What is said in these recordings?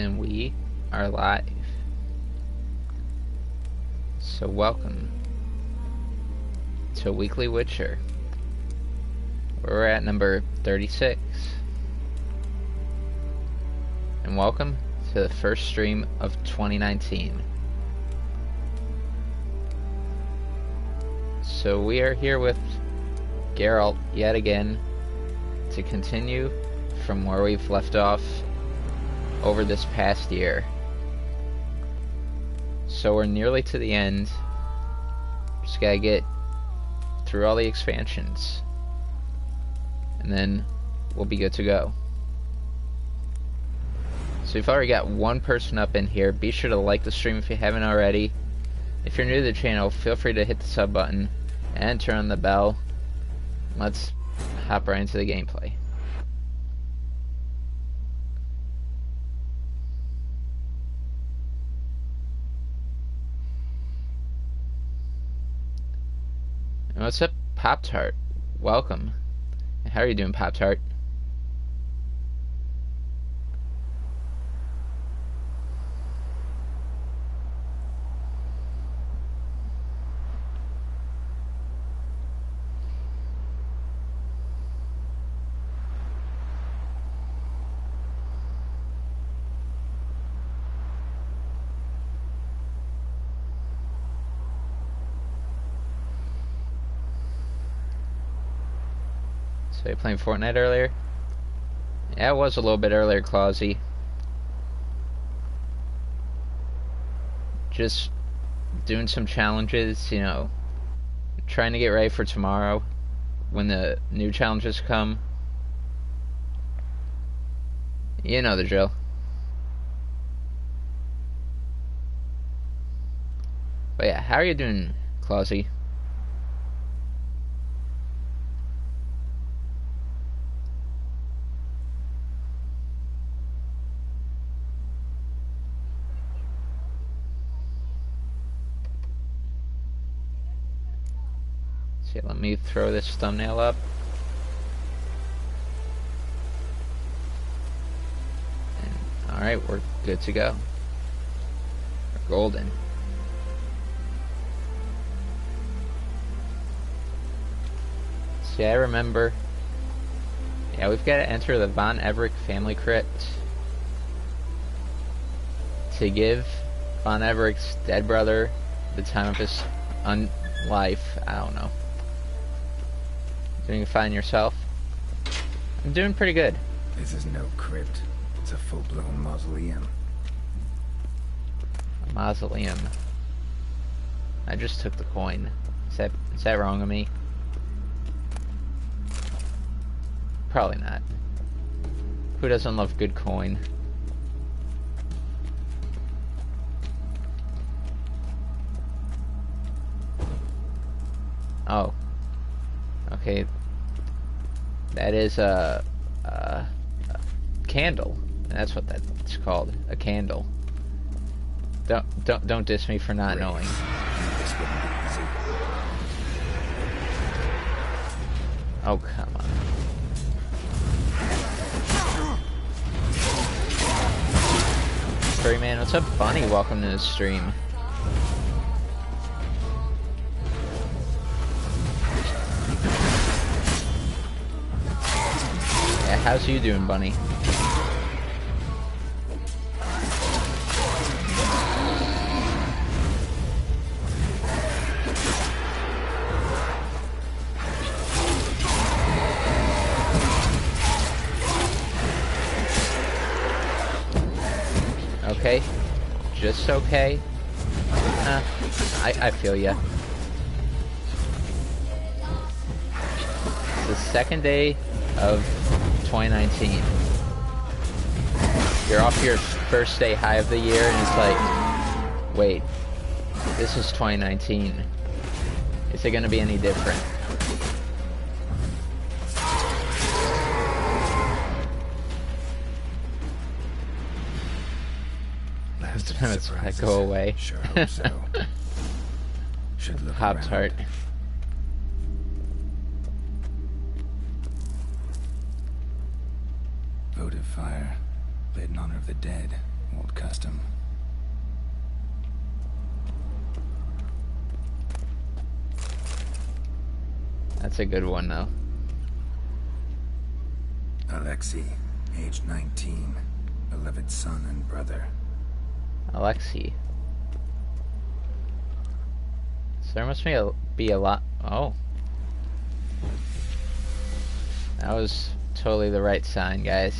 and we are live. So welcome to Weekly Witcher. We're at number 36. And welcome to the first stream of 2019. So we are here with Geralt yet again to continue from where we've left off over this past year. So we're nearly to the end. Just gotta get through all the expansions, and then we'll be good to go. So we've already got one person up in here. Be sure to like the stream if you haven't already. If you're new to the channel, feel free to hit the sub button and turn on the bell. Let's hop right into the gameplay. And what's up, Pop-Tart? Welcome. How are you doing, Pop-Tart? So you playing Fortnite earlier? Yeah, it was a little bit earlier, Clausy. Just doing some challenges, you know, trying to get ready for tomorrow when the new challenges come. You know the drill. But yeah, how are you doing, Clausy? See, let me throw this thumbnail up. Alright, we're good to go. We're golden. See, I remember. Yeah, we've got to enter the Von Everec family crypt to give Von Everec's dead brother the time of his life. I don't know. Doing fine yourself? I'm doing pretty good. This is no crypt. It's a full-blown mausoleum. A mausoleum. I just took the coin. Is that wrong of me? Probably not. Who doesn't love good coin? Oh. Okay. That is a candle. That's what that's called. A candle. Don't diss me for not knowing. This wouldn't be easy. Oh, come on. Furry man, what's up, Bunny? Welcome to the stream. Yeah, how's you doing, Bunny? Okay, just okay. I feel ya. It's the second day of 2019. You're off your first day high of the year, and it's like, wait, this is 2019. Is it gonna be any different? I go away. Sure hope so. Should look Pop-Tart. around. Votive fire, lit in honor of the dead. Old custom. That's a good one, though. Alexei, age 19. Beloved son and brother. Alexei. So there must be a lot. Oh. That was totally the right sign, guys.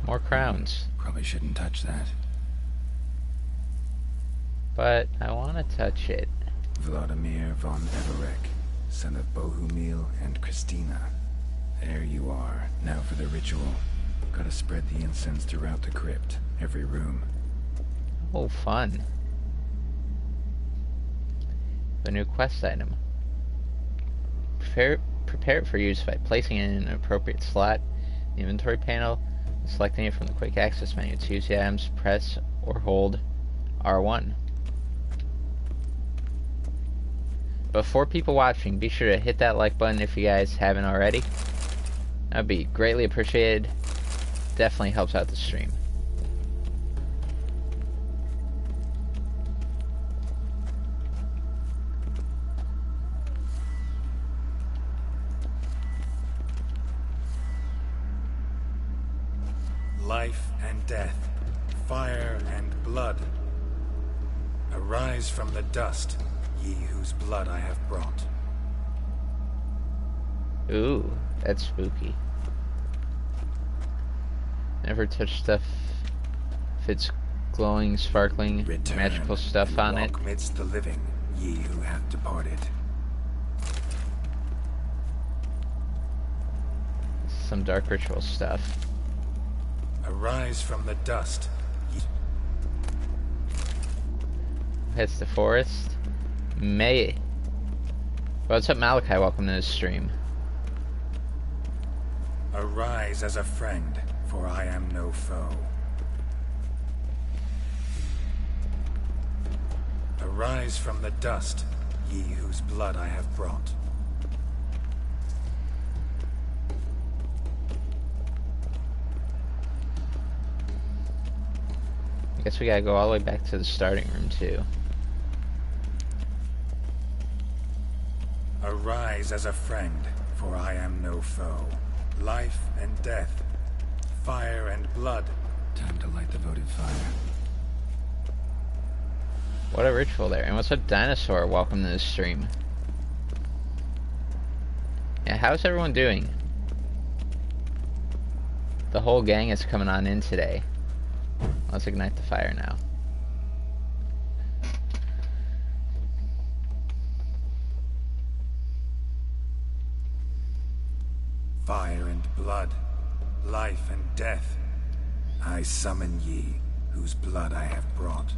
More crowns. Probably shouldn't touch that. But I want to touch it. Vladimir von Everec, son of Bohumil and Christina. There you are. Now for the ritual. Gotta spread the incense throughout the crypt, every room. Oh, fun. A new quest item. Prepare it for use by placing it in an appropriate slot in the inventory panel, and selecting it from the quick access menu. To use the items, press or hold R1. But for people watching, be sure to hit that like button if you guys haven't already. That'd be greatly appreciated. Definitely helps out the stream. Life and death, fire and blood. Arise from the dust, ye whose blood I have brought. Ooh, that's spooky. Never touch stuff if it's glowing, sparkling, Return magical stuff on it. walk midst the living, ye who have departed. Some dark ritual stuff. Arise from the dust, ye... Hits the forest. May. What's up, Malachi? Welcome to the stream. Arise as a friend, for I am no foe. Arise from the dust, ye whose blood I have brought. I guess we gotta go all the way back to the starting room, too. Arise as a friend, for I am no foe. Life and death, fire and blood. Time to light the votive fire. What a ritual there. And what's up, Dinosaur? Welcome to the stream. Yeah, how's everyone doing? The whole gang is coming on in today. Let's ignite the fire now. Fire and blood, life and death. I summon ye, whose blood I have brought.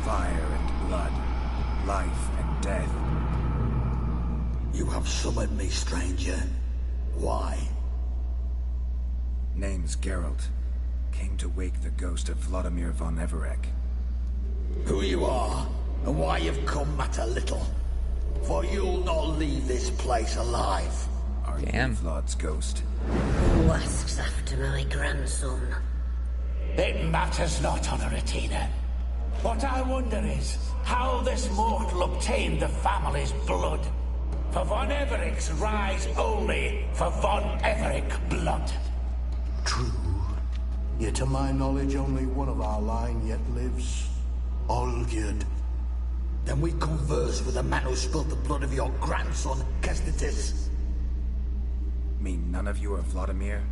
Fire and blood, life and death. You have summoned me, stranger. Why? Name's Geralt. Came to wake the ghost of Vladimir von Everec. Who you are, and why you've come matter little. For you'll not leave this place alive. Are Damn. you Vlad's ghost? Who asks after my grandson? It matters not, Honoratina. What I wonder is how this mortal obtained the family's blood. For von Everic's rise only for von Everec blood. True. Yet to my knowledge, only one of our line yet lives. Olgierd. Then we converse with the man who spilled the blood of your grandson, Kestetis. Mean none of you are Vladimir?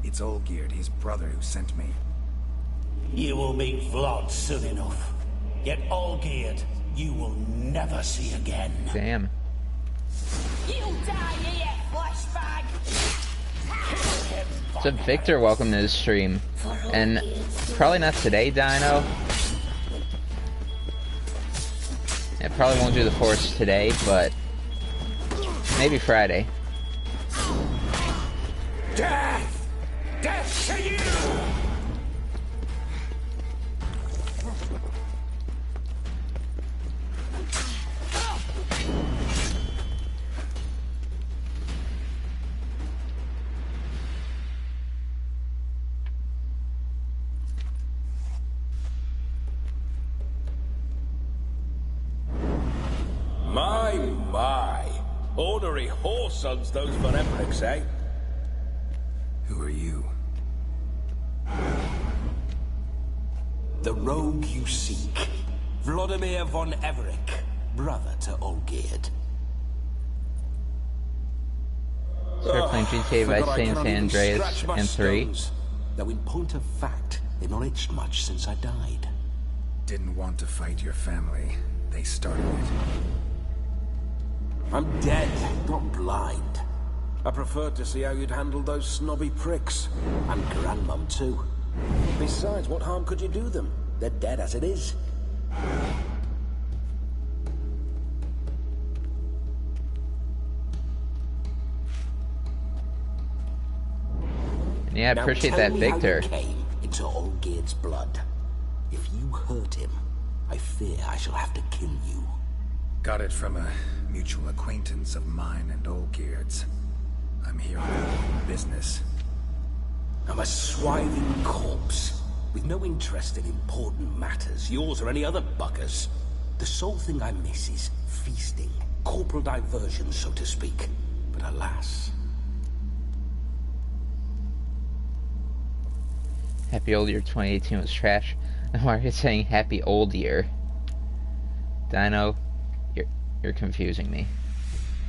It's Olgierd, his brother, who sent me. You will meet Vlad soon enough. Yet Olgierd, you will never see again. Damn. You die here, flashbag! What's up, Victor? Welcome to the stream. And probably not today, Dino. I probably won't do the force today, but maybe Friday. Death! Death to you! My. Ornery whoresons, those von Evericks, eh? Who are you? The rogue you seek. Vladimir von Everec, brother to Olgierd. Start playing GTA Vice City, San Andreas, and 3. Though in point of fact, they've not itched much since I died. Didn't want to fight your family. They started it. I'm dead, not blind. I preferred to see how you'd handle those snobby pricks. And Grandmum, too. Besides, what harm could you do them? They're dead as it is. Yeah, I appreciate that, Victor. Now tell me how you came into Olgierd's blood. If you hurt him, I fear I shall have to kill you. Got it from a mutual acquaintance of mine and Olgierd's. I'm here on business. I'm a swiving corpse, with no interest in important matters, yours or any other buggers. The sole thing I miss is feasting, corporal diversion, so to speak. But alas... Happy Old Year 2018 was trash. Why are you saying Happy Old Year? Dino, you're confusing me.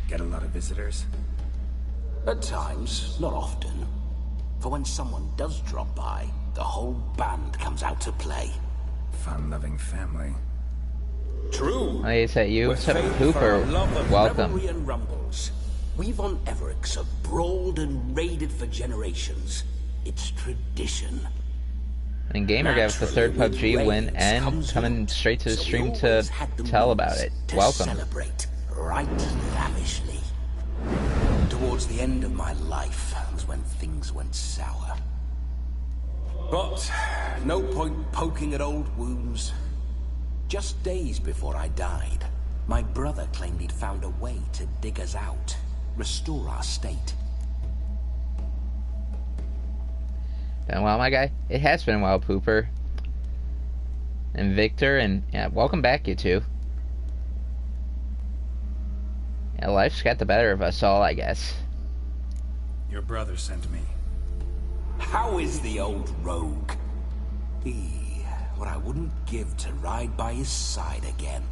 Get a lot of visitors? At times, not often. For when someone does drop by, the whole band comes out to play. Fun-loving family. True. Oh, is that you? We're What's up, famous for Hooper? our love of Welcome. revelry and rumbles. We von Evericks have brawled and raided for generations. It's tradition. And Gamer got the third Naturally, PUBG with win raids and comes coming loot. straight to the So we stream to always had the tell means about it. to Welcome. Celebrate right lavishly. Towards the end of my life was when things went sour. But no point poking at old wounds. Just days before I died, my brother claimed he'd found a way to dig us out, restore our state. Been a while, my guy. It has been a while, Pooper. And Victor, and yeah, welcome back, you two. Yeah, life's got the better of us all, I guess. Your brother sent me. How is the old rogue? What I wouldn't give to ride by his side again.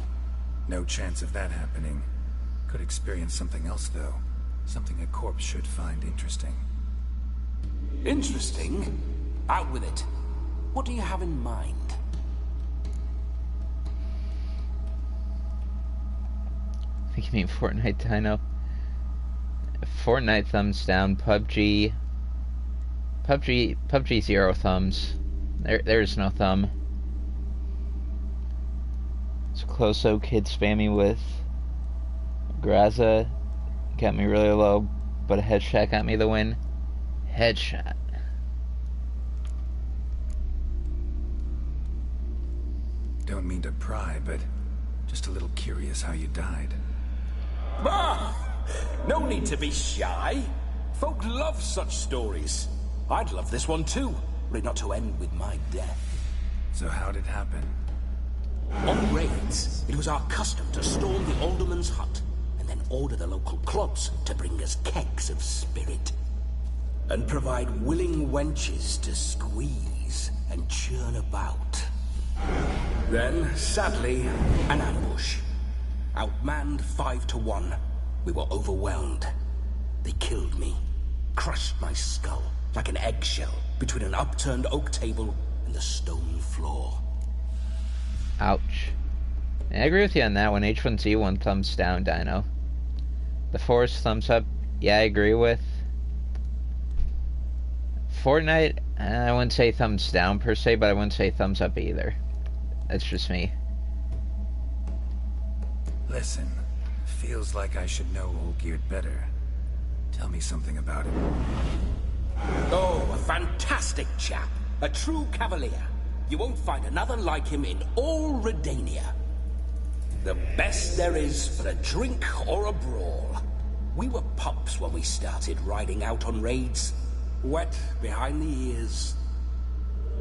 No chance of that happening. Could experience something else, though. Something a corpse should find interesting. Interesting? Out with it. What do you have in mind? I think you mean Fortnite, Dino. Fortnite thumbs down. PUBG 0 thumbs. There's no thumb. It's Closo kid spamming with Graza. Got me really low, but a headshot got me the win. Headshot. Don't mean to pry, but just a little curious how you died. Bah! No need to be shy. Folk love such stories. I'd love this one too, were it not to end with my death. So how'd it happen? On raids, it was our custom to storm the alderman's hut, and then order the local clubs to bring us kegs of spirit. And provide willing wenches to squeeze and churn about. Then, sadly, an ambush. Outmanned 5 to 1, we were overwhelmed. They killed me, crushed my skull like an eggshell between an upturned oak table and the stone floor. Ouch. I agree with you on that one. H1Z1 thumbs down, Dino. The Forest thumbs up. Yeah, I agree with. Fortnite, I wouldn't say thumbs down per se, but I wouldn't say thumbs up either. That's just me. Listen, feels like I should know Olgierd better. Tell me something about him. Oh, a fantastic chap. A true cavalier. You won't find another like him in all Redania. The best there is for a drink or a brawl. We were pups when we started riding out on raids. Wet behind the ears.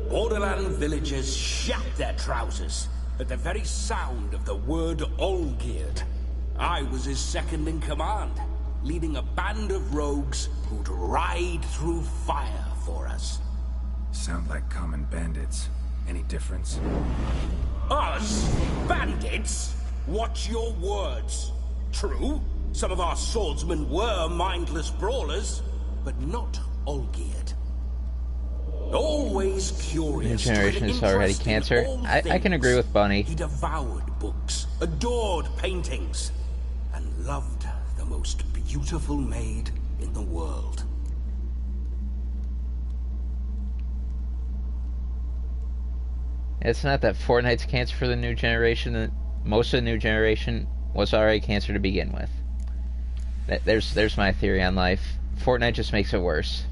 Borderland villagers shat their trousers at the very sound of the word Olgierd. I was his second in command, leading a band of rogues who'd ride through fire for us. Sound like common bandits. Any difference? Us? Bandits? Watch your words. True, some of our swordsmen were mindless brawlers, but not Olgierd. Always curious. New generation is already cancer. I can agree with Bunny. He devoured books, adored paintings, and loved the most beautiful maid in the world. It's not that Fortnite's cancer for the new generation. That most of the new generation was already cancer to begin with. There's my theory on life. Fortnite just makes it worse.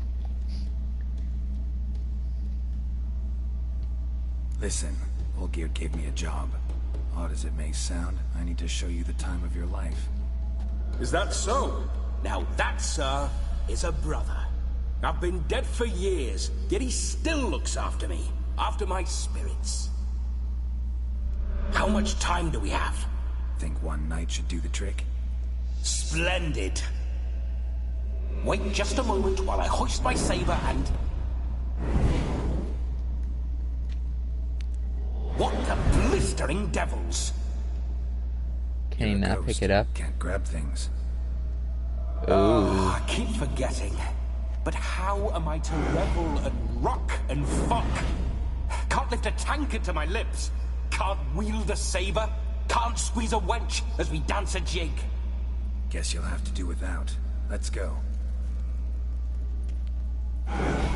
Listen, Olgierd gave me a job. Odd as it may sound, I need to show you the time of your life. Is that so? Now that, sir, is a brother. I've been dead for years, yet he still looks after me, after my spirits. How much time do we have? Think one night should do the trick? Splendid. Wait just a moment while I hoist my saber and... What the blistering devils! Can you You're a not ghost. pick it up? Can't grab things. Ooh. I keep forgetting. But how am I to revel and rock and fuck? Can't lift a tankard to my lips. Can't wield a saber. Can't squeeze a wench as we dance a jig. Guess you'll have to do without. Let's go. I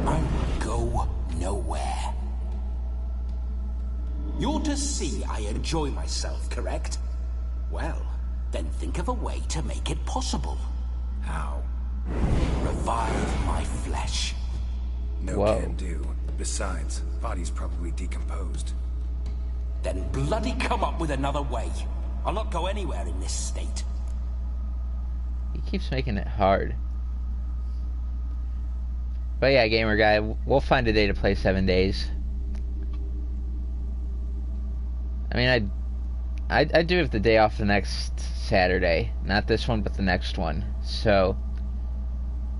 will go nowhere. You're to see I enjoy myself, correct? Well, then think of a way to make it possible. How? Revive my flesh. No Whoa. can do. Besides, body's probably decomposed. Then bloody come up with another way. I'll not go anywhere in this state. He keeps making it hard. But yeah, gamer guy, we'll find a day to play 7 days. I mean, I'd do it the day off the next Saturday. Not this one, but the next one. So,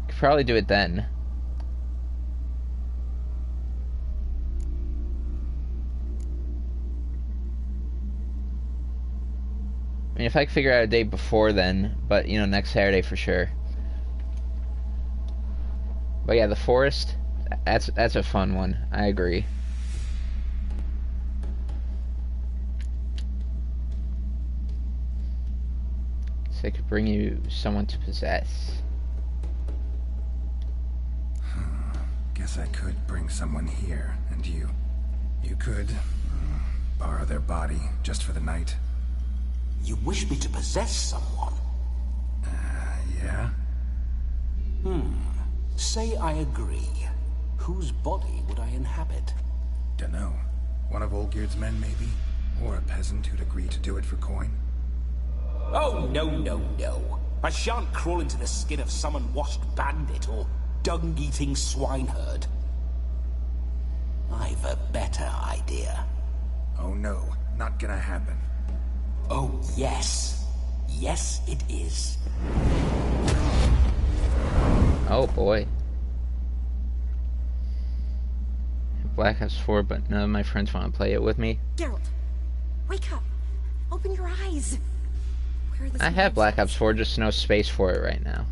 could probably do it then. I mean, if I could figure out a day before then, but, you know, next Saturday for sure. But yeah, the forest, that's a fun one. I agree. So I could bring you someone to possess. Guess I could bring someone here, and you could borrow their body just for the night. You wish me to possess someone? Yeah? Say I agree. Whose body would I inhabit? Dunno. One of Olgierd's men, maybe? Or a peasant who'd agree to do it for coin? Oh, no, no, no. I shan't crawl into the skin of some unwashed bandit or dung-eating swineherd. I've a better idea. Oh no, not gonna happen. Oh, yes. Yes, it is. Oh boy. Black Ops 4, but none of my friends want to play it with me. Geralt, wake up. Open your eyes. Where are the I have Black Ops 4, just no space for it right now.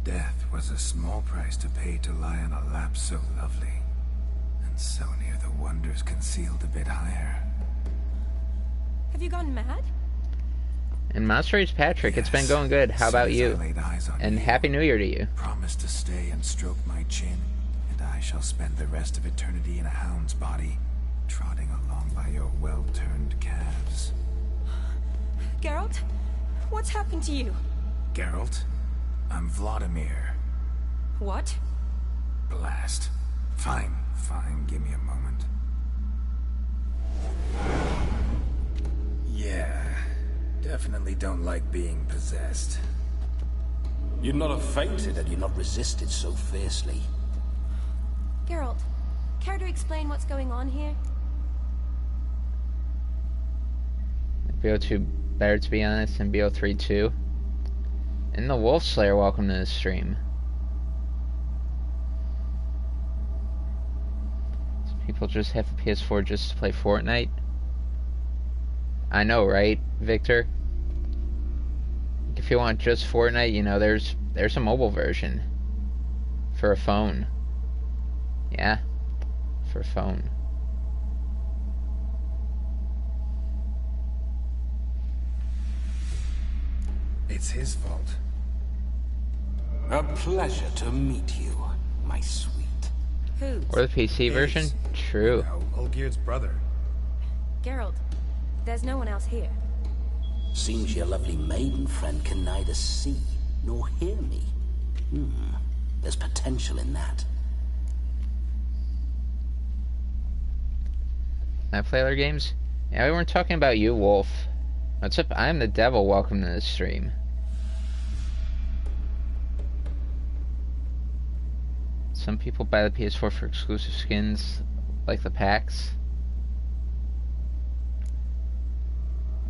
Death was a small price to pay to lie on a lap so lovely, and so near the wonders concealed a bit higher. Have you gone mad? And Monster Race Patrick, it's been Yes, going good. How as soon about as you? I laid eyes on And you, Happy New Year to you. promise to stay and stroke my chin, and I shall spend the rest of eternity in a hound's body, trotting along by your well-turned calves. Geralt? What's happened to you? Geralt, I'm Vladimir. What? Blast. Fine, give me a moment. Yeah, definitely don't like being possessed. You'd not have fainted had you not resisted so fiercely. Geralt, care to explain what's going on here? BO2 better, to be honest, and BO3 too. And the Wolf Slayer, welcome to the stream. Some people just have a PS4 just to play Fortnite. I know, right, Victor? If you want just Fortnite, you know, there's a mobile version for a phone. Yeah, for a phone. It's his fault. A pleasure to meet you, my sweet. Who? Or the PC version? True. No, Olgerd's brother. Geralt, there's no one else here. Seems your lovely maiden friend can neither see nor hear me. There's potential in that. I play other games? Yeah, we weren't talking about you, Wolf. What's up? I'm the Devil. Welcome to the stream. Some people buy the PS4 for exclusive skins, like the packs.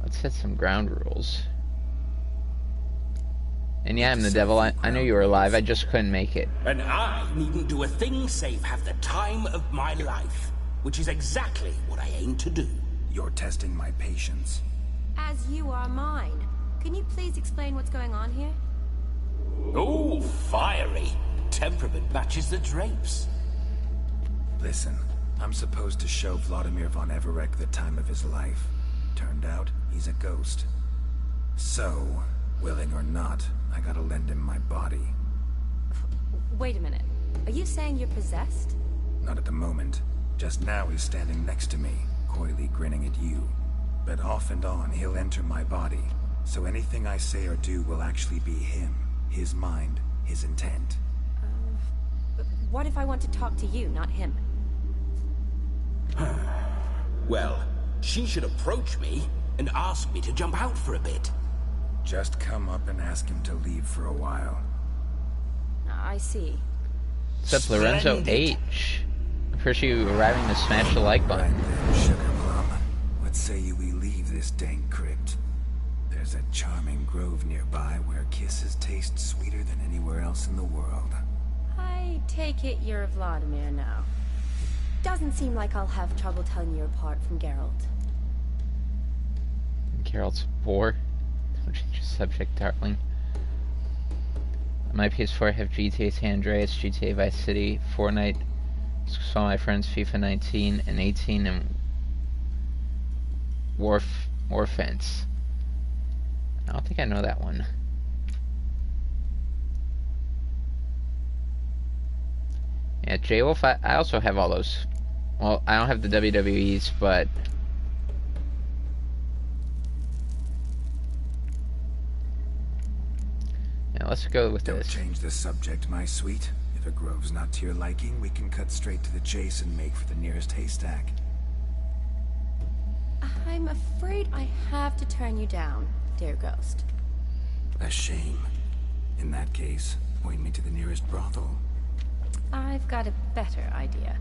Let's set some ground rules. And yeah, I'm the Devil. I knew you were alive. I just couldn't make it. And I needn't do a thing save have the time of my life, which is exactly what I aim to do. You're testing my patience. As you are mine. Can you please explain what's going on here? Oh, fiery. Temperament matches the drapes. Listen, I'm supposed to show Vladimir von Everec the time of his life. Turned out, he's a ghost. So, willing or not, I gotta lend him my body. Wait a minute. Are you saying you're possessed? Not at the moment. Just now he's standing next to me, coyly grinning at you. But off and on, he'll enter my body. So anything I say or do will actually be him. His mind, his intent. What if I want to talk to you, not him? Well, she should approach me and ask me to jump out for a bit. Just come up and ask him to leave for a while. I see. What's up, Lorenzo H? Appreciate you arriving to smash the like button. Right then, Sugar Plum. What say you we leave this dank crypt? There's a charming grove nearby where kisses taste sweeter than anywhere else in the world. I take it you're Vladimir now. Doesn't seem like I'll have trouble telling you apart from Geralt. Geralt's poor. Don't change the subject, darling. On my PS4 I have GTA San Andreas, GTA Vice City, Fortnite, saw my friends FIFA 19 and 18, and Warfence. I don't think I know that one. Yeah, J-Wolf, I also have all those. Well, I don't have the WWEs, but... yeah, let's go with Don't this. change the subject, my sweet. If a grove's not to your liking, we can cut straight to the chase and make for the nearest haystack. I'm afraid I have to turn you down, dear ghost. A shame. In that case, point me to the nearest brothel. I've got a better idea.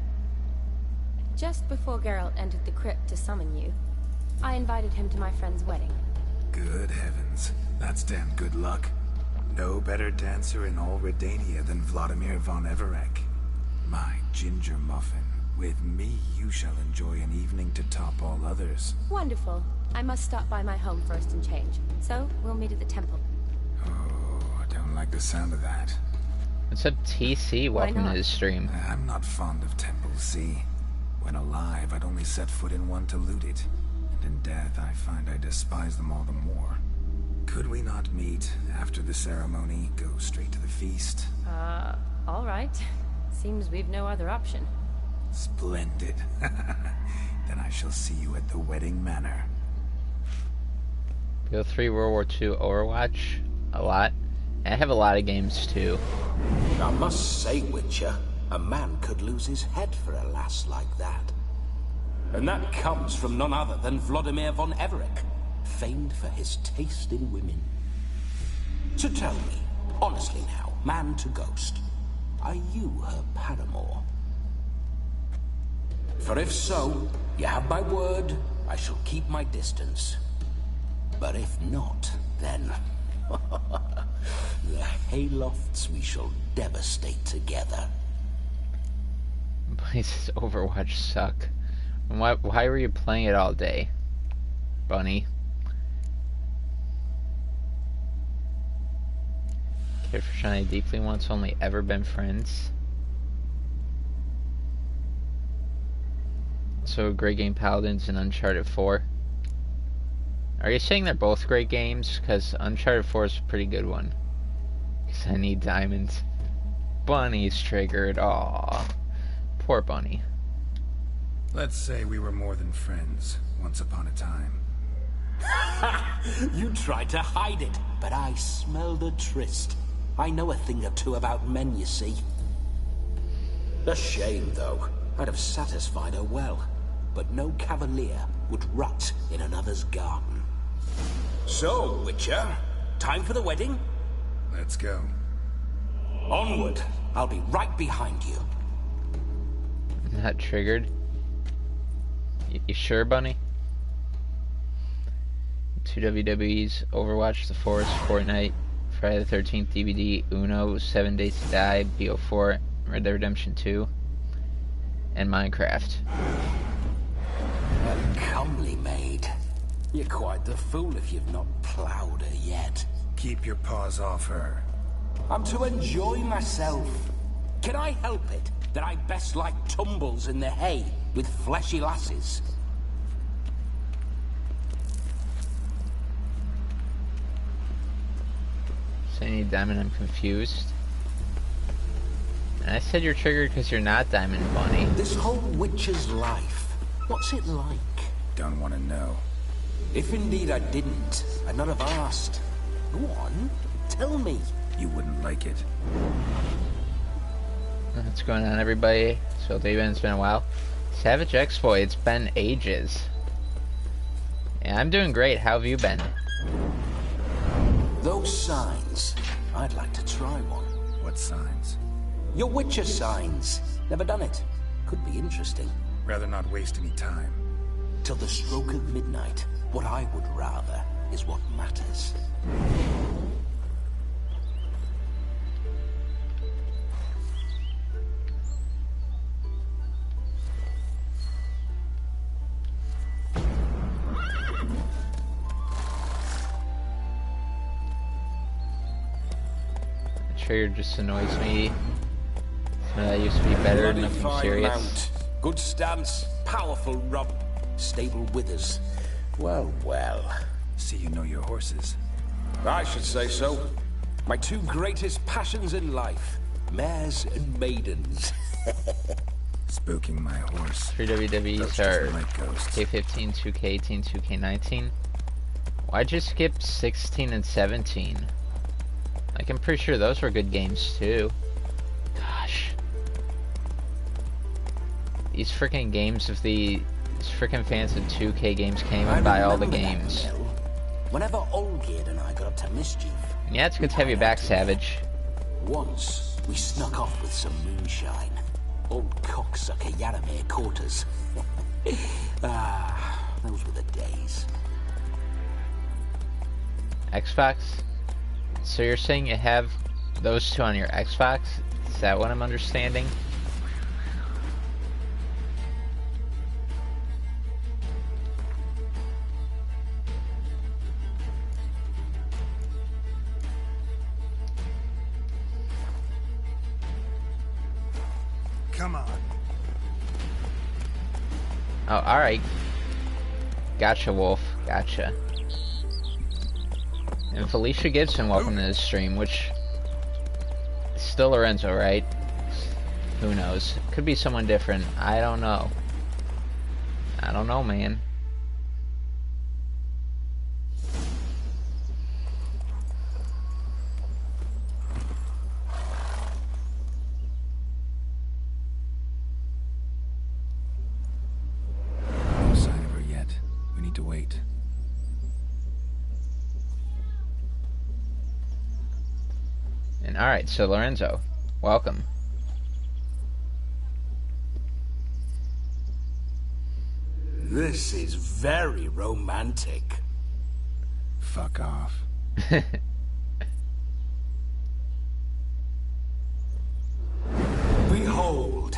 Just before Geralt entered the crypt to summon you, I invited him to my friend's wedding. Good heavens. That's damn good luck. No better dancer in all Redania than Vladimir von Everec. My ginger muffin. With me, you shall enjoy an evening to top all others. Wonderful. I must stop by my home first and change. So, we'll meet at the temple. Oh, I don't like the sound of that. What's up, TC? Welcome to the stream. I'm not fond of temples, see? When alive, I'd only set foot in one to loot it. And in death, I find I despise them all the more. Could we not meet after the ceremony, go straight to the feast? All right. Seems we've no other option. Splendid. Then I shall see you at the wedding manor. Halo 3, World War II, Overwatch. A lot. And I have a lot of games too. I must say, Witcher, a man could lose his head for a lass like that. And that comes from none other than Vladimir von Everec, famed for his taste in women. So tell me, honestly now, man to ghost, are you her paramour? For if so, you have my word, I shall keep my distance. But if not, then... the Haylofts we shall devastate together. Places Overwatch suck. Why were you playing it all day, Bunny? Cared for Shiny deeply once, only ever been friends. So Great Game Paladins and Uncharted 4. Are you saying they're both great games? Because Uncharted 4 is a pretty good one. Because I need diamonds. Bunny's triggered. Aww. Poor Bunny. Let's say we were more than friends, once upon a time. You tried to hide it, but I smelled a tryst. I know a thing or two about men, you see. A shame, though. I'd have satisfied her well. But no cavalier would rot in another's garden. So, Witcher, time for the wedding? Let's go. Onward. I'll be right behind you. Not triggered. You sure, Bunny? 2 WWEs, Overwatch, The Forest, Fortnite, Friday the 13th DVD, Uno, 7 Days to Die, BO4, Red Dead Redemption 2, and Minecraft. A comely maid. You're quite the fool if you've not ploughed her yet. Keep your paws off her. I'm to enjoy myself. Can I help it that I best like tumbles in the hay with fleshy lasses? So you need diamond, I'm confused. And I said you're triggered because you're not Diamond Bunny. This whole Witcher's life, what's it like? Don't want to know. If indeed I didn't, I'd not have asked. Go on, tell me. You wouldn't like it. What's going on, everybody? So David, it's been a while. Savage Exploit, it's been ages. Yeah, I'm doing great. How have you been? Those signs, I'd like to try one. What signs? Your Witcher signs. Never done it. Could be interesting. Rather not waste any time. Till the stroke of midnight, what I would rather is what matters. Trigger just annoys me. I used to be better, nothing serious. Mount. Good stance, powerful rub, stable withers. Well, well. See you know your horses. I should say so. My two greatest passions in life, mares and maidens. Spooking my horse. 3 WWEs Ghosts are doesn't like ghosts. K15, 2K18, 2K19. Why'd you skip 16 and 17? Like, I'm pretty sure those were good games too. Gosh. These freaking games of these freaking fans of 2K games came and buy all the games. Whenever Olgierd and I got up to mischief. Yeah, it's good to have you back, Savage. Once, we snuck off with some moonshine. Old cocksucker Yaramir caught us. Those were the days. Xbox? So you're saying you have those two on your Xbox? Is that what I'm understanding? Come on. Oh, alright. Gotcha, Wolf. Gotcha. And Felicia Gibson, welcome to the stream, which is still Lorenzo, right? Who knows? Could be someone different. I don't know. I don't know, man. fine. Alright, so Lorenzo, welcome. This is very romantic. Fuck off. Behold,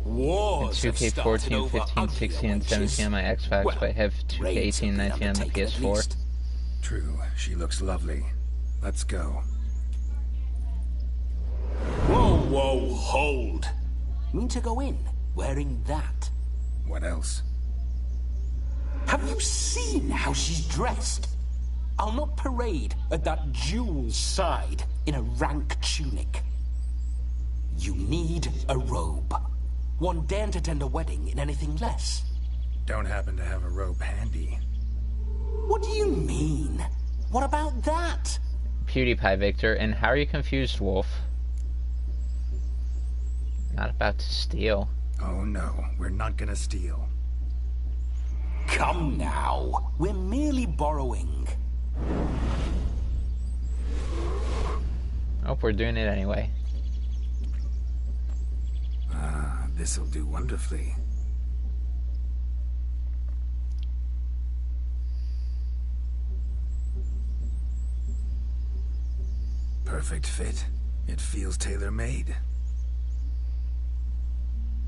wars In have started 2K14, over 15, uglier 16, and wenches. 17 on my Xbox, Well, but I have 2K18, raids have been 19 on the undertaken at PS4. least. True, she looks lovely. Let's go. Whoa, hold. Mean to go in wearing that? What else? Have you seen how she's dressed? I'll not parade at that jewel's side in a rank tunic. You need a robe. One daren't attend a wedding in anything less. Don't happen to have a robe handy. What do you mean? What about that? PewDiePie, Victor, and how are you confused, Wolf? Not about to steal. Oh no, we're not gonna steal. Come now. We're merely borrowing. Oh, we're doing it anyway. Ah, this'll do wonderfully. Perfect fit. It feels tailor-made.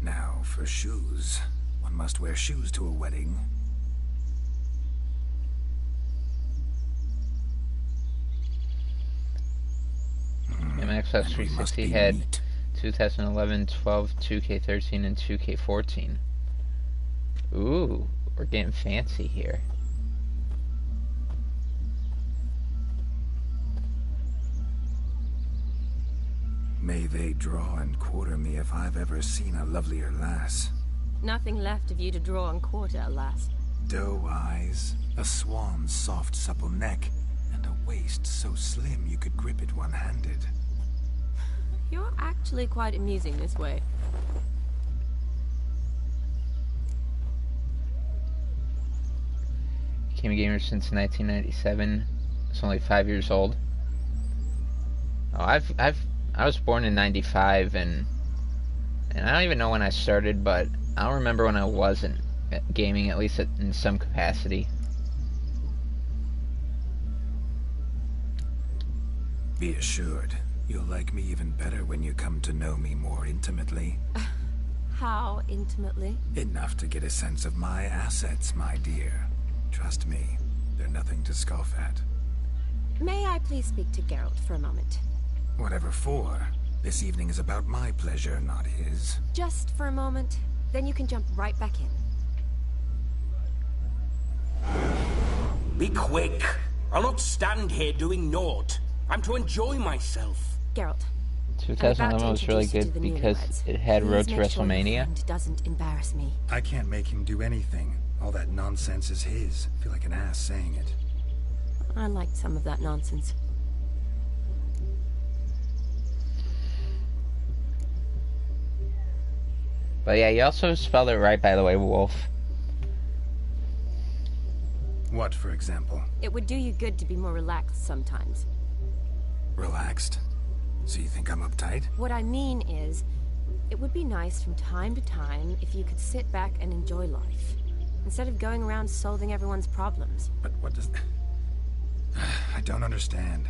Now, for shoes. One must wear shoes to a wedding. Yeah, my Xbox And we must 360 be had neat. 2011, 12, 2K13, and 2K14. Ooh, we're getting fancy here. May they draw and quarter me if I've ever seen a lovelier lass. Nothing left of you to draw and quarter, alas. Doe eyes, a swan's soft supple neck, and a waist so slim you could grip it one-handed. You're actually quite amusing this way. Became a gamer since 1997. It's only 5 years old. Oh, I was born in 95, and I don't even know when I started, but I don't remember when I wasn't gaming, at least in some capacity. Be assured, you'll like me even better when you come to know me more intimately. How intimately? Enough to get a sense of my assets, my dear. Trust me, they're nothing to scoff at. May I please speak to Geralt for a moment? Whatever for. This evening is about my pleasure, not his. Just for a moment, then you can jump right back in. Be quick. I'll not stand here doing naught. I'm to enjoy myself. Geralt. 2011 was really good because it had Road to WrestleMania. Doesn't embarrass me. I can't make him do anything. All that nonsense is his. I feel like an ass saying it. I liked some of that nonsense. But yeah, you also spelled it right, by the way, Wolf. What, for example? It would do you good to be more relaxed sometimes. Relaxed? So you think I'm uptight? What I mean is, it would be nice from time to time if you could sit back and enjoy life, instead of going around solving everyone's problems. But what does... I don't understand.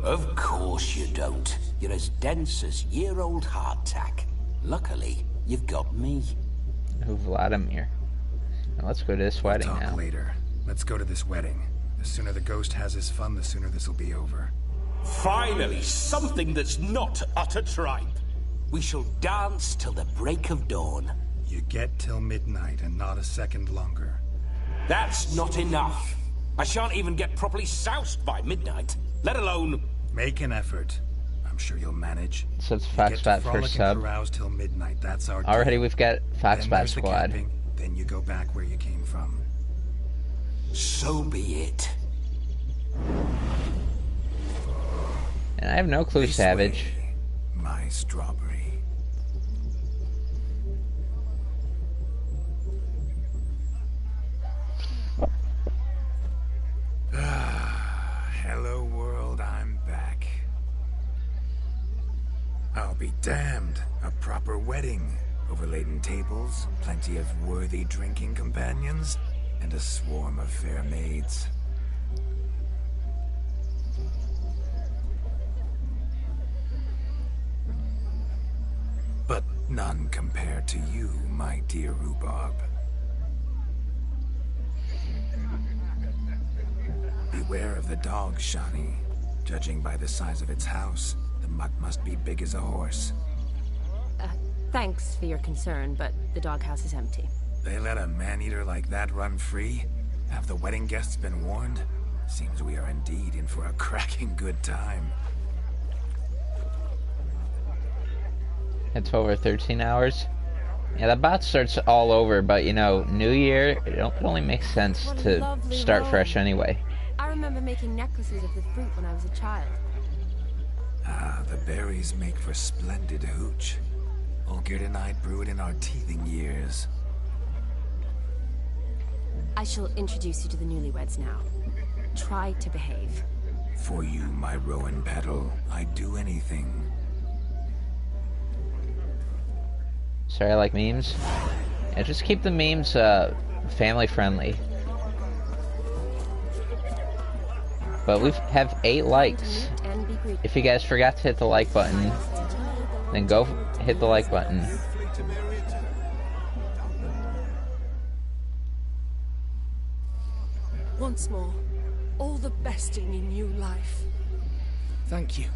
Of course you don't. You're as dense as year-old hardtack. Luckily, you've got me. Oh, Vladimir. Now let's go to this wedding Talk now. later. Let's go to this wedding. The sooner the ghost has his fun, the sooner this'll be over. Finally, something that's not utter tripe. We shall dance till the break of dawn. You get till midnight and not a second longer. That's not enough. I shan't even get properly soused by midnight, let alone... Make an effort. I'm sure you'll manage. So it's You get to Foxbot frolic first and sub. carouse till midnight. That's our Already deal. we've got Then Foxbot there's the Squad. camping, then you go back where you came from. So be it. And I have no clue, This Savage. way, my strawberry. Hello world, I'm back. Damned. A proper wedding. Overladen tables, plenty of worthy drinking companions, and a swarm of fair maids. But none compared to you, my dear rhubarb. Beware of the dog, Shani. Judging by the size of its house, the mutt must be big as a horse. Thanks for your concern, but the doghouse is empty. They let a man-eater like that run free? Have the wedding guests been warned? Seems we are indeed in for a cracking good time. It's over 13 hours. Yeah, the bot starts all over, but you know, New Year, it only makes sense to start fresh anyway. I remember making necklaces of the fruit when I was a child. Ah, the berries make for splendid hooch. Olgierd and I brew it in our teething years. I shall introduce you to the newlyweds now. Try to behave. For you, my Rowan Petal, I'd do anything. Sorry, I like memes. Yeah, just keep the memes family friendly. But we have 8 likes. If you guys forgot to hit the like button, then go hit the like button. Once more, all the best in your new life. Thank you.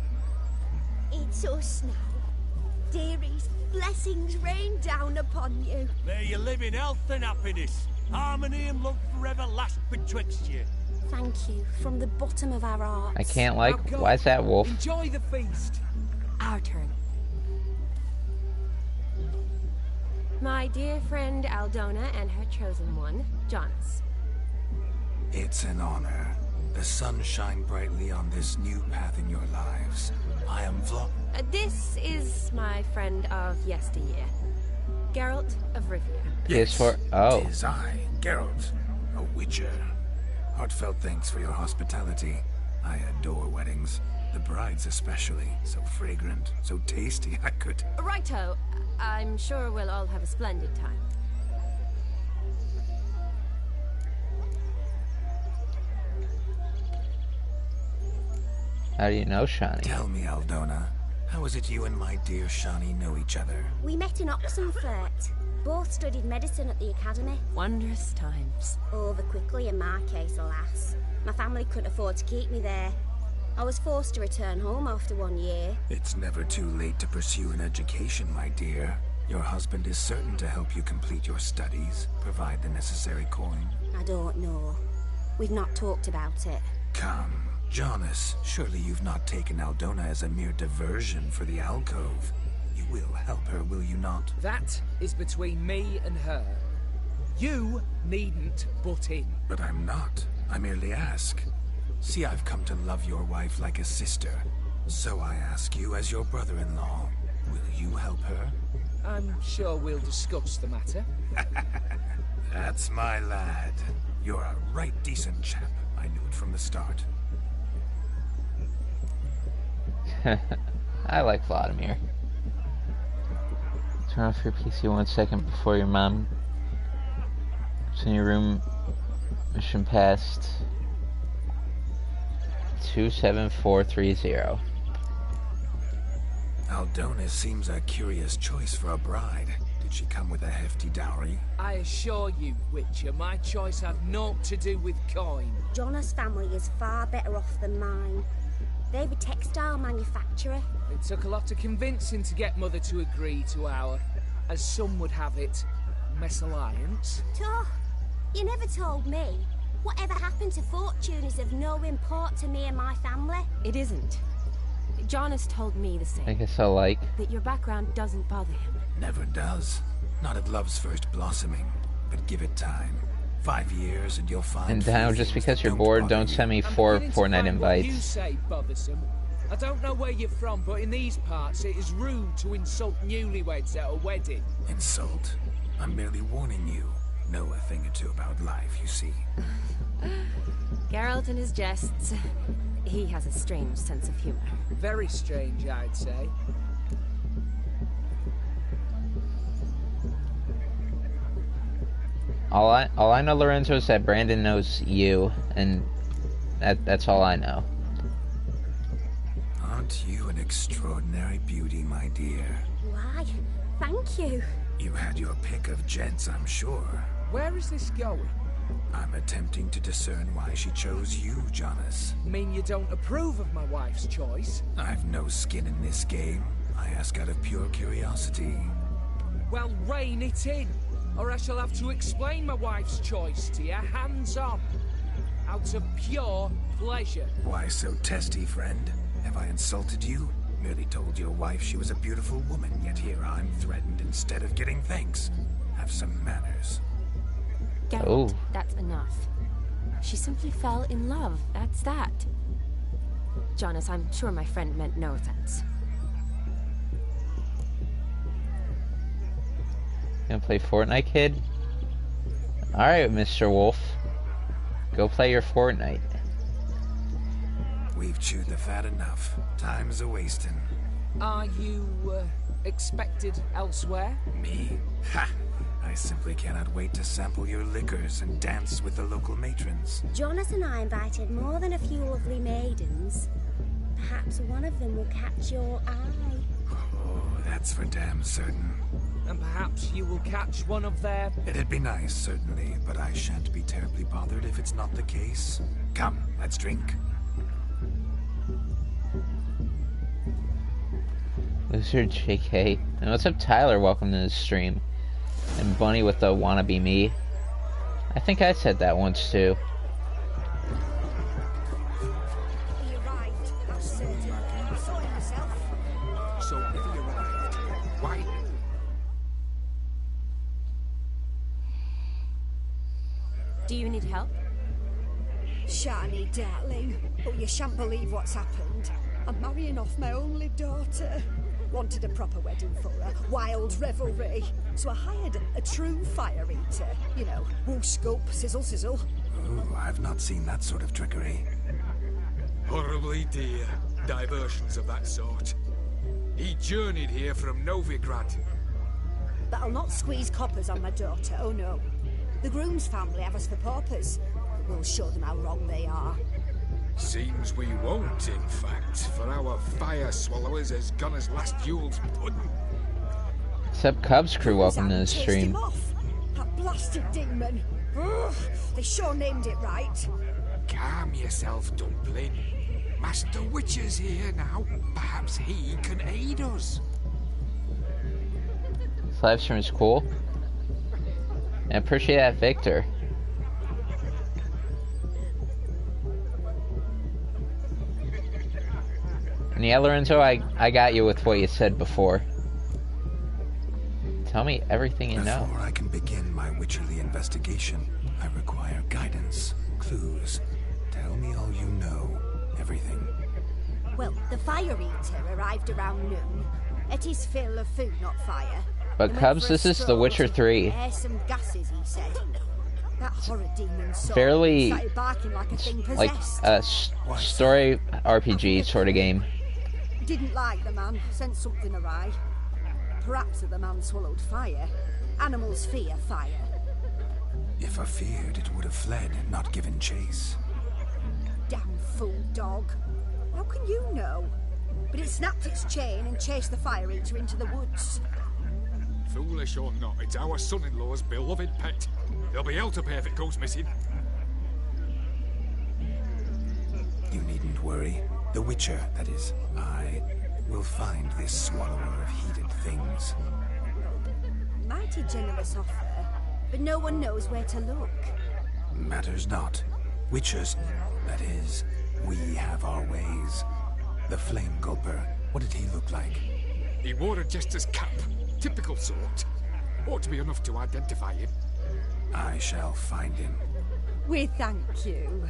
It's us now. Dearies, blessings rain down upon you. May you live in health and happiness. Harmony and love forever last betwixt you. Thank you from the bottom of our hearts. I can't like. Why is that wolf? Enjoy the feast. Our turn. My dear friend Aldona and her chosen one, Jonas. It's an honor. The sun shine brightly on this new path in your lives. I am This is my friend of yesteryear, Geralt of Rivia. Yes, oh. Tis I, Geralt, a witcher. Heartfelt thanks for your hospitality. I adore weddings. The brides especially. So fragrant, so tasty, I could... Righto. I'm sure we'll all have a splendid time. How do you know Shani? Tell me, Aldona, how is it you and my dear Shani know each other? We met in Oxenfurt. Both studied medicine at the academy. Wondrous times. Over quickly in my case, alas. My family couldn't afford to keep me there. I was forced to return home after 1 year. It's never too late to pursue an education, my dear. Your husband is certain to help you complete your studies, provide the necessary coin. I don't know. We've not talked about it. Come, Jonas, surely you've not taken Aldona as a mere diversion for the alcove. You will help her, will you not? That is between me and her. You needn't butt in. But I'm not. I merely ask. See, I've come to love your wife like a sister. So I ask you as your brother-in-law, will you help her? I'm sure we'll discuss the matter. That's my lad. You're a right decent chap. I knew it from the start. I like Vladimir. Turn off your PC 1 second before your mom is in your room. Mission passed. 27430. Aldona seems a curious choice for a bride. Did she come with a hefty dowry? I assure you, Witcher, my choice had naught to do with coin. Jonas' family is far better off than mine. They're a textile manufacturer. It took a lot of convincing to get Mother to agree to our, as some would have it, mesalliance. You never told me. Whatever happened to fortune is of no import to me and my family. It isn't. Jonas told me the same. I guess I like. That your background doesn't bother him. Never does. Not at love's first blossoming. But give it time. 5 years and you'll find... And now, just because you're bored, don't send me 4 Fortnite invites. You say, bothersome. I don't know where you're from, but in these parts it is rude to insult newlyweds at a wedding. Insult? I'm merely warning you. Know a thing or two about life, you see. Geralt and his jests. He has a strange sense of humor. Very strange, I'd say. All I know, Lorenzo, is that Brandon knows you, and that's all I know. Aren't you an extraordinary beauty, my dear? Why, thank you. You had your pick of gents, I'm sure. Where is this going? I'm attempting to discern why she chose you, Jonas. Mean you don't approve of my wife's choice? I've no skin in this game. I ask out of pure curiosity. Well, rein it in, or I shall have to explain my wife's choice to you, hands on. Out of pure pleasure. Why so testy, friend? Have I insulted you? Merely told your wife she was a beautiful woman, yet here I'm threatened instead of getting thanks. Have some manners. Geralt, that's enough. She simply fell in love, that's that. Jonas, I'm sure my friend meant no offense. Gonna play Fortnite, kid? Alright, Mr. Wolf. Go play your Fortnite. We've chewed the fat enough. Time's a-wasting. Are you, expected elsewhere? Me? Ha! I simply cannot wait to sample your liquors and dance with the local matrons. Jonas and I invited more than a few lovely maidens. Perhaps one of them will catch your eye. Oh, that's for damn certain. And perhaps you will catch one of their... It'd be nice, certainly, but I shan't be terribly bothered if it's not the case. Come, let's drink. Loser JK. And what's up, Tyler? Welcome to the stream. And Bunny with the wannabe me. I think I said that once too. He arrived. That's certain. I saw it myself. So if he arrived, why? Do you need help? Shani, darling. But you shan't believe what's happened. I'm marrying off my only daughter. Wanted a proper wedding for her, wild revelry. So I hired a true fire eater. You know, whoosh, scoop, sizzle, sizzle. Ooh, I've not seen that sort of trickery. Horribly dear diversions of that sort. He journeyed here from Novigrad. But I'll not squeeze coppers on my daughter, oh no. The groom's family have us for paupers. We'll show them how wrong they are. Seems we won't, in fact, for our fire swallowers has gone as last Yule's pudding. Except Cubs Crew, welcome to the stream. That blasted demon. Ugh, they sure named it right. Calm yourself, Dumpling. Master Witcher's here now. Perhaps he can aid us. This live stream is cool. I appreciate that, Victor. And yeah, Lorenzo, I got you with what you said before. Tell me everything you know. Before I can begin my witcherly investigation, I require guidance, clues. Tell me all you know. Everything. Well, the fire eater arrived around noon. Ate his fill of food, not fire. But Cubs, this is The Witcher 3. Air some gases, he said. That horrid demon saw Fairly, started barking like a thing like possessed. a story RPG sort of game. Didn't like the man, sent something awry. Perhaps the man swallowed fire. Animals fear fire. If I feared, it would have fled, not given chase. Damn fool dog. How can you know? But it snapped its chain and chased the fire eater into the woods. Foolish or not, it's our son-in-law's beloved pet. There'll be hell to pay if it goes missing. You needn't worry. The Witcher, that is, I, will find this swallower of heated things. Mighty generous offer, but no one knows where to look. Matters not. Witchers, that is, we have our ways. The Flame Gulper, what did he look like? He wore a jester's cap. Typical sort. Ought to be enough to identify him. I shall find him. We thank you,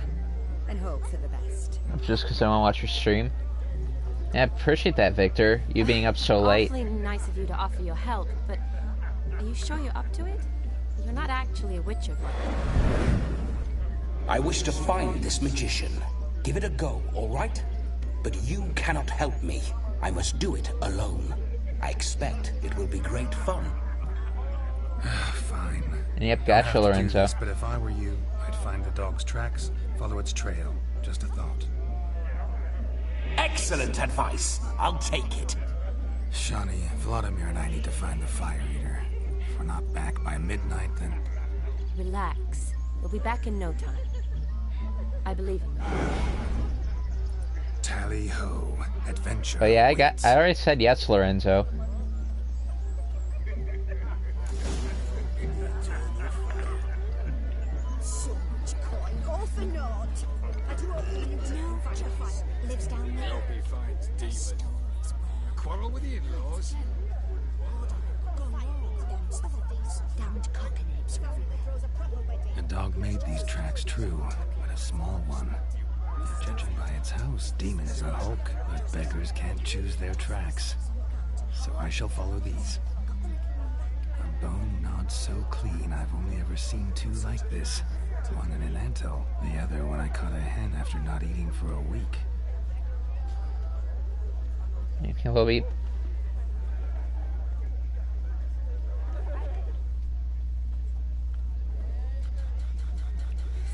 and hope for the best. Just because I want to watch your stream. Yeah, I appreciate that, Victor. You being up so late. Awfully nice of you to offer your help, but are you sure you're up to it? You're not actually a Witcher, brother. I wish to find this magician. Give it a go, all right? But you cannot help me. I must do it alone. I expect it will be great fun. Fine. And yep, I'll gotcha, have to do Lorenzo. this, but if I were you, I'd find the dog's tracks, follow its trail. Just a thought. Excellent advice. I'll take it. Shani, Vladimir and I need to find the Fire Eater. If we're not back by midnight, then... Relax. We'll be back in no time. I believe in you. Tally-ho. Adventure. But yeah, I already said yes, Lorenzo. So much coin, all for naught. I do hope you know that your fire lives down there. Hope he finds Demon. Quarrel with the in-laws? Damned cocknibs everywhere. The dog made these tracks true, but a small one. Judging by its house, Demon is a hulk, but beggars can't choose their tracks. So I shall follow these. A bone not so clean I've only ever seen two like this. One in an anthill, the other when I caught a hen after not eating for a week. Okay, we'll be...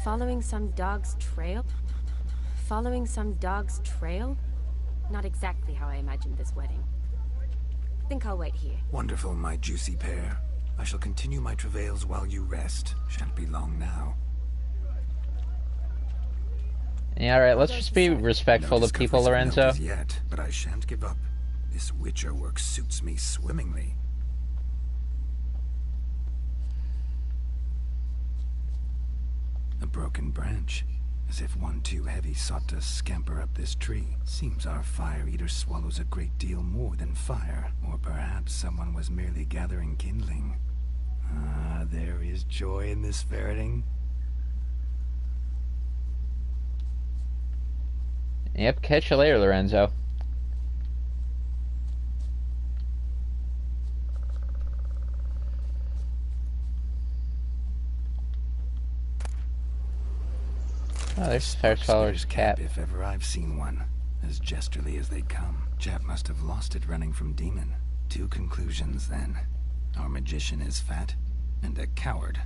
Following some dog's trail? Following some dog's trail? Not exactly how I imagined this wedding. Think I'll wait here. Wonderful, my juicy pair. I shall continue my travails while you rest. Shan't be long now. Yeah, alright, let's just be respectful to people, Lorenzo. Yet, but I shan't give up. This Witcher work suits me swimmingly. A broken branch, as if one too heavy sought to scamper up this tree. Seems our Fire Eater swallows a great deal more than fire, or perhaps someone was merely gathering kindling. Ah, there is joy in this ferreting. Yep, catch you later, Lorenzo. Oh, there's Firefollower's cap. If ever I've seen one. As jesterly as they come. Chap must have lost it running from Demon. Two conclusions, then. Our magician is fat, and a coward.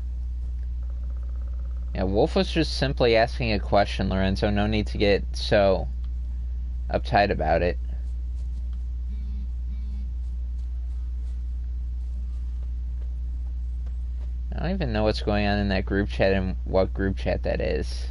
Yeah, Wolf was just simply asking a question, Lorenzo. No need to get so uptight about it. I don't even know what's going on in that group chat and what group chat that is.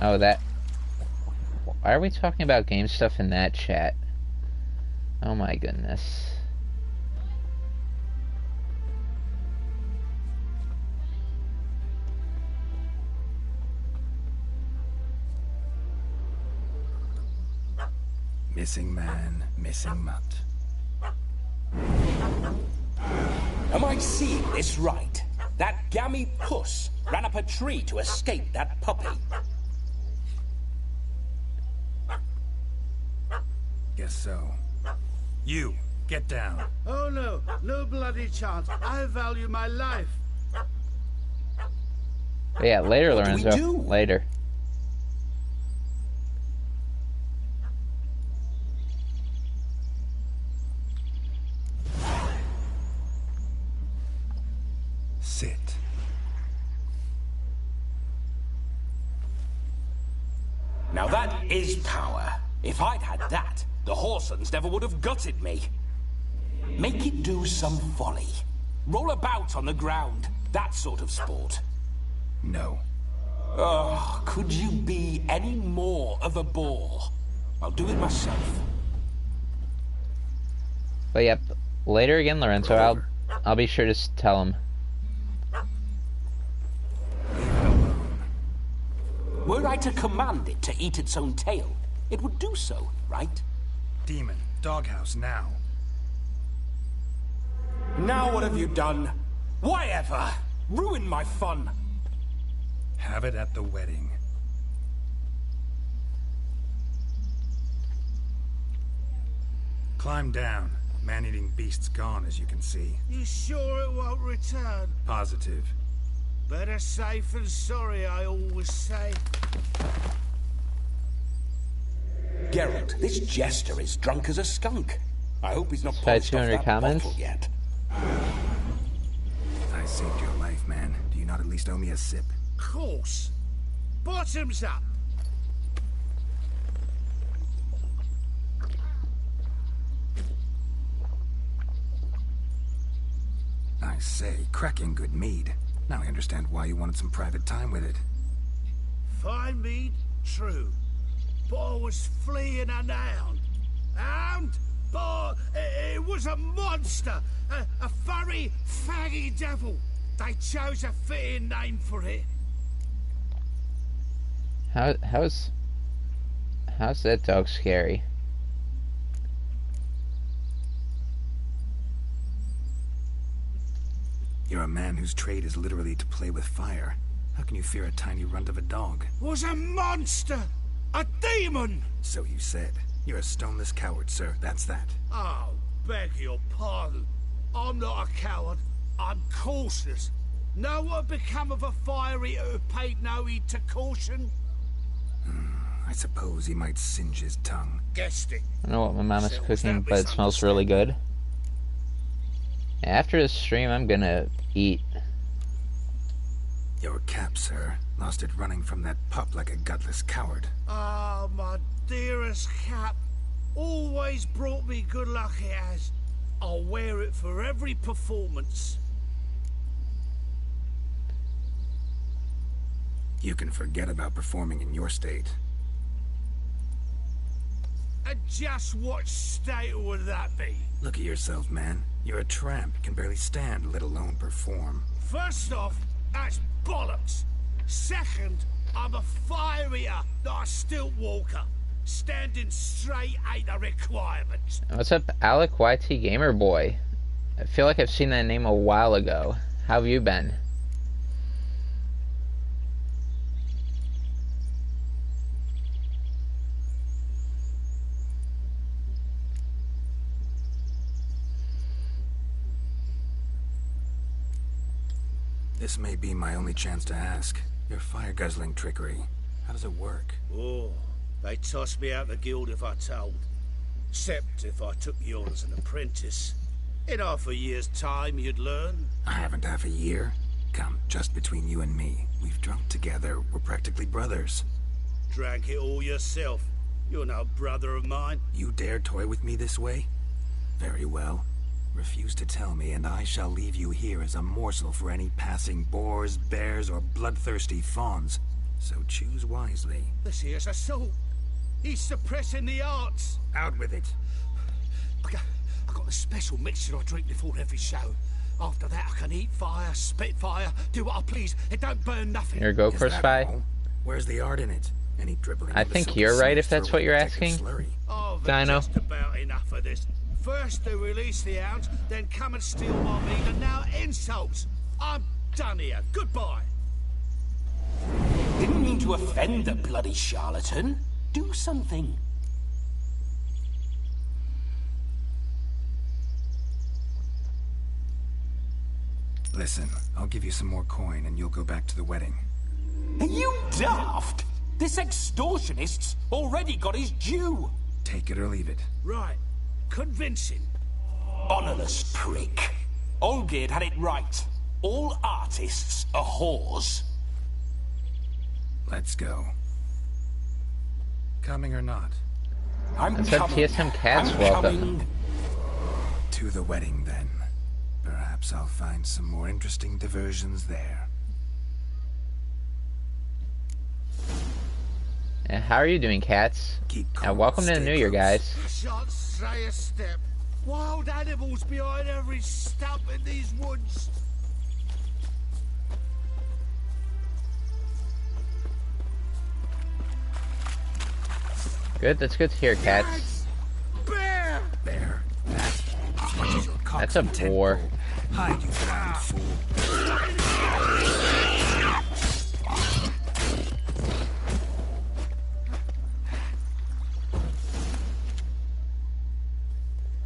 Oh, that... Why are we talking about game stuff in that chat? Oh my goodness. Missing man, missing mutt. Am I seeing this right? That gammy puss ran up a tree to escape that puppy. Guess so. You, get down. Oh no, no bloody chance. I value my life. But yeah, later, Lorenzo. Later. Sit. Now that is power. If I'd had that, the Horsons never would have gutted me. Make it do some folly. Roll about on the ground. That sort of sport. No. Oh, could you be any more of a bore? I'll do it myself. But yep, later again, Lorenzo. I'll be sure to tell him. Were I to command it to eat its own tail, it would do so, right? Demon, doghouse now. Now what have you done? Why ever? Ruin my fun. Have it at the wedding. Climb down. Man-eating beast's gone, as you can see. You sure it won't return? Positive. Better safe than sorry, I always say. Geralt, this jester is drunk as a skunk. I hope he's not polished off 200 that comments bottle yet. I saved your life, man. Do you not at least owe me a sip? Course. Bottoms up. I say, cracking good mead. Now I understand why you wanted some private time with it. Fine mead, true. But I was fleeing an hound. Hound? But it was a monster. A furry, faggy devil. They chose a fitting name for it. How's that dog scary? You're a man whose trade is literally to play with fire. How can you fear a tiny runt of a dog? Was a monster! A demon! So you said. You're a stoneless coward, sir. That's that. Oh, beg your pardon. I'm not a coward. I'm cautious. Know what become of a fire eater who paid no heed to caution? I suppose he might singe his tongue. Guessed it. I don't know what my mom is cooking, but it smells really good. After this stream, I'm gonna eat. Your cap, sir. Lost it running from that pup like a gutless coward. Ah, my dearest cap. Always brought me good luck it has. I'll wear it for every performance. You can forget about performing in your state. And just what state would that be? Look at yourself, man. You're a tramp, can barely stand, let alone perform. First off, that's bollocks. Second, I'm a fire eater, not a stilt walker. Standing straight ain't a requirement. What's up, Alec YT Gamer Boy? I feel like I've seen that name a while ago. How have you been? This may be my only chance to ask. Your fire-guzzling trickery, how does it work? Oh, they'd toss me out the guild if I told. Except if I took you on as an apprentice. In half a year's time, you'd learn. I haven't half a year. Come, just between you and me. We've drunk together. We're practically brothers. Drank it all yourself. You're no brother of mine. You dare toy with me this way? Very well. Refuse to tell me, and I shall leave you here as a morsel for any passing boars, bears, or bloodthirsty fawns. So choose wisely. This here's assault. He's suppressing the arts. Out with it. I got a special mixture I drink before every show. After that, I can eat fire, spit fire, do what I please. It don't burn nothing. Here, go for spy. Where's the art in it? Any dribbling? I think you're right if that's what you're asking. Oh, Dino. just about enough of this. First they release the hounds, then come and steal my meat, and now insults. I'm done here. Goodbye. Didn't mean to offend the bloody charlatan. Do something. Listen, I'll give you some more coin and you'll go back to the wedding. Are you daft? This extortionist's already got his due. Take it or leave it. Right. Convincing. Honorless prick. Olgierd had it right. All artists are whores. Let's go. Coming or not? I'm Let's have TSM Cats welcome. To the wedding, then. Perhaps I'll find some more interesting diversions there. And how are you doing, Cats? And welcome to the New Year, guys. I shan't say a step. Wild animals behind every stump in these woods. Good, that's good to hear, cats. Bear! Bear? That as much as your cock's That's a content boar. pole. Hide, you blind fool.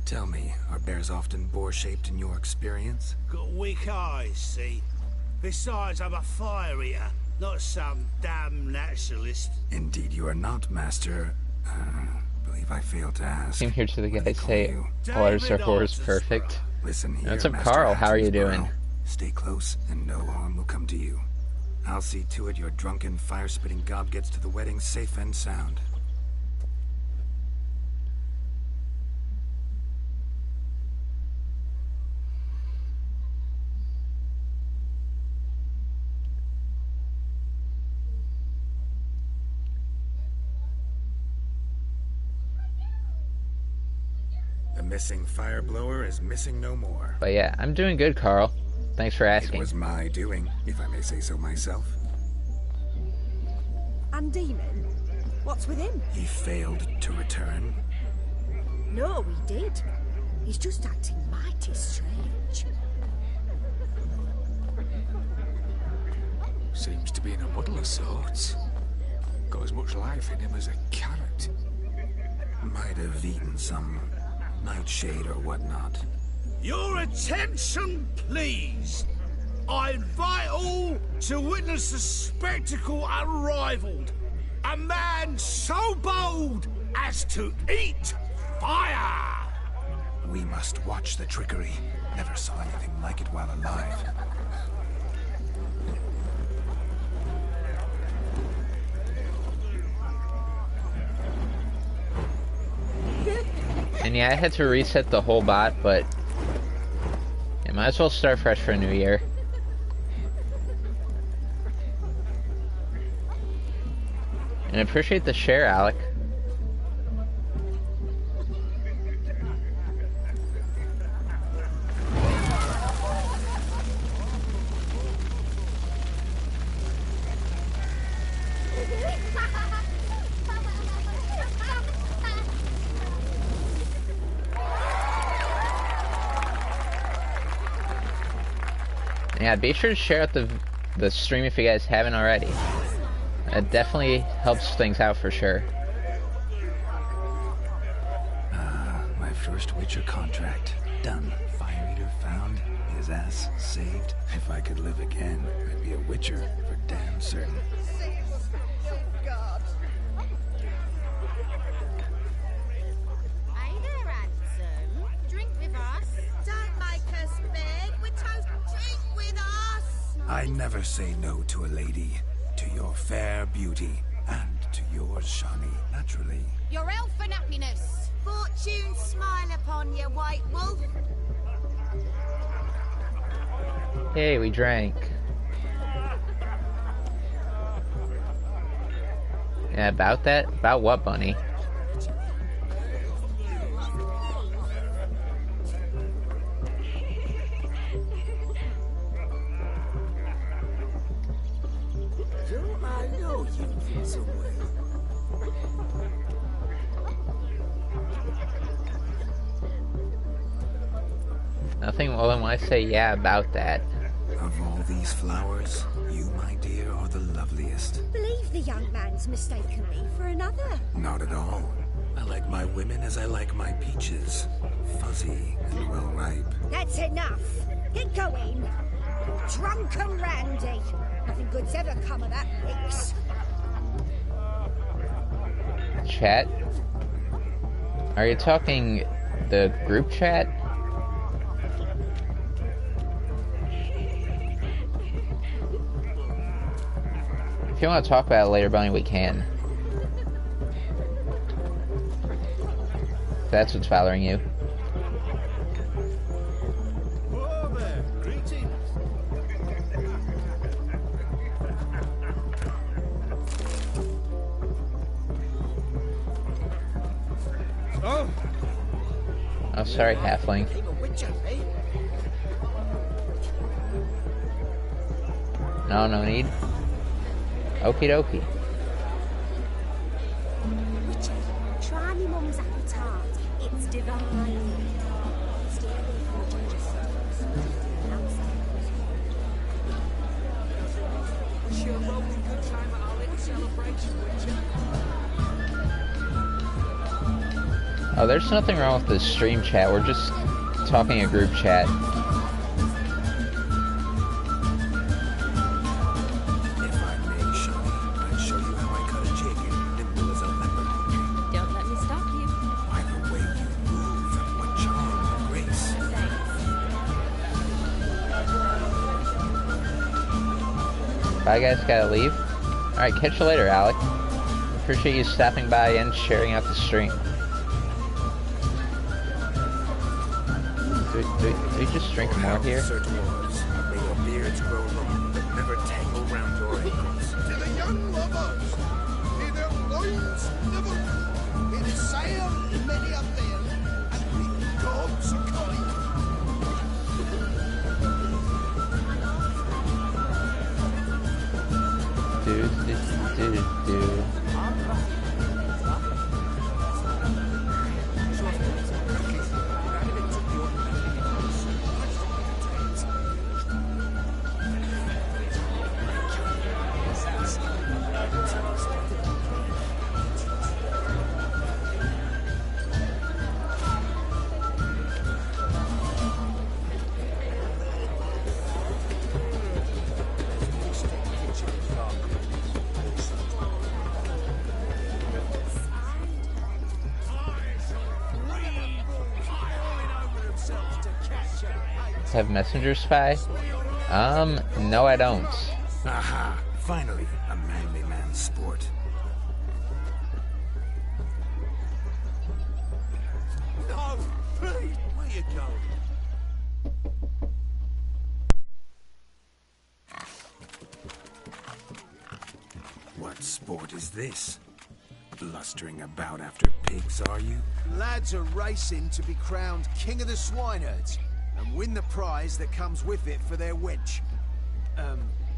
Tell me, are bears often boar-shaped in your experience? Got weak eyes, see? Besides, I'm a fire eater, not some damn naturalist. Indeed you are not, Master. Believe I failed to ask. Came here to the guy say, waters are horse perfect. Listen here, What's up, Master Carl? How are you Atkinsborough. doing? Stay close, and no harm will come to you. I'll see to it your drunken, fire-spitting gob gets to the wedding safe and sound. The missing fire blower is missing no more. But yeah, I'm doing good, Carl. Thanks for It asking. was my doing, if I may say so myself. And Demon? What's with him? He failed to return. No, he did. He's just acting mighty strange. Seems to be in a muddle of sorts. Got as much life in him as a carrot. Might have eaten some nightshade or whatnot. Your attention, please. I invite all to witness a spectacle unrivaled. A man so bold as to eat fire. We must watch the trickery. Never saw anything like it while alive. And yeah, I had to reset the whole bot, but I might as well start fresh for a new year. And I appreciate the share, Alec. Yeah, be sure to share out the stream if you guys haven't already. It definitely helps things out for sure. My first Witcher contract. Done. Fire Eater found. His ass saved. If I could live again, I'd be a Witcher for damn certain. Hey there, handsome. Drink with us. Don't make us beg. We're toast. Drink with us. I never say no to a lady. To your fair beauty. And to yours, Shani, naturally. Your elfin happiness. Fortune smile upon you, White Wolf. Hey, we drank. Yeah, about that? About what, Bunny? Don't I know you from somewhere? Nothing more than when I say yeah about that. Of all these flowers, you, my dear, are the loveliest. Believe the young man's mistaken me for another. Not at all. I like my women as I like my peaches. Fuzzy and well ripe. That's enough. Get going. Drunken Randy. Nothing good's ever come of that mix. Chat? Are you talking the group chat? If you want to talk about it later, Bunny, we can. If that's what's bothering you. Whoa there. Greetings. Oh. Oh, sorry, halfling. No, no need. Okie dokie. divine. Stay away from the ginger Wish you a rolling good time at our little celebration, Witcher. Oh, there's nothing wrong with the stream chat. We're just talking a group chat. Don't let me stop you. By the way you move, what charm and grace. Bye guys, gotta leave. Alright, catch you later, Alec. Appreciate you stopping by and sharing out the stream. Do we just drink more here? May your beards grow long, but never tangle round your ankles. To the young lovers, may their loins never cool. May the sire many a veil, and may the gods are kind. Do. Have messenger spy? No I don't. Aha, finally, a manly man's sport. No, please, where you going? What sport is this? Blustering about after pigs, are you? Lads are racing to be crowned King of the Swineherds and win the prize that comes with it for their wench.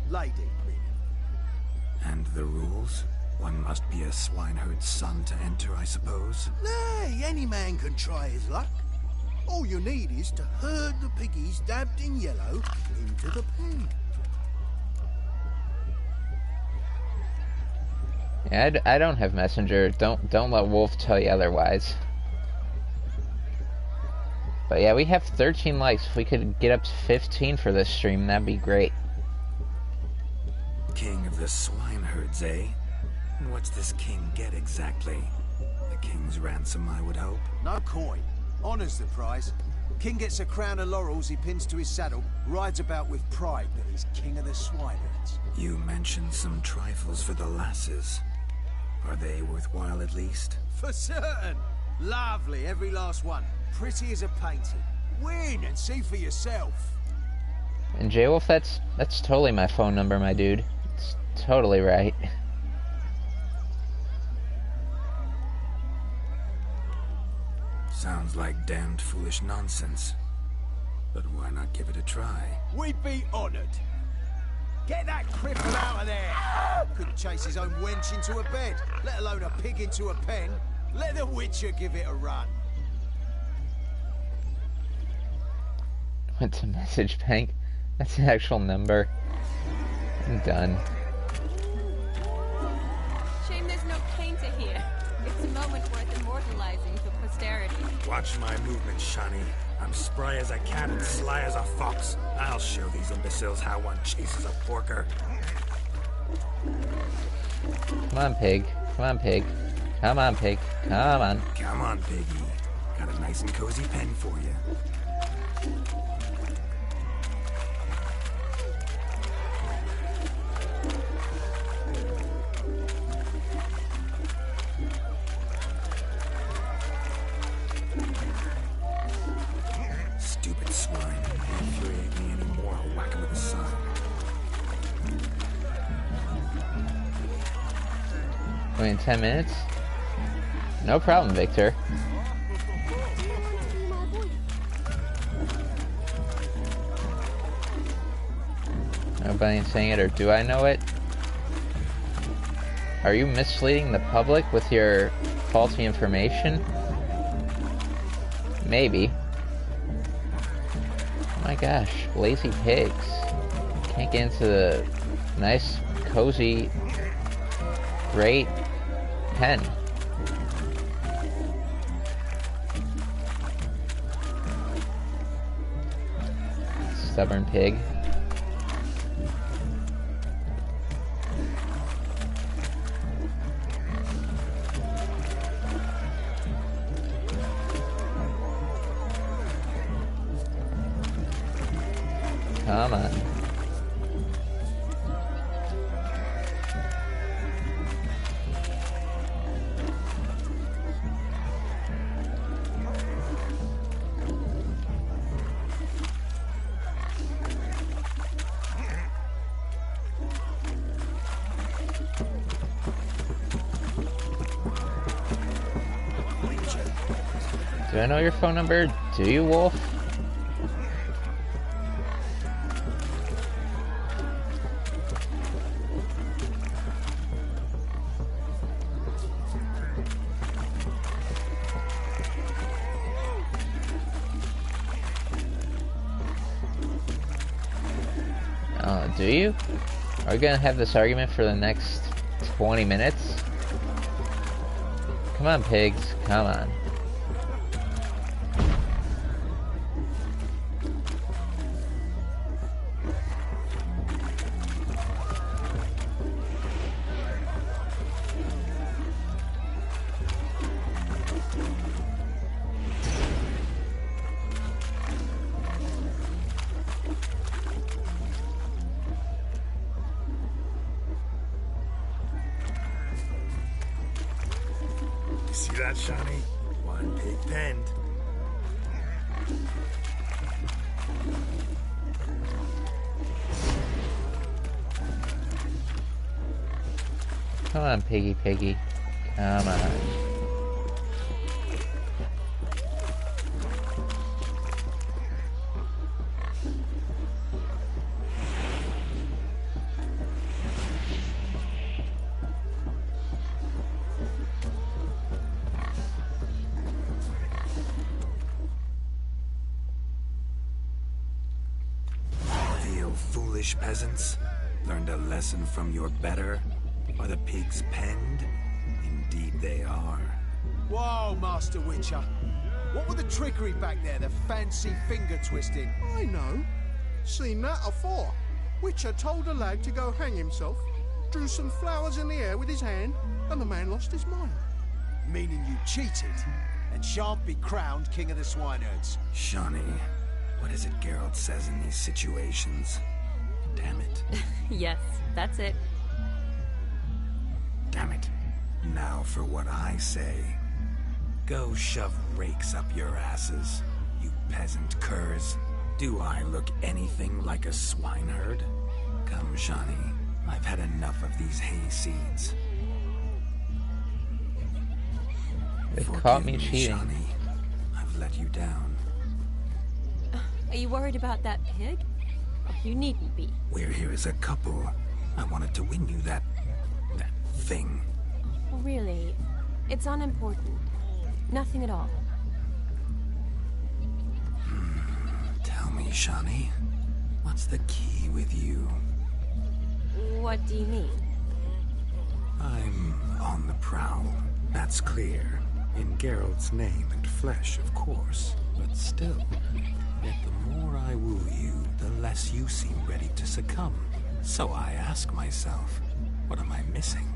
Lady, really. And the rules? One must be a swineherd's son to enter, I suppose? Nay, any man can try his luck. All you need is to herd the piggies dabbed in yellow into the pen. Yeah, I don't have messenger. Don't let Wolf tell you otherwise. But yeah, we have 13 likes. If we could get up to 15 for this stream, that'd be great. King of the swineherds, eh? And what's this king get exactly? The king's ransom, I would hope. No coin. Honours the prize. King gets a crown of laurels he pins to his saddle, rides about with pride that he's king of the swineherds. You mentioned some trifles for the lasses. Are they worthwhile at least? For certain. Lovely, every last one. Pretty as a painting. Win and see for yourself. And J-Wolf, that's totally my phone number, my dude. It's totally right. Sounds like damned foolish nonsense. But why not give it a try? We'd be honoured. Get that cripple out of there! Couldn't chase his own wench into a bed, let alone a pig into a pen. Let the Witcher give it a run. Went to message bank. That's an actual number. I'm done. Shame there's no painter here. It's a moment worth immortalizing for posterity. Watch my movements, Shani. I'm spry as a cat and sly as a fox. I'll show these imbeciles how one chases a porker. Come on, pig. Come on, pig. Come on, pig. Come on. Come on, piggy. Got a nice and cozy pen for you. Stupid swine. Don't infuriate me anymore. I'll whack him with a sign. Wait, in 10 minutes? No problem, Victor. Nobody's saying it, or do I know it? Are you misleading the public with your faulty information? Maybe. Oh my gosh, lazy pigs. Can't get into the nice, cozy, great pen. Stubborn pig. Come on. Do I know your phone number? Do you, Wolf? Do you? Are we gonna have this argument for the next 20 minutes? Come on, pigs. Come on. See that, Shawnee? One pig penned. Come on, piggy, piggy. Come on. Foolish peasants, learned a lesson from your better? Are the pigs penned? Indeed they are. Whoa, Master Witcher. What were the trickery back there, the fancy finger twisting? I know. Seen that afore. Witcher told a lad to go hang himself, drew some flowers in the air with his hand, and the man lost his mind. Meaning you cheated, and shan't be crowned King of the Swineherds. Shawnee, what is it Geralt says in these situations? Damn it. Yes, that's it. Damn it. Now for what I say. Go shove rakes up your asses, you peasant curs. Do I look anything like a swineherd? Come, Shawnee. I've had enough of these hay seeds. They caught me cheating. Shawnee. I've let you down. Are you worried about that pig? Oh, you needn't be. We're here as a couple. I wanted to win you that thing. Really? It's unimportant. Nothing at all. Tell me, Shawnee, what's the key with you? What do you mean? I'm on the prowl. That's clear. In Geralt's name and flesh, of course. But still, yet the more I woo you, the less you seem ready to succumb. So I ask myself, what am I missing?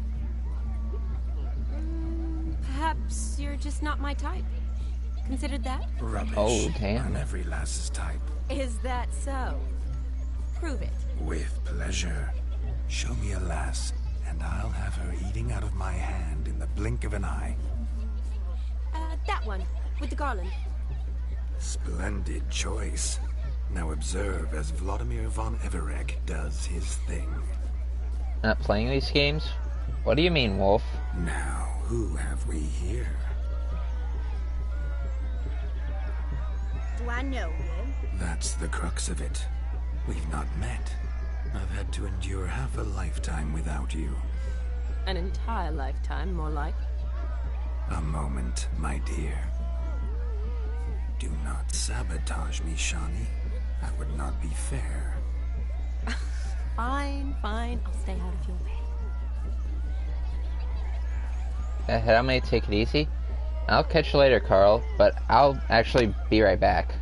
Perhaps you're just not my type. Considered that? Rubbish. Oh, damn. I'm every lass's type. Is that so? Prove it. With pleasure. Show me a lass, and I'll have her eating out of my hand in the blink of an eye. That one, with the garland. Splendid choice. Now observe as Vladimir von Everec does his thing. Not playing these games? What do you mean, Wolf? Now, who have we here? Do I know you? That's the crux of it. We've not met. I've had to endure half a lifetime without you. An entire lifetime, more like. A moment, my dear. Do not sabotage me, Shani. That would not be fair. Fine, fine. I'll stay out of your way. How may take it easy? I'll catch you later, Carl, but I'll actually be right back.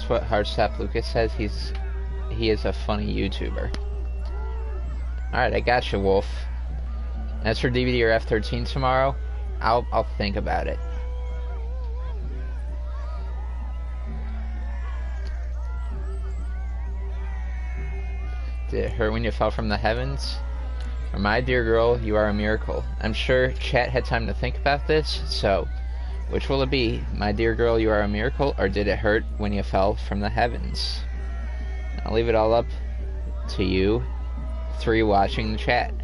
What Hardstap Lucas says. He is a funny YouTuber. Alright, I got you, Wolf. As for DVD or F-13 tomorrow, I'll think about it. Did it hurt when you fell from the heavens? Or my dear girl, you are a miracle. I'm sure chat had time to think about this, so which will it be? My dear girl, you are a miracle, or did it hurt when you fell from the heavens? I'll leave it all up to you three watching the chat.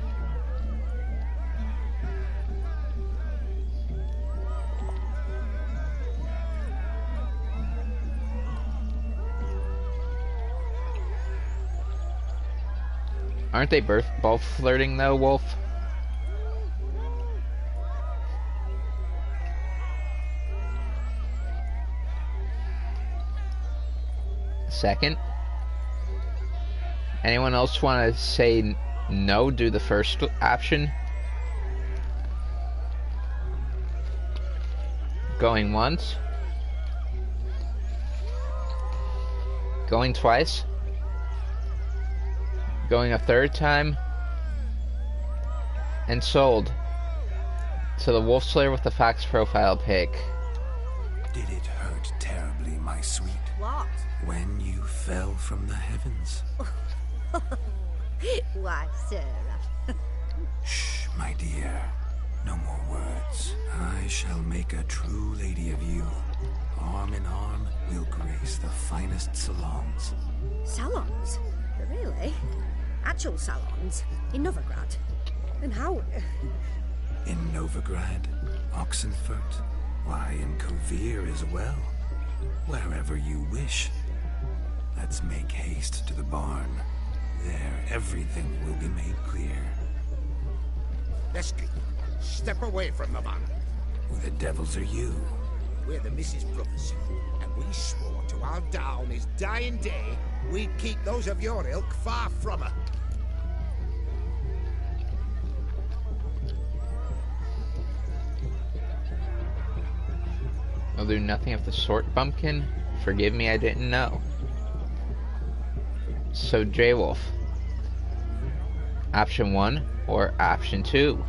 Aren't they both flirting though, Wolf? Second. Anyone else want to say no? Do the first option. Going once. Going twice. Going a third time. And sold. To the Wolf Slayer with the Fox profile pic. Did it hurt terribly, my sweet? What? When you fell from the heavens. Why, Sarah? Shh, my dear. No more words. I shall make a true lady of you. Arm in arm, we'll grace the finest salons. Salons? Really? Actual salons? In Novigrad? And how? In Novigrad, Oxenfurt, why, in Kovir as well. Wherever you wish. Let's make haste to the barn. There, everything will be made clear. Lesky, step away from the man. Who the devils are you? We're the Mrs. Brothers, and we swore to our da on his dying day we'd keep those of your ilk far from her. I'll do nothing of the sort, Bumpkin. Forgive me, I didn't know. So, J-Wolf. Option 1 or option 2?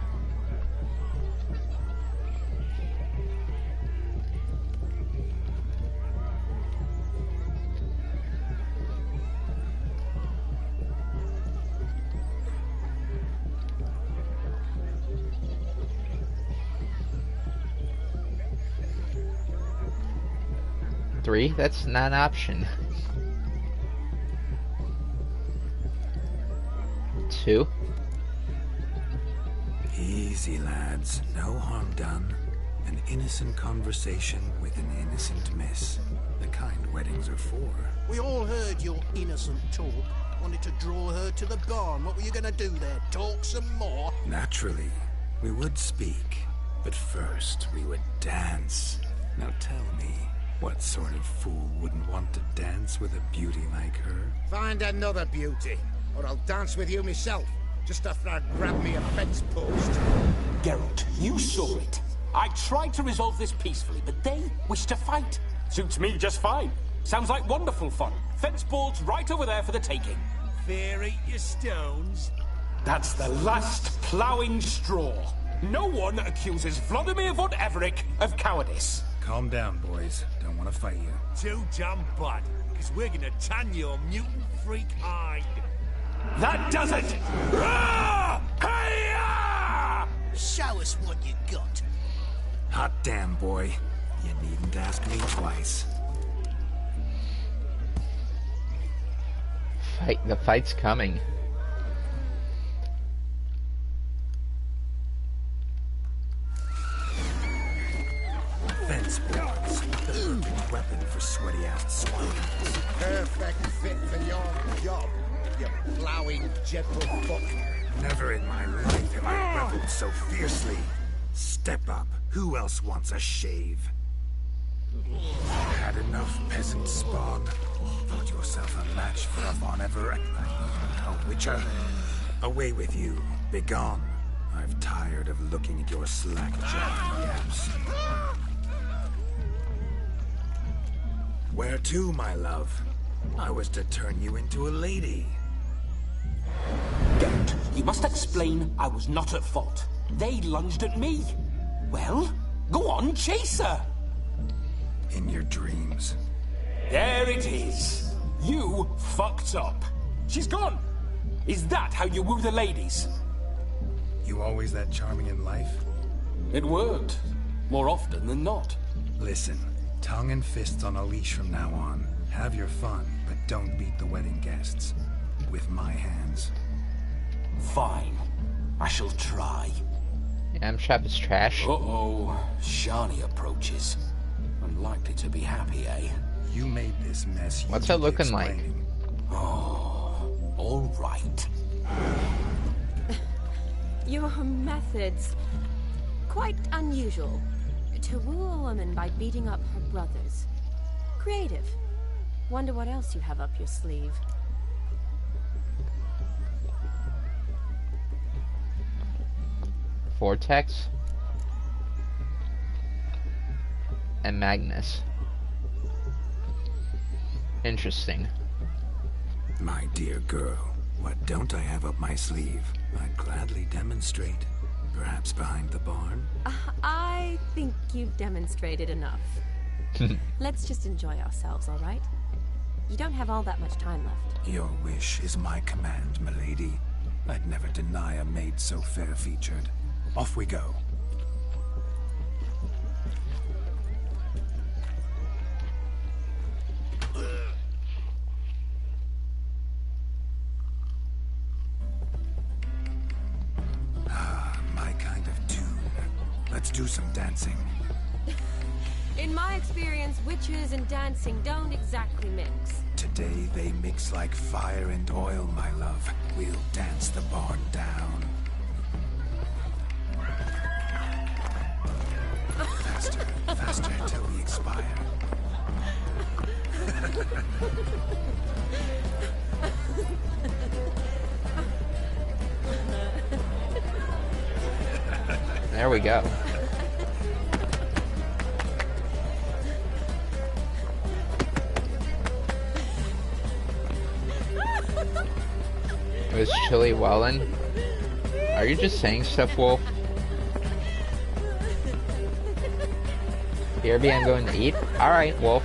Three? That's not an option. 2? Easy, lads. No harm done. An innocent conversation with an innocent miss. The kind weddings are for. We all heard your innocent talk. Wanted to draw her to the barn. What were you gonna do there? Talk some more? Naturally, we would speak. But first, we would dance. Now tell me, what sort of fool wouldn't want to dance with a beauty like her? Find another beauty, or I'll dance with you myself, just after I grab me a fence post. Geralt, you saw it. I tried to resolve this peacefully, but they wish to fight. Suits me just fine. Sounds like wonderful fun. Fence boards right over there for the taking. Fear eat your stones. That's the last ploughing straw. No one accuses Vladimir von Everec of cowardice. Calm down, boys. Don't want to fight you. Too damn bad, because we're gonna tan your mutant freak hide. That does it! Hey-ya! Show us what you got. Hot damn, boy. You needn't ask me twice. The fight's coming. Fence boards. The perfect weapon for sweaty-ass swines. Perfect fit for your job, you ploughing gentlefolk. Never in my life have I reveled so fiercely. Step up. Who else wants a shave? Had enough peasant spawn. Thought yourself a match for a Von Everec. A witcher. Away with you. Begone. I've tired of looking at your slack-jawed yaps. Where to, my love? I was to turn you into a lady. Geralt, you must explain I was not at fault. They lunged at me. Well, go on, chase her. In your dreams. There it is. You fucked up. She's gone. Is that how you woo the ladies? You always that charming in life? It worked. More often than not. Listen, tongue and fists on a leash from now on. Have your fun, but don't beat the wedding guests. With my hands. Fine. I shall try. I'm sharp as trash. Uh-oh. Shani approaches. Unlikely to be happy, eh? You made this mess. What's that looking like? Oh, all right. Your methods... quite unusual. To woo a woman by beating up her brothers. Creative. Wonder what else you have up your sleeve. Vortex and Magnus. Interesting. My dear girl, what don't I have up my sleeve? I'd gladly demonstrate. Perhaps behind the barn? I think you've demonstrated enough. Let's just enjoy ourselves, all right? You don't have all that much time left. Your wish is my command, milady. I'd never deny a maid so fair-featured. Off we go. My kind of tune. Let's do some dancing. In my experience, witches and dancing don't exactly mix. Today they mix like fire and oil, my love. We'll dance the barn down. Faster, Faster till we expire. There we go. Was Chili Wellen? Are you just saying stuff, Wolf? BRB, I'm going to eat? Alright, Wolf.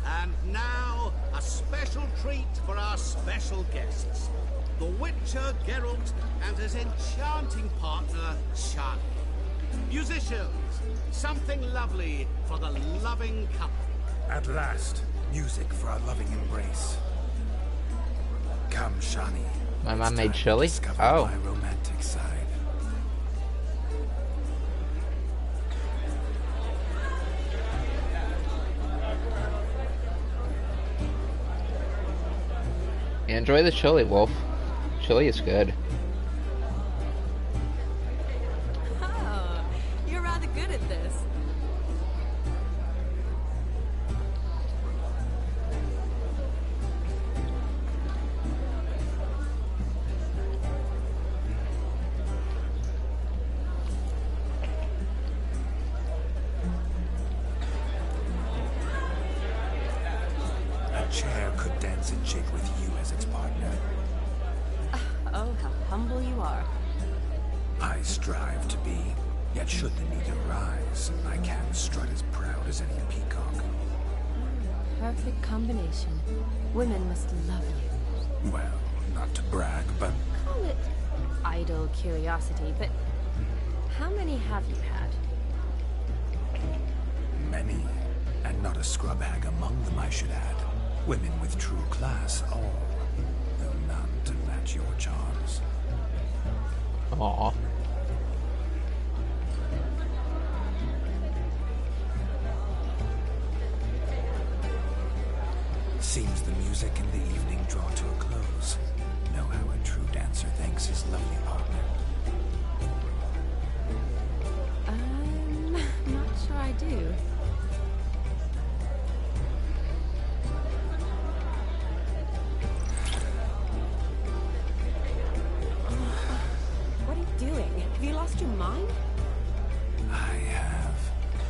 And now, a special treat for our special guests. The Witcher Geralt and his enchanting partner, Shani. Musicians, something lovely for the loving couple. At last, music for our loving embrace. Come, Shani. My mom made chili? Oh. My romantic side. Enjoy the chili, Wolf. Chili is good. Oh, you're rather good at this. A chair could dance a jig with you as its partner. Oh, how humble you are. I strive to be, yet should the need arise, I can strut as proud as any peacock. Perfect combination. Women must love you. Well, not to brag, but Call it idle curiosity, but how many have you had? many, and not a scrub hag among them, I should add. Women with true class, all, though none to match your charms. Aww. Seems the music and the evening draw to a close. Know how a true dancer thanks his lovely partner. Not sure I do. What are you doing? Have you lost your mind? I have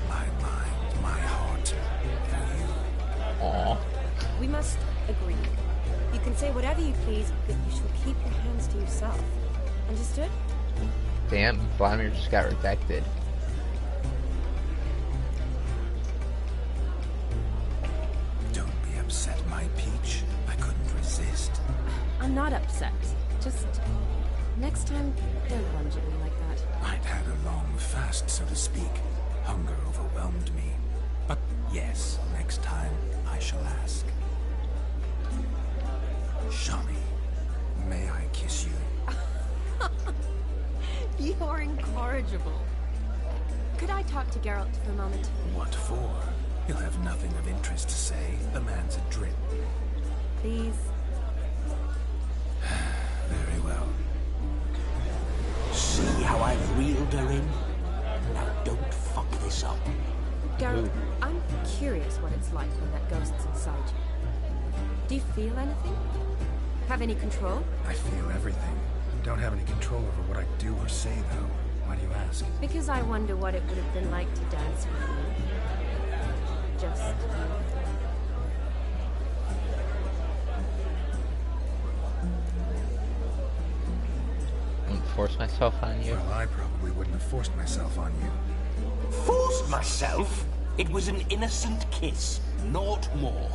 my mind, my heart for you. Aww. We must agree. You can say whatever you please, but you shall keep your hands to yourself. Understood? Damn, Vladimir just got rejected. Don't be upset, my peach. I couldn't resist. I'm not upset. Just next time, don't lunge at me like that. I'd had a long fast, so to speak. Hunger overwhelmed me. But yes, next time I shall ask. Shani, may I kiss you? You're incorrigible. Could I talk to Geralt for a moment? What for? He'll have nothing of interest to say. The man's adrip. Please. Very well. See how I've reeled her in? Now don't fuck this up. Geralt, I'm curious what it's like when that ghost's inside you. Do you feel anything? Have any control? I feel everything. Don't have any control over what I do or say, though. Why do you ask? Because I wonder what it would have been like to dance with you. Just... Wouldn't force myself on you. Well, I probably wouldn't have forced myself on you. Forced myself? It was an innocent kiss, naught more.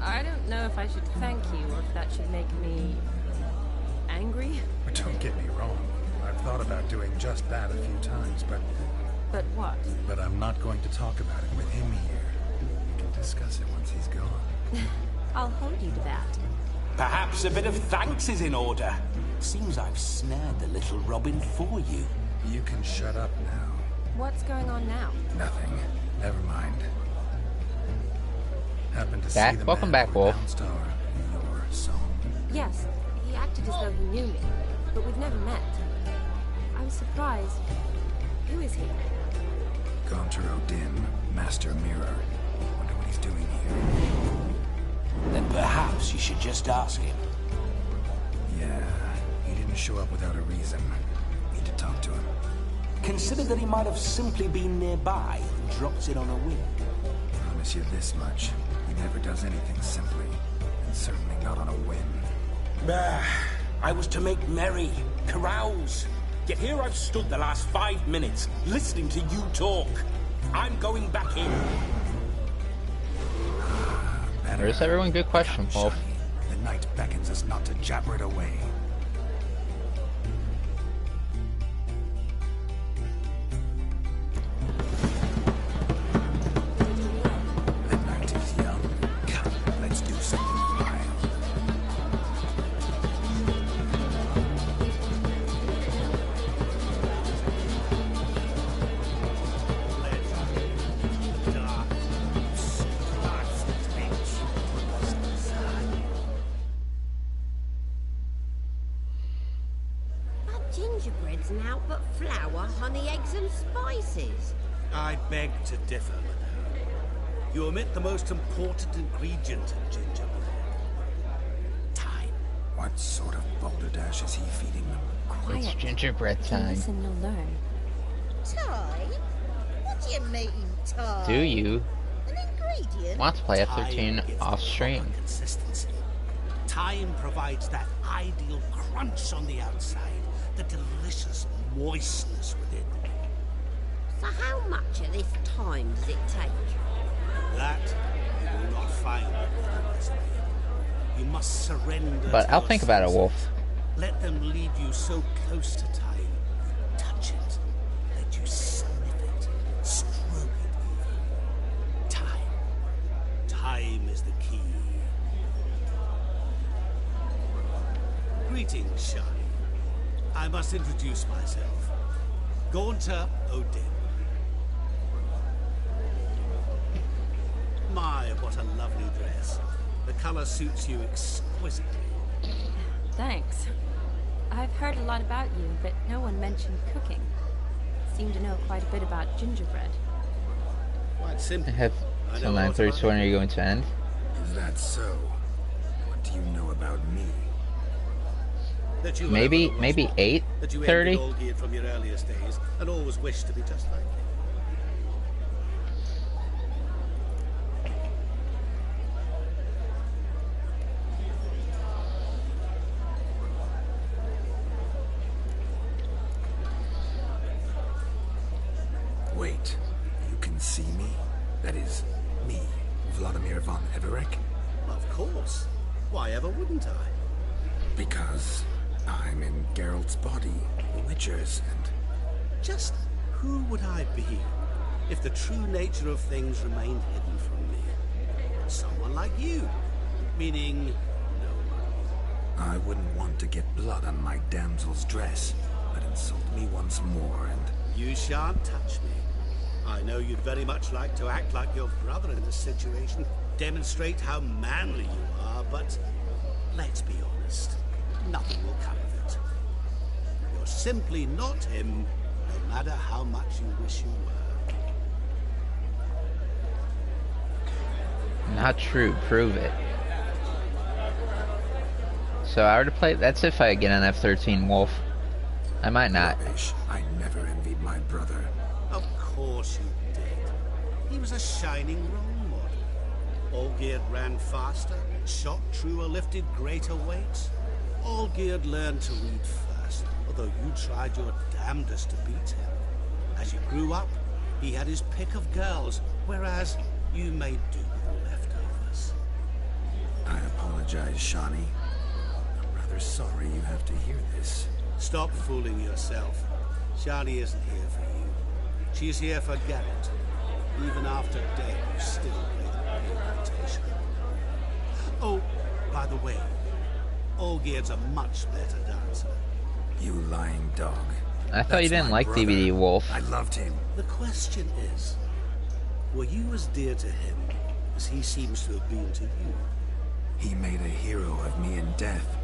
I don't know if I should thank you or if that should make me... angry? But don't get me wrong. I've thought about doing just that a few times, but... But what? But I'm not going to talk about it with him here. We can discuss it once he's gone. I'll hold you to that. Perhaps a bit of thanks is in order. Seems I've snared the little Robin for you. You can shut up now. What's going on now? Nothing. Never mind. Happen to see the Welcome man back, who Wolf. announced your song? Yes, he acted as though he knew me, but we've never met. I was surprised. Who is he? Gaunter Odin, Master Mirror. Wonder what he's doing here. Then perhaps you should just ask him. Yeah, he didn't show up without a reason. Need to talk to him. Consider that he might have simply been nearby and dropped it on a whim. Promise you this much. He never does anything simply. And certainly not on a whim. I was to make merry, carouse. Yet here I've stood the last 5 minutes, listening to you talk. I'm going back in. Where's everyone? Good question, Wolf. The night beckons us not to jabber it away. The night is young. Come, let's do something wild. Gingerbread's now but flour, honey, eggs and spices. I beg to differ, madame. You omit the most important ingredient in gingerbread. Time. What sort of balderdash is he feeding them? It's gingerbread time. Listen, you'll learn. Time? What do you mean, time? Do you An ingredient? want to play F13 Time off gives stream? proper consistency. Time provides that ideal crunch on the outside, the delicious moistness within. So how much of this time does it take? That you will not find in the recipe. You must surrender. But to I'll your think about it, Wolf. senses. Let them lead you so close to time. Touch it. Let you sniff it. Stroke it even. Time. Time is the key. Greetings, Shani. I must introduce myself. Gaunter Odin. My, what a lovely dress. The color suits you exquisitely. Thanks. I've heard a lot about you, but no one mentioned cooking. Seem to know quite a bit about gingerbread. Quite simple. I have I till know a lot 9:30. about So when are you going to end? Is that so? What do you know about me? That you Maybe were maybe That you 8:30. envied Olgierd from your earliest days and always wished to be just like him. Wait, you can see me? That is, me, Vladimir von Everec? Of course. Why ever wouldn't I? Because I'm in Geralt's body, the Witcher's, and... Just who would I be if the true nature of things remained hidden from me? Someone like you. Meaning, no one. I wouldn't want to get blood on my damsel's dress, but insult me once more and... You shan't touch me. I know you'd very much like to act like your brother in this situation, demonstrate how manly you are, but let's be honest, nothing will come of it. You're simply not him, no matter how much you wish you were. Not true. Prove it. So I were to play. That's if I get an F13 Wolf. I might not. Rubbish. I never envied my brother. Of course you did. He was a shining role model. Olgierd ran faster, shot truer, lifted greater weights. Olgierd learned to read first, although you tried your damnedest to beat him. As you grew up, he had his pick of girls, whereas you made do with the leftovers. I apologize, Shani. I'm rather sorry you have to hear this. Stop fooling yourself. Shani isn't here for you. She's here for Geralt. Even after death, you still play the reputation. Oh, by the way, Olgierd's a much better dancer. You lying dog. I thought you didn't like DVD Wolf. I loved him. The question is, were you as dear to him as he seems to have been to you. He made a hero of me in death.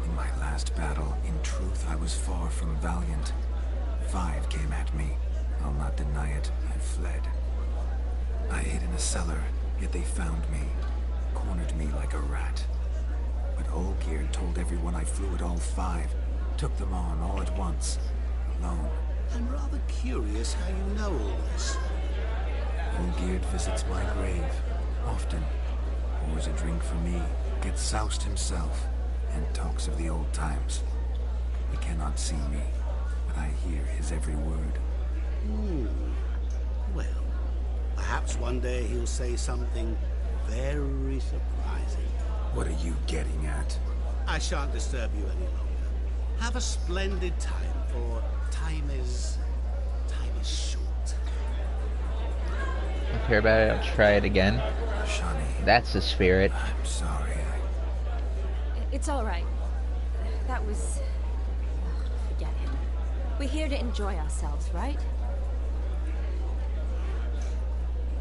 In my last battle, in truth, I was far from valiant. 5 came at me. I'll not deny it, I fled. I hid in a cellar, yet they found me. Cornered me like a rat. But Olgierd told everyone I flew at all 5. Took them on all at once. Alone. I'm rather curious how you know all this. Olgierd visits my grave. Often. Pours a drink for me. Gets soused himself. And talks of the old times. He cannot see me. But I hear his every word. Well, perhaps one day he'll say something very surprising. What are you getting at? I shan't disturb you any longer. Have a splendid time, for time is short. Don't care about it, I'll try it again. Shani. That's the spirit. I'm sorry. It's all right. That was... forget it. We're here to enjoy ourselves, right?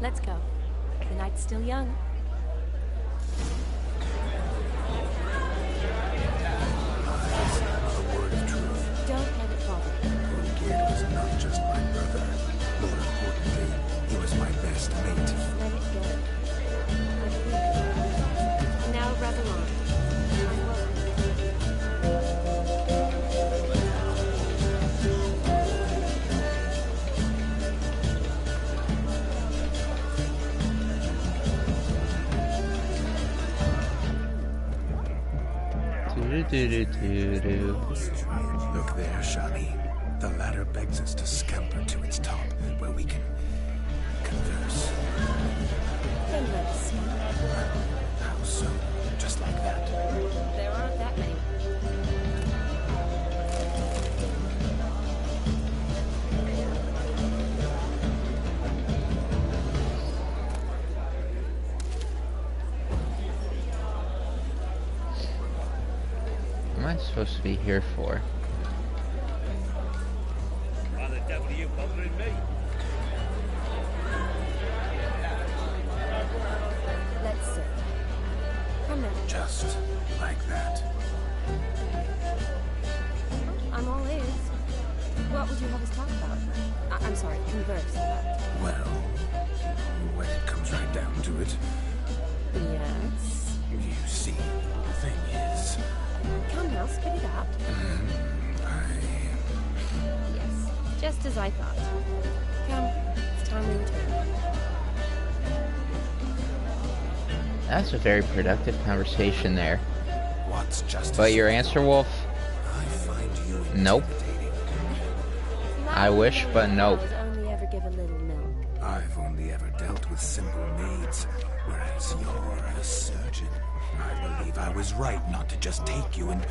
Let's go. The night's still young. A word of truth. Don't let it bother you. Olgierd was not just my brother. More importantly, he was my best mate. Let it go. I believe you. Now revel on. Look there, Shani. The ladder begs us to scamper to its top, where we can converse. Then let us see. How so? Just like that? There aren't that many. What am I supposed to be here for? Why the devil are you bothering me? Let's sit. Come now. Just like that. I'm all ears. What would you have us talk about? I'm sorry, converse about. Well, when it comes right down to it, Yes? you see, the thing is... Come now, spit it out. Yes, just as I thought. Come, it's time we return. That's a very productive conversation there. What's justice? But your answer, Wolf? I find you Nope. I wish, but nope. Only ever give a little milk. I've only ever dealt with simple maids, whereas you're a surgeon. I believe I was right not to just take you and...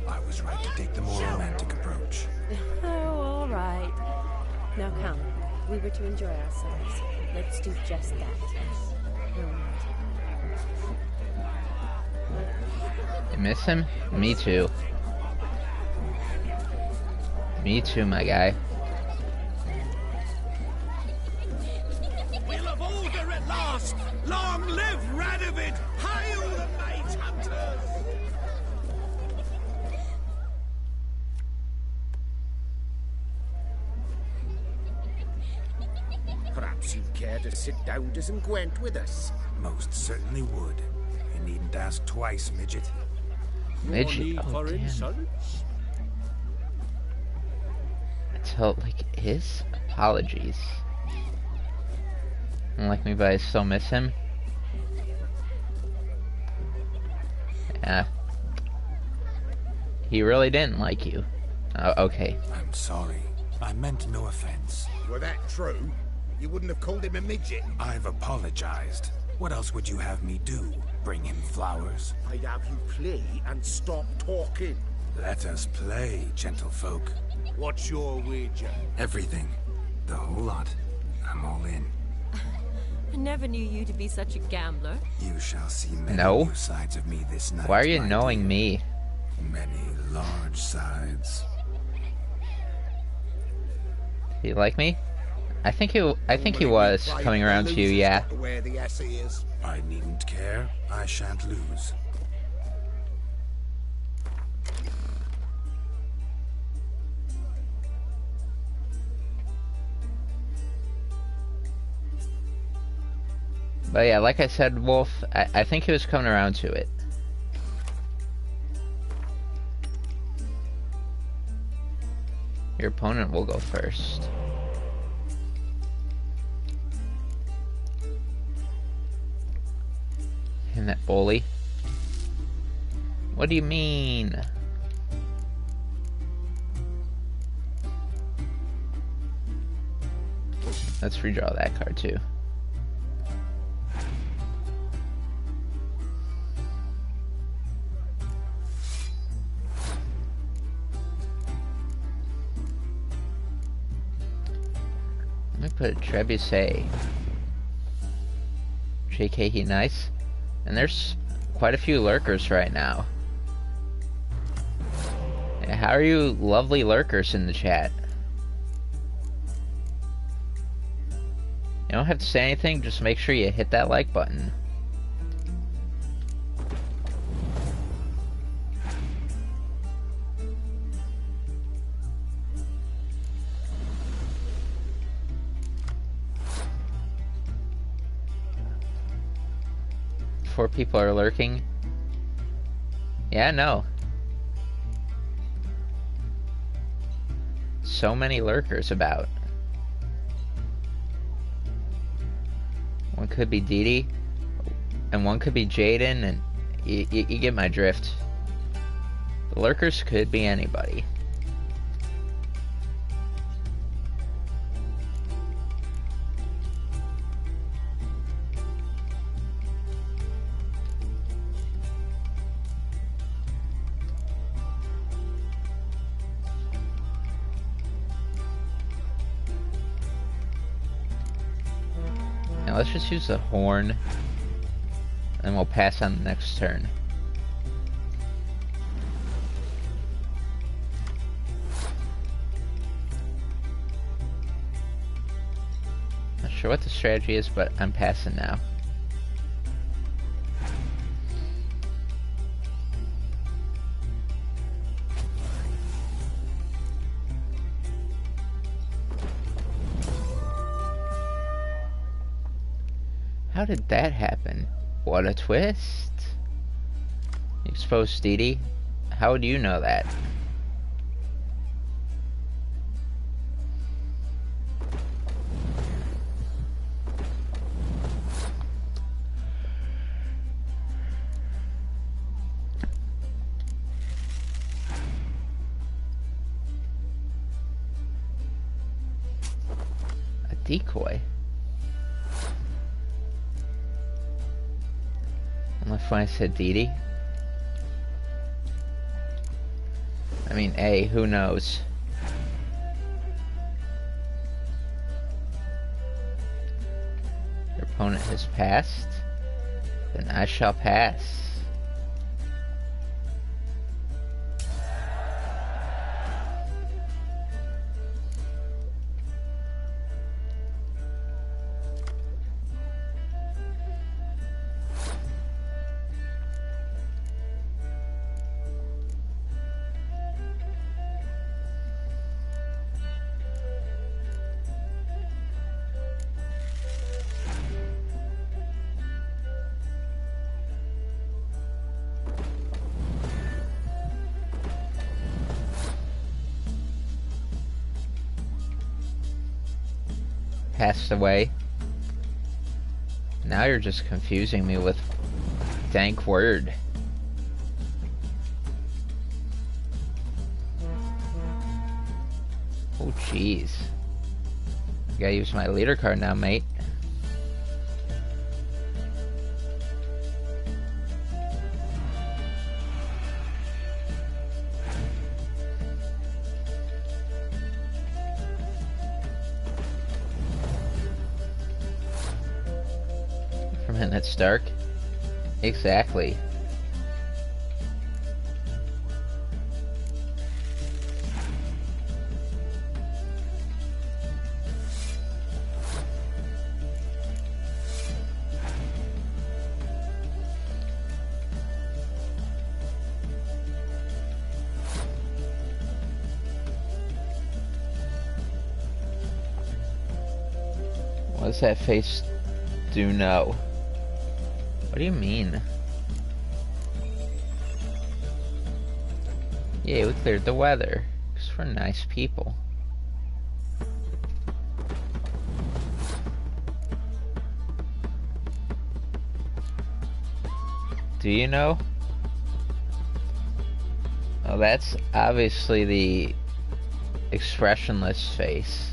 I was right to take the more romantic approach. Oh, all right. Now come. We were to enjoy ourselves. Let's do just that. You miss him? Me too. Me too, my guy. We'll have order at last! Long live Radovid! Hail the Mage Hunters! Perhaps you'd care to sit down to some Gwent with us. Most certainly would. You needn't ask twice, midget. Midget? Oh, damn. insults? Tell, like, his apologies. Don't like me, but I still miss him. Yeah. He really didn't like you. Oh, okay. I'm sorry. I meant no offense. Were that true? You wouldn't have called him a midget? I've apologized. What else would you have me do? Bring him flowers? I'd have you play and stop talking. Let us play, gentlefolk. What's your wager? Everything. The whole lot. I'm all in. I never knew you to be such a gambler. You shall see many No. new sides of me this night. Why are you my knowing dear. me? Many large sides. Do you like me? I think he was coming around to you, yeah. I needn't care. I shan't lose. But yeah, like I said, Wolf, I think he was coming around to it. Your opponent will go first. And that bully. What do you mean? Let's redraw that card too. Let me put a Trebuchet. JK, he nice. And there's quite a few lurkers right now. Yeah, how are you lovely lurkers in the chat? You don't have to say anything, just make sure you hit that like button. Before people are lurking. Yeah, no. So many lurkers about. One could be Dee Dee, and one could be Jaden, and you get my drift. The lurkers could be anybody. Now let's just use the horn, and we'll pass on the next turn. Not sure what the strategy is, but I'm passing now. How did that happen? What a twist! You exposed Dee Dee? How would you know that? A decoy? Unless when I said Dee Dee. I mean, A, who knows? Your opponent has passed. Then I shall pass. Passed away. Now you're just confusing me with dank word. Oh jeez. I gotta use my leader card now, mate. That's Stark. Exactly. How's that face do no? What do you mean? Yeah, we cleared the weather. Because we're nice people. Do you know? Oh, that's obviously the expressionless face.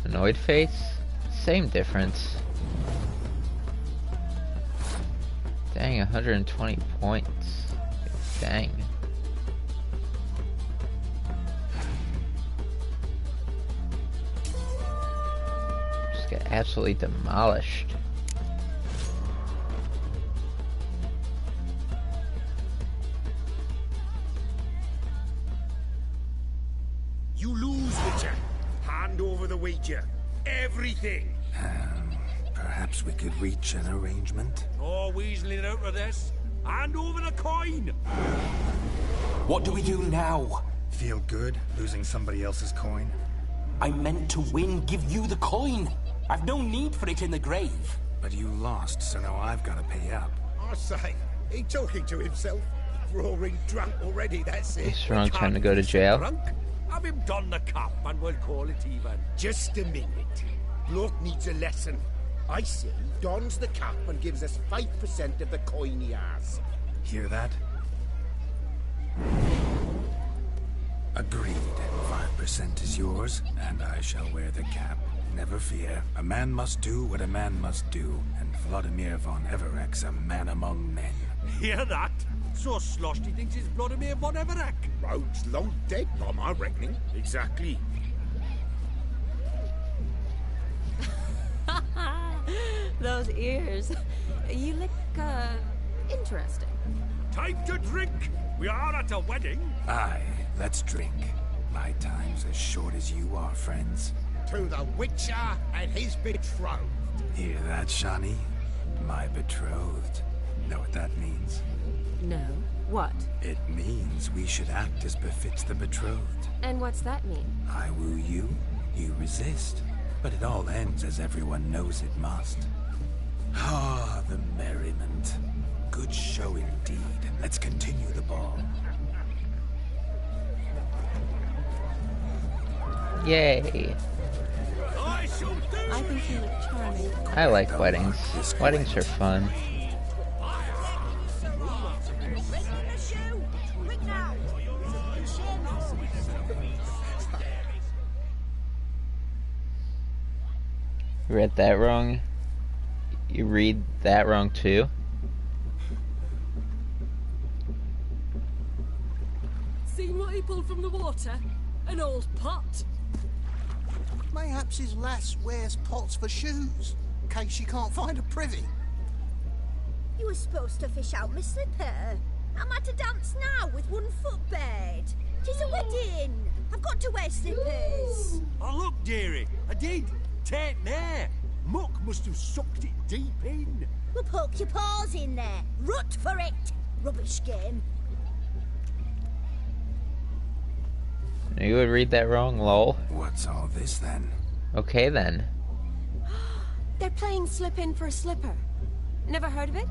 Annoyed face? Same difference. Dang, 120 points. Dang. Just got absolutely demolished. You lose, Witcher. Hand over the wager. Everything. Perhaps we could reach an arrangement? Oh, weaseling out of this. Hand over the coin. What do we do now? Feel good losing somebody else's coin? I meant to win, give you the coin. I've no need for it in the grave. But you lost, so now I've got to pay up. I say, he talking to himself. Roaring drunk already, that's it. He's wrong time to go to jail. Drunk? Have him don the cup and we'll call it even. Just a minute. Bloke needs a lesson. I say he dons the cap and gives us 5% of the coin he has. Hear that? Agreed. 5% is yours, and I shall wear the cap. Never fear. A man must do what a man must do, and Vladimir von Everek's a man among men. Hear that? So sloshed he thinks he's Vladimir von Everek. Rhodes long dead, by my reckoning. Exactly. Those ears. You look, interesting. Time to drink. We are at a wedding. Aye, let's drink. My time's as short as you are, friends. To the Witcher and his betrothed. Hear that, Shani? My betrothed. Know what that means? No. What? It means we should act as befits the betrothed. And what's that mean? I woo you, you resist. But it all ends as everyone knows it must. Ah, the merriment. Good show indeed. Let's continue the ball. Yay. I think you look charming. I like weddings. Weddings are fun. You read that wrong? You read that wrong too? Seen what he pulled from the water? An old pot. Mayhaps his lass wears pots for shoes, in case she can't find a privy. You were supposed to fish out my slipper. I'm at a dance now with one foot bared. 'Tis a wedding. I've got to wear slippers. Oh, look, dearie. I did. Take there. Muck must have sucked it deep in. Well, poke your paws in there. Rut for it. Rubbish game. You would read that wrong, lol. What's all this then? Okay then. They're playing slip in for a slipper. Never heard of it?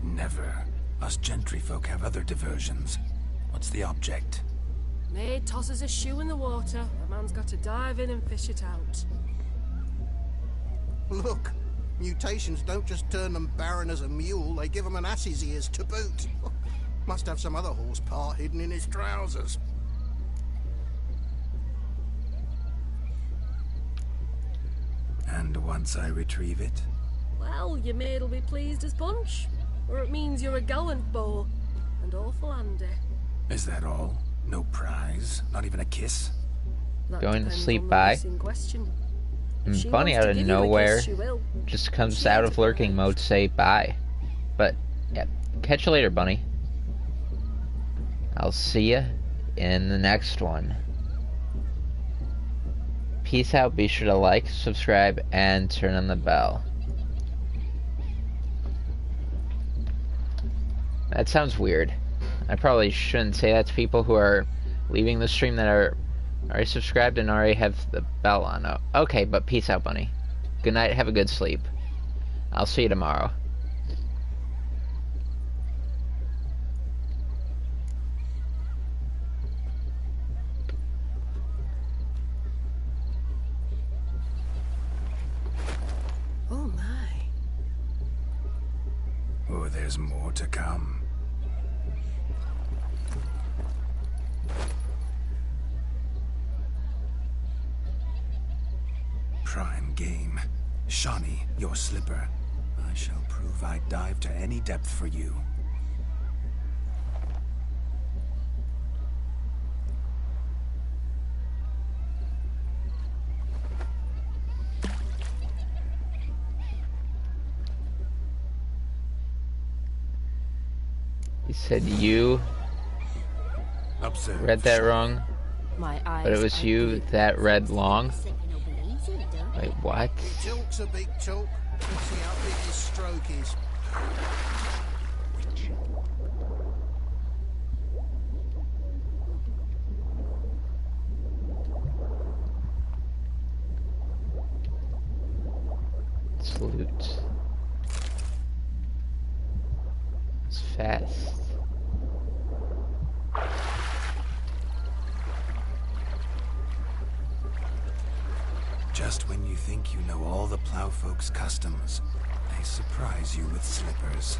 Never. Us gentry folk have other diversions. What's the object? Maid tosses a shoe in the water. A man's got to dive in and fish it out. Look, mutations don't just turn them barren as a mule, they give them an ass's ears to boot. Must have some other horse part hidden in his trousers. And once I retrieve it? Well, your maid'll be pleased as punch. Or it means you're a gallant beau. And awful handy. Is that all? No prize? Not even a kiss? That Going to depends sleep on the by? miss in question. And She Bunny wants out to of give you a nowhere kiss, she will. just comes out of lurking mode to say bye. But, yeah, catch you later, Bunny. I'll see ya in the next one. peace out. Be sure to like, subscribe, and turn on the bell. That sounds weird. I probably shouldn't say that to people who are leaving the stream that are already subscribed and already have the bell on. Oh, okay, but peace out, bunny. Good night, have a good sleep. I'll see you tomorrow. Oh my. Oh, there's more to come. Prime game. Shani, your slipper. I shall prove I'd dive to any depth for you. You said you read that wrong, My eyes but it was you that read long. Wait, what? He talks a big talk. Let's see how big his stroke is. It's loot. It's fast. Just when you think you know all the Plowfolk's customs, they surprise you with slippers.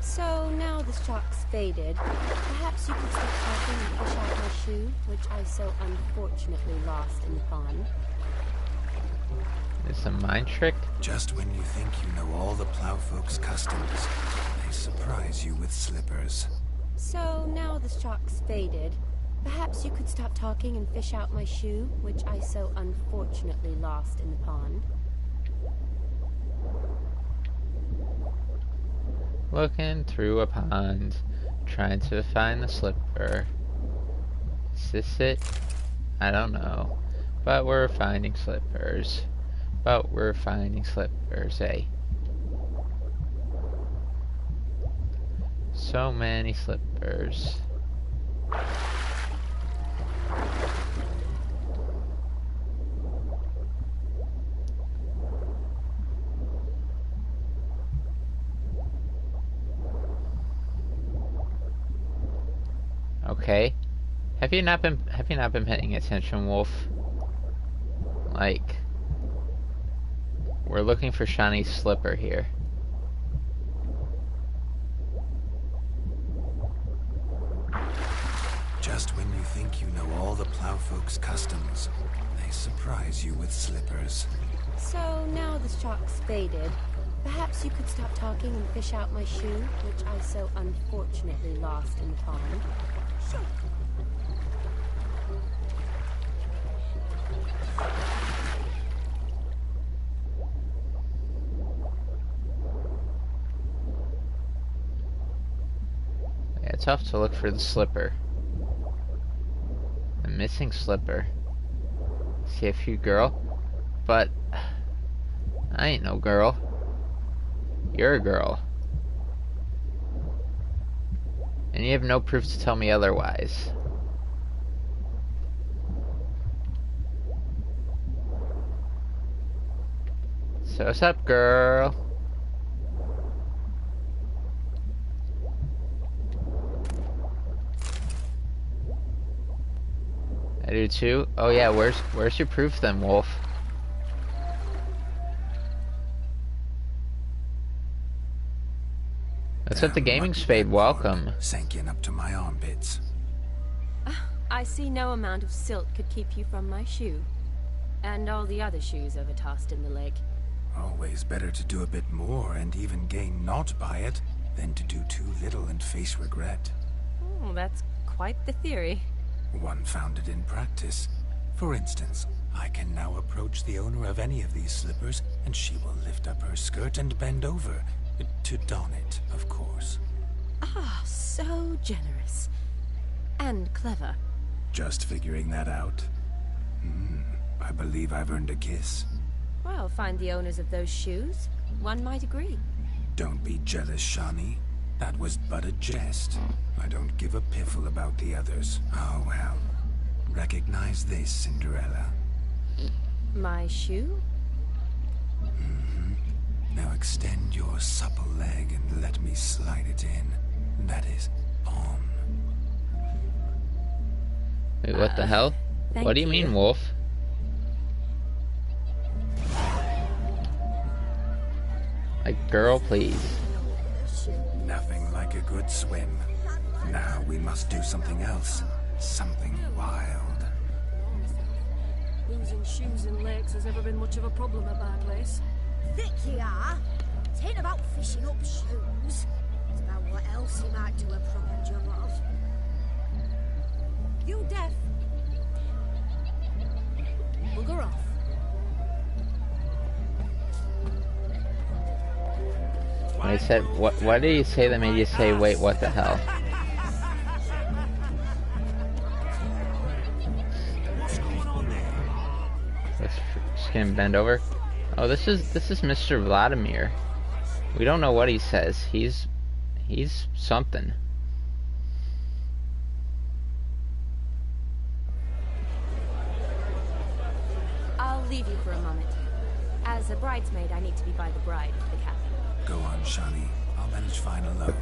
So now the shock's faded. Perhaps you could stop talking and fish out my shoe, which I so unfortunately lost in the pond. It's a mind trick? Just when you think you know all the Plowfolk's customs, they surprise you with slippers. So now the shock's faded. Perhaps you could stop talking and fish out my shoe, which I so unfortunately lost in the pond. Looking through a pond, trying to find the slipper. Is this it? I don't know. But we're finding slippers. Eh? So many slippers. Okay. Have you not been paying attention, Wolf? Like, we're looking for Shani's slipper here. Just when you think you know all the Plowfolk's customs, they surprise you with slippers. So now the shock's faded. Perhaps you could stop talking and fish out my shoe, which I so unfortunately lost in the pond. Yeah, it's tough to look for the slipper. The missing slipper. See if you girl, but I ain't no girl. You're a girl. And you have no proof to tell me otherwise. So what's up, girl? I do too. Oh yeah, where's your proof then, Wolf? What's up, the gaming spade? Welcome. Sank in up to my armpits. I see no amount of silt could keep you from my shoe. And all the other shoes ever tossed in the lake. Always better to do a bit more and even gain naught by it than to do too little and face regret. Oh, that's quite the theory. One founded in practice. For instance, I can now approach the owner of any of these slippers, and she will lift up her skirt and bend over. To don it, of course. Ah, so generous. And clever. Just figuring that out? I believe I've earned a kiss. Well, find the owners of those shoes. One might agree. Don't be jealous, Shani. That was but a jest. I don't give a piffle about the others. Oh well. Recognize this, Cinderella. My shoe? Now extend your supple leg and let me slide it in. That is on. Wait, what the hell? What do you mean, Wolf? Like, girl, please. Nothing like a good swim. Now we must do something else. Something wild. Losing shoes in lakes has never been much of a problem at my place. Thick you are. It ain't about fishing up shoes. It's about what else you might do a proper job of. You deaf? Bugger off. I said, what did you say that made you say, wait, what the hell? Let's just gonna bend over. Oh, this is Mr. Vladimir. We don't know what he says. He's something. I'll leave you for a moment. As a bridesmaid, I need to be by the bride of the captain. Go on, Shani. I'll manage fine alone.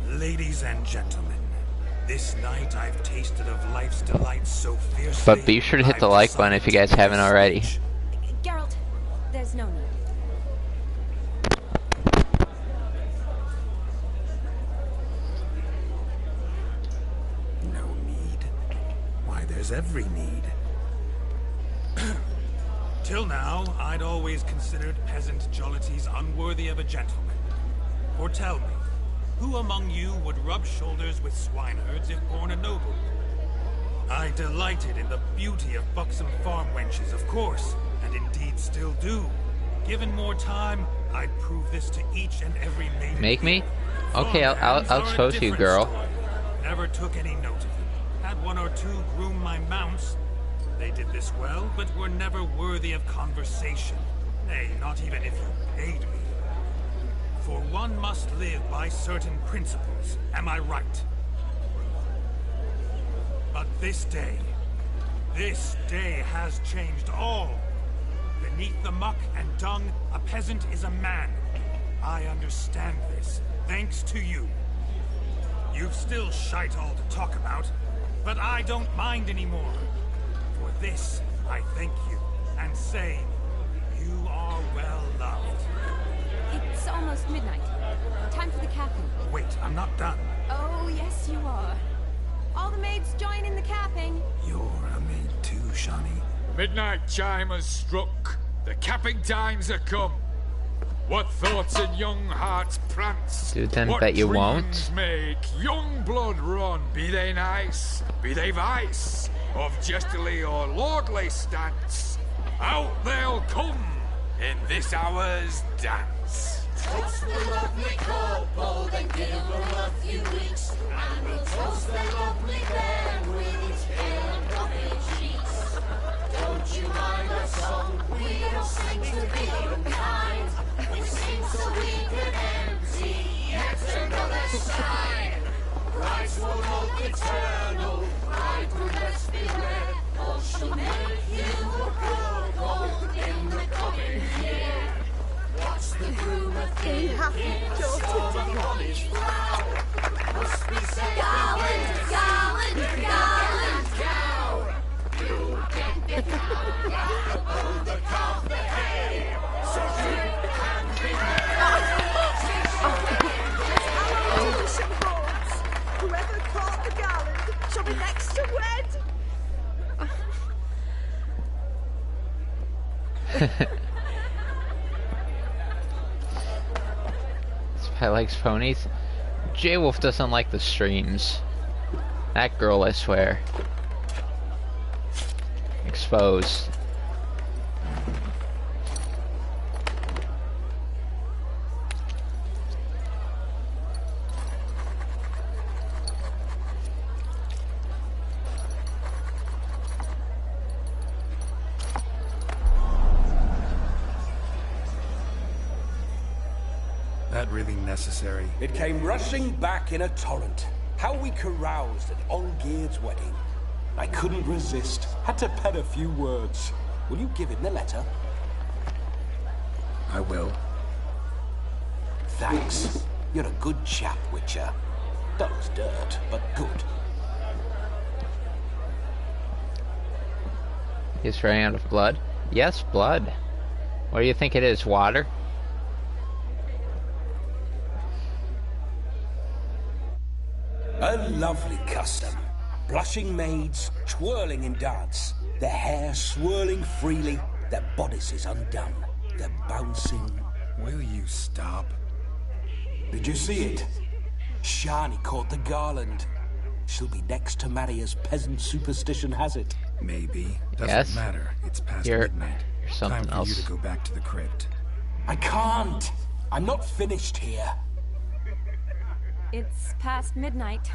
Ladies and gentlemen, this night I've tasted of life's delights so fiercely. But be sure to hit the like button if you guys haven't already. Geralt, there's no need. No need? Why, there's every need. Till now, I'd always considered peasant jollities unworthy of a gentleman. For tell me, who among you would rub shoulders with swineherds if born a noble? I delighted in the beauty of buxom farm wenches, of course, and indeed still do. Given more time, I'd prove this to each and every maiden. Make me? Okay, I'll expose you, girl. Never took any note of them. Had one or two groom my mounts. They did this well, but were never worthy of conversation. Nay, not even if you paid me. For one must live by certain principles, am I right? But this day has changed all. Beneath the muck and dung, a peasant is a man. I understand this, thanks to you. You've still shite all to talk about, but I don't mind anymore. For this, I thank you, and say, you are well loved. It's almost midnight. Time for the capping. Wait, I'm not done. Oh, yes, you are. All the maids join in the capping. You're a maid too, Shani. Midnight chime has struck. The capping times are come. What thoughts in young hearts prance? Dude, then what bet you dreams won't. Make young blood run. Be they nice, be they vice, of jestily or lordly stance. Out they'll come in this hour's dance. Toast the lovely couple, then give them a few weeks, and we'll toast the lovely pair with its pale and puffy cheeks. Don't you mind our song? We don't sing to be unkind. We sing so we can empty yet another side. Christ will hope eternal, pride will best beware, or she'll make you a purple in the coming year. What's the groom a thing? It's all a college flower. Must be said garland, garland, garland, cow. You get the cow, oh, the calf, the hay. So drink and be Whoever caught the garland shall be next to wed. Spy likes ponies. J-Wolf doesn't like the streams. That girl, I swear. Exposed. really necessary? It came rushing back in a torrent. How we caroused at Olgierd's wedding. I couldn't resist. Had to pen a few words. Will you give him the letter? I will. Thanks. You're a good chap, Witcher. Dull as dirt, but good. He's running out of blood? Yes, blood. What do you think it is, water? A lovely custom. Blushing maids twirling in dance, their hair swirling freely, their bodices undone, their bouncing... Will you stop? Did you see it? Shani caught the garland. She'll be next to marry as peasant superstition has it. Maybe. Doesn't matter. It's past midnight. Time for you to go back to the crypt. I can't. I'm not finished here. It's past midnight.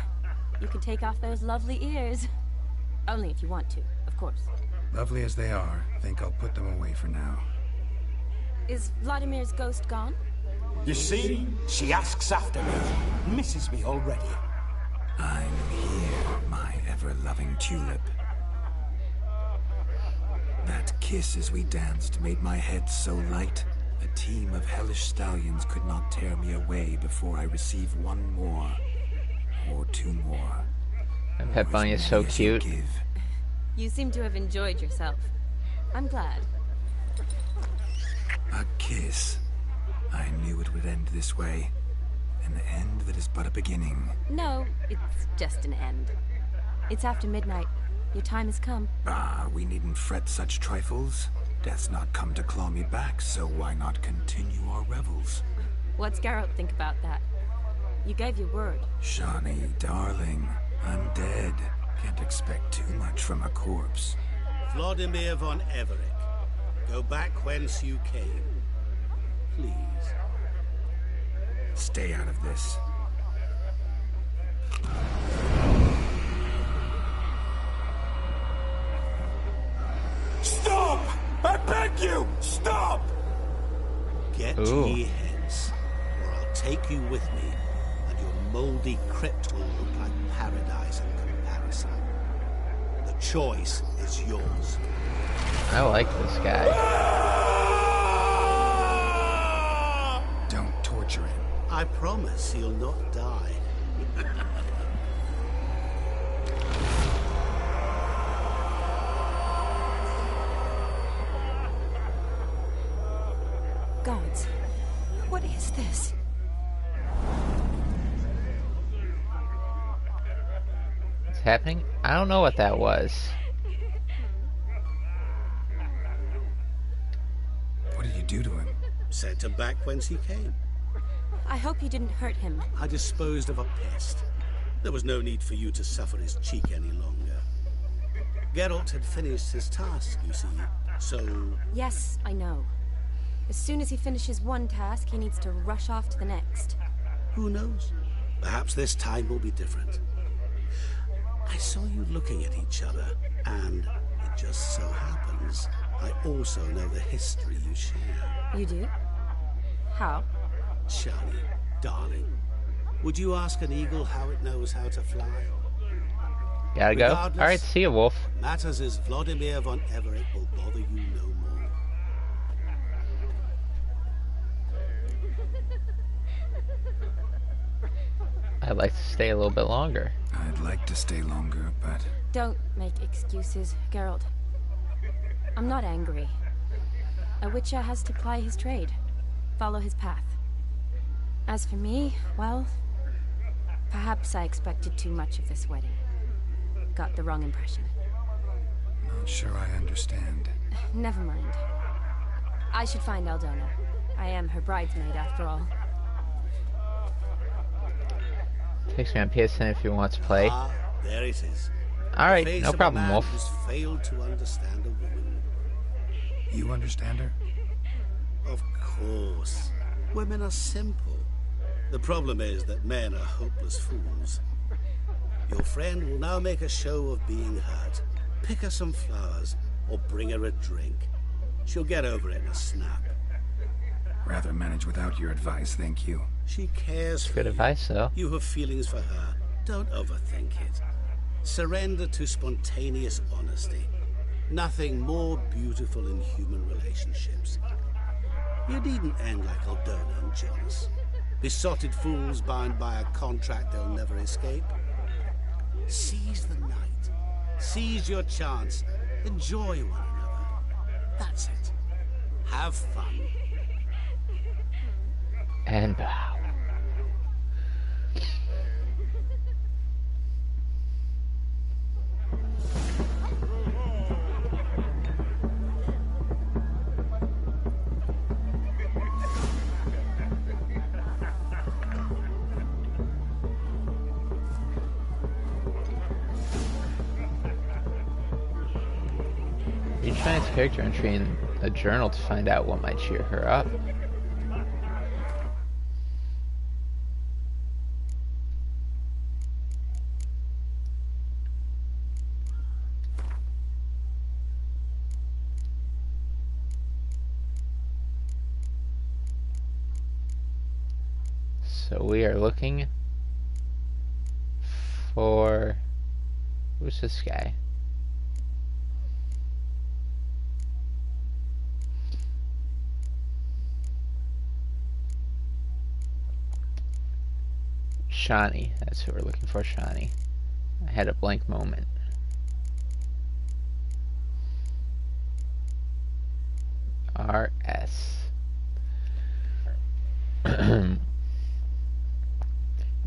You can take off those lovely ears. Only if you want to, of course. Lovely as they are, I think I'll put them away for now. Is Vladimir's ghost gone? You see? She asks after me. Misses me already. I'm here, my ever-loving tulip. That kiss as we danced made my head so light. A team of hellish stallions could not tear me away before I receive one more. Or two more. And Pet Bunny is so cute. You seem to have enjoyed yourself. I'm glad. A kiss. I knew it would end this way. An end that is but a beginning. No, it's just an end. It's after midnight. Your time has come. Ah, we needn't fret such trifles. Death's not come to claw me back, so why not continue our revels? What's Geralt think about that? You gave your word. Shani, darling, I'm dead. Can't expect too much from a corpse. Vladimir von Everec, go back whence you came. Please. Stay out of this. Stop! I beg you! Stop! Get ye hence, or I'll take you with me, and your moldy crypt will look like paradise in comparison. The choice is yours. I like this guy. Don't torture him. I promise he'll not die. Gods, what is this? What's happening? I don't know what that was. What did you do to him? Sent him back whence he came. I hope you didn't hurt him. I disposed of a pest. There was no need for you to suffer his cheek any longer. Geralt had finished his task, you see, so... Yes, I know. As soon as he finishes one task, he needs to rush off to the next. Who knows? Perhaps this time will be different. I saw you looking at each other, and it just so happens I also know the history you share. You do? How? Shani, darling, would you ask an eagle how it knows how to fly? Gotta go? Alright, see you, Wolf. Matters is Vladimir von Everec will bother you no more. I'd like to stay a little bit longer. I'd like to stay longer, but... Don't make excuses, Geralt. I'm not angry. A Witcher has to ply his trade, follow his path. As for me, well, perhaps I expected too much of this wedding. Got the wrong impression. Not sure I understand. Never mind. I should find Aldona. I am her bridesmaid, after all. Takes me on PSN if you want to play. Ah, there it is. Alright, no problem, man Wolf. Who's failed to understand a woman. You understand her? Of course. Women are simple. The problem is that men are hopeless fools. Your friend will now make a show of being hurt. Pick her some flowers, or bring her a drink. She'll get over it in a snap. Rather manage without your advice, thank you. She cares for Good you. advice, though. You have feelings for her. Don't overthink it. Surrender to spontaneous honesty. Nothing more beautiful in human relationships. You needn't end like Aldona and Jonas. Besotted fools bound by a contract they'll never escape. Seize the night. Seize your chance. Enjoy one another. That's it. Have fun. And bow. Each night's character entry in a journal to find out what might cheer her up. So we are looking for... who's this guy? Shani. That's who we're looking for, Shani. I had a blank moment. RS.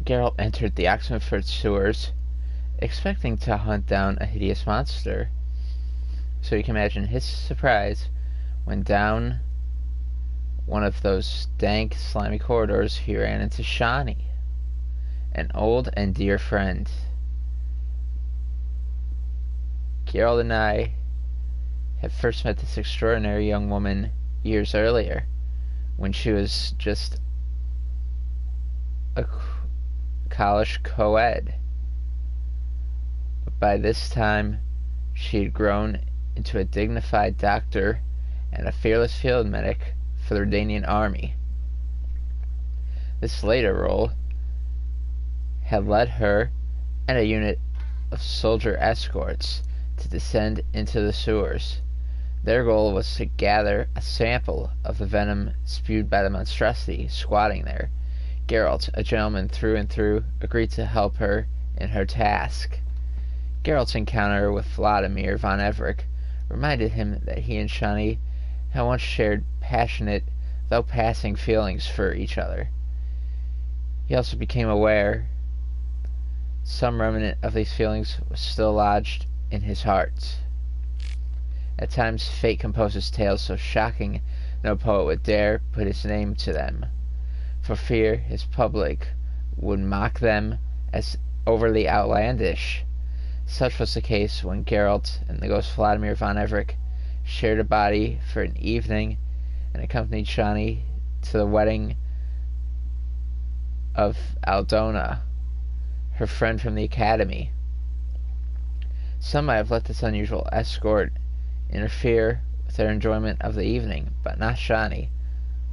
Geralt entered the Oxenford sewers, expecting to hunt down a hideous monster. So you can imagine his surprise when down one of those dank, slimy corridors he ran into Shani, an old and dear friend. Geralt and I had first met this extraordinary young woman years earlier, when she was just a college co-ed. But by this time, she had grown into a dignified doctor and a fearless field medic for the Redanian army. This later role had led her and a unit of soldier escorts to descend into the sewers. Their goal was to gather a sample of the venom spewed by the monstrosity squatting there. Geralt, a gentleman through and through, agreed to help her in her task. Geralt's encounter with Vladimir von Everec reminded him that he and Shani had once shared passionate, though passing feelings for each other. He also became aware some remnant of these feelings was still lodged in his heart. At times, fate composes tales so shocking no poet would dare put his name to them, for fear his public would mock them as overly outlandish. Such was the case when Geralt and the ghost Vladimir von Everec shared a body for an evening and accompanied Shani to the wedding of Aldona, her friend from the academy. Some might have let this unusual escort interfere with their enjoyment of the evening, but not Shani.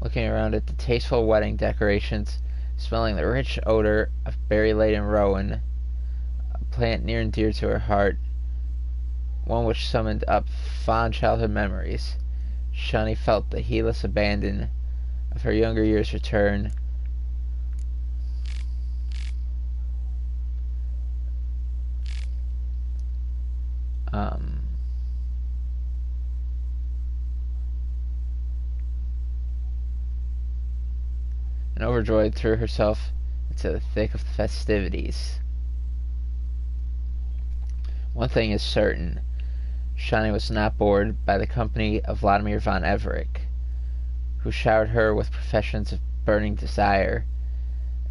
Looking around at the tasteful wedding decorations, smelling the rich odor of berry-laden rowan, a plant near and dear to her heart, one which summoned up fond childhood memories, Shani felt the heedless abandon of her younger years return. And overjoyed threw herself into the thick of the festivities. One thing is certain, Shani was not bored by the company of Vladimir von Everec, who showered her with professions of burning desire,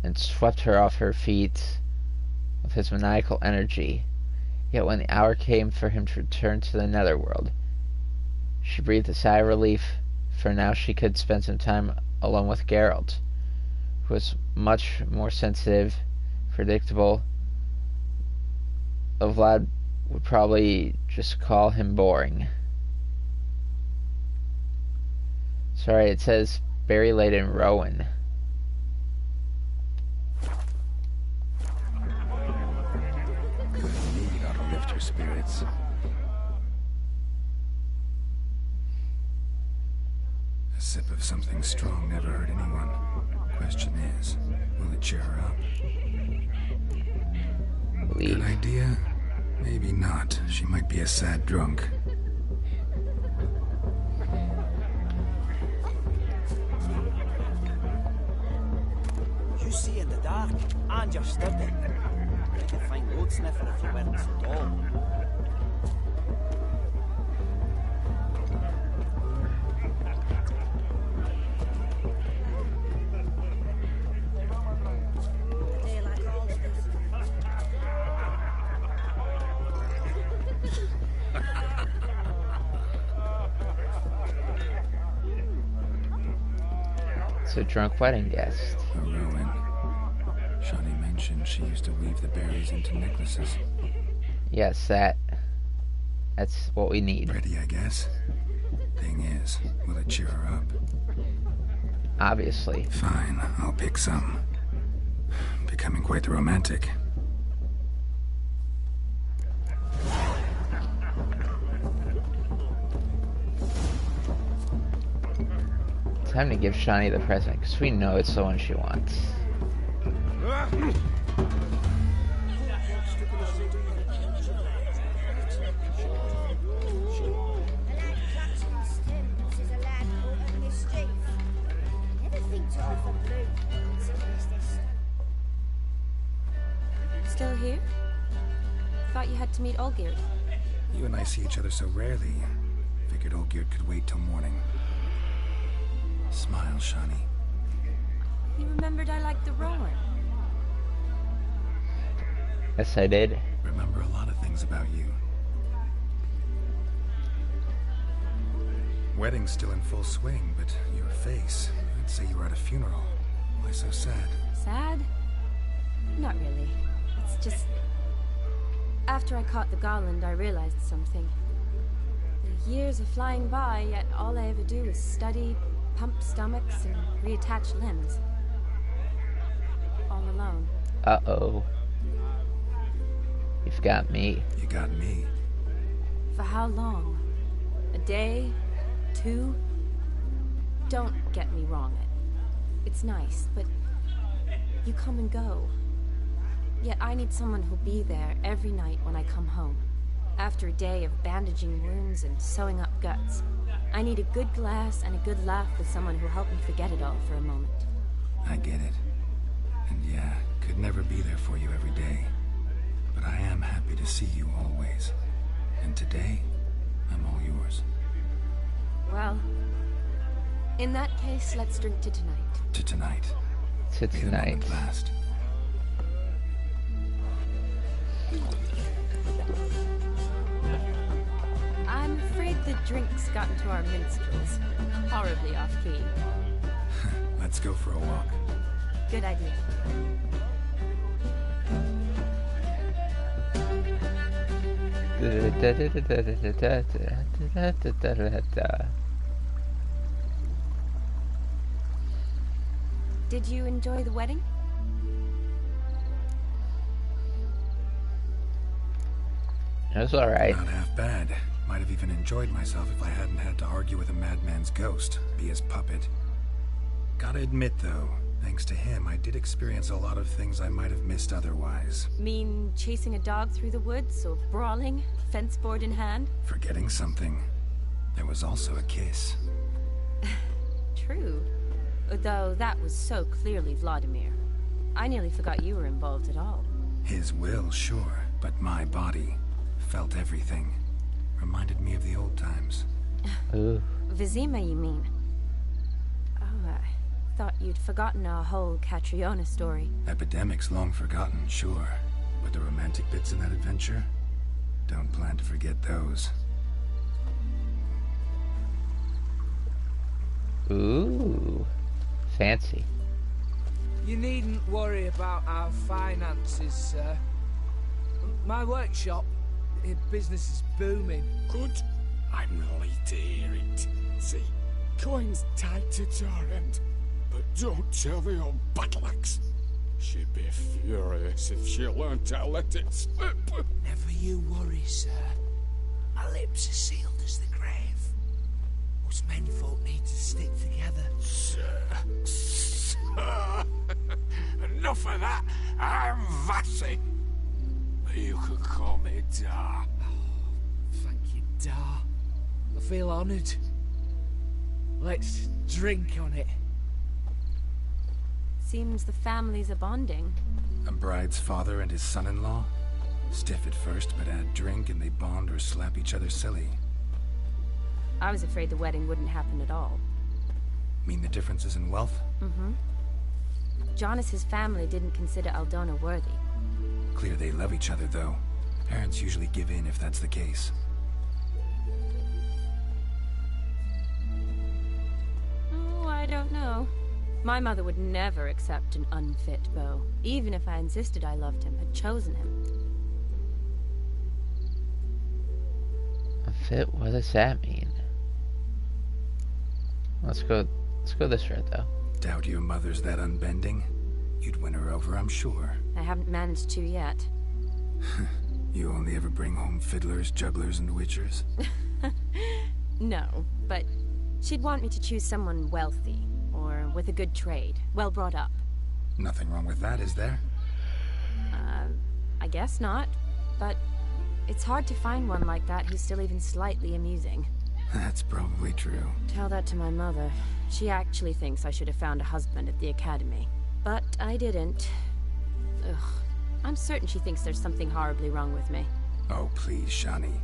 and swept her off her feet with his maniacal energy. Yet when the hour came for him to return to the netherworld, she breathed a sigh of relief, for now she could spend some time alone with Geralt, who was much more sensitive, predictable. Though Vlad would probably just call him boring. Sorry, it says Barry Lade and Rowan. Good mead ought to lift her spirits. A sip of something strong never hurt anyone. Question is, will it cheer her up? Good idea? Maybe not. She might be a sad drunk. You see in the dark, and you're studying. You can find road sniffer if you weren't so tall. A drunk wedding guest. A Rowan. Shawnee mentioned she used to weave the berries into necklaces. Yes, that's what we need. Ready, I guess. Thing is, will it cheer her up? Obviously. Fine, I'll pick some. Becoming quite the romantic. Time to give Shawnee the present, because we know it's the one she wants. Still here? Thought you had to meet Olgierd. You and I see each other so rarely. Figured Olgierd could wait till morning. Smile, Shawnee. You remembered I liked the Rowan. Yes, I did. Remember a lot of things about you. Wedding's still in full swing, but your face, I'd say you were at a funeral. Why so sad? Sad? Not really. It's just... After I caught the Garland, I realized something. The years are flying by, yet all I ever do is study, pump stomachs, and reattach limbs. All alone. Uh-oh. You've got me. You got me. For how long? A day? 2? Don't get me wrong. It's nice, but you come and go. Yet I need someone who'll be there every night when I come home. After a day of bandaging wounds and sewing up guts. I need a good glass and a good laugh with someone who'll help me forget it all for a moment. I get it. And yeah, could never be there for you every day. But I am happy to see you always. And today, I'm all yours. Well, in that case, let's drink to tonight. To tonight. To tonight. Last. I'm afraid the drinks got into our minstrels. Horribly off-key. Let's go for a walk. Good idea. Did you enjoy the wedding? It was alright. Not half bad. Might have even enjoyed myself if I hadn't had to argue with a madman's ghost, be his puppet. Gotta admit, though, thanks to him, I did experience a lot of things I might have missed otherwise. Mean chasing a dog through the woods, or brawling, fence board in hand? Forgetting something. There was also a kiss. True. Though that was so clearly Vladimir. I nearly forgot you were involved at all. His will, sure, but my body felt everything. Reminded me of the old times. Ooh. Vizima, you mean? Oh, I thought you'd forgotten our whole Catriona story. Epidemic's long forgotten, sure. But the romantic bits in that adventure? Don't plan to forget those. Ooh. Fancy. You needn't worry about our finances, sir. My workshop, business is booming. Good. I'm relieved to hear it. See, Coin's tied to Torrent, but don't tell the old battle-axe. She'd be furious if she learned how to let it slip. Never you worry, sir. My lips are sealed as the grave. Us menfolk need to stick together. Sir. Enough of that. I'm Vassy. You can call me Dar. Thank you, Dar. I feel honoured. Let's drink on it. Seems the families are bonding. A bride's father and his son-in-law? Stiff at first, but add drink and they bond or slap each other silly. I was afraid the wedding wouldn't happen at all. Mean the differences in wealth? Mm-hmm. Jonas's family didn't consider Aldona worthy. Clear they love each other, though. Parents usually give in if that's the case. Oh, I don't know. My mother would never accept an unfit beau, even if I insisted I loved him, had chosen him. Unfit? What does that mean? Let's go this route, though. Doubt your mother's that unbending? You'd win her over, I'm sure. I haven't managed to yet. You only ever bring home fiddlers, jugglers, and witchers? No, but she'd want me to choose someone wealthy, or with a good trade, well brought up. Nothing wrong with that, is there? I guess not, but it's hard to find one like that who's still even slightly amusing. That's probably true. Tell that to my mother. She actually thinks I should have found a husband at the academy. But I didn't. Ugh. I'm certain she thinks there's something horribly wrong with me. Oh, please, Shani.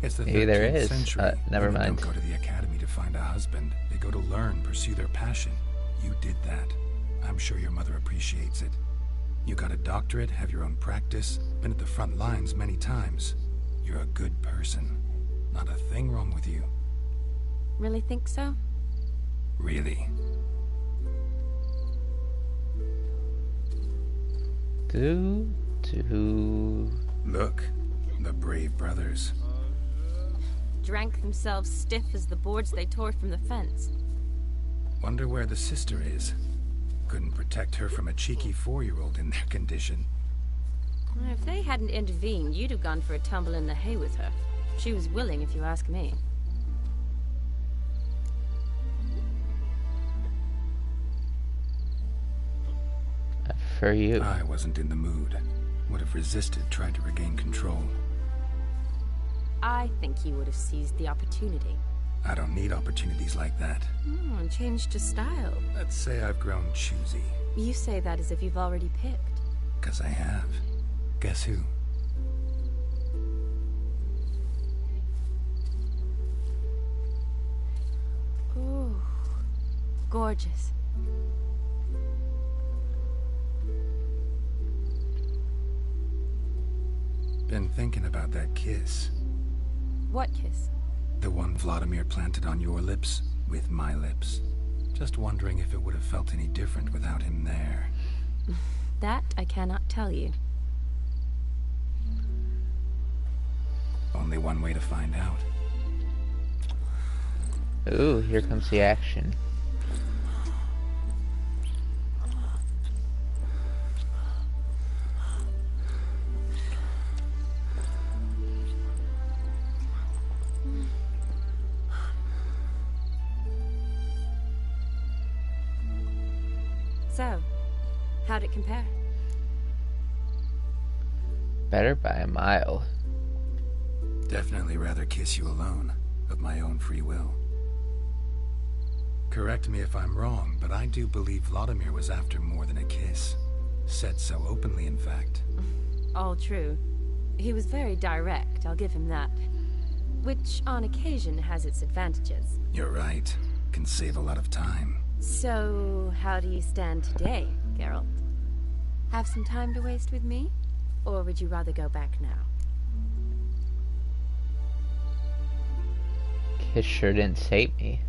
It's the Maybe there 13th is. century. Never Women mind. don't go to the academy to find a husband. They go to learn, pursue their passion. You did that. I'm sure your mother appreciates it. You got a doctorate, have your own practice, been at the front lines many times. You're a good person. Not a thing wrong with you. Really think so? Really. Look, the brave brothers. Drank themselves stiff as the boards they tore from the fence. Wonder where the sister is. Couldn't protect her from a cheeky 4-year-old in their condition. If they hadn't intervened, you'd have gone for a tumble in the hay with her. She was willing, if you ask me. For you. I wasn't in the mood. Would have resisted, tried to regain control. I think you would have seized the opportunity. I don't need opportunities like that. Changed your style. Let's say I've grown choosy. You say that as if you've already picked. 'Cause I have. Guess who? Ooh. Gorgeous. Been thinking about that kiss. What kiss? The one Vladimir planted on your lips, with my lips. Just wondering if it would have felt any different without him there. That I cannot tell you. Only one way to find out. Ooh, here comes the action. So, how'd it compare? Better by a mile. Definitely rather kiss you alone, of my own free will. Correct me if I'm wrong, but I do believe Vladimir was after more than a kiss. Said so openly, in fact. All true. He was very direct, I'll give him that. Which, on occasion, has its advantages. You're right. Can save a lot of time. So, how do you stand today, Geralt? Have some time to waste with me? Or would you rather go back now? Kiss sure didn't save me.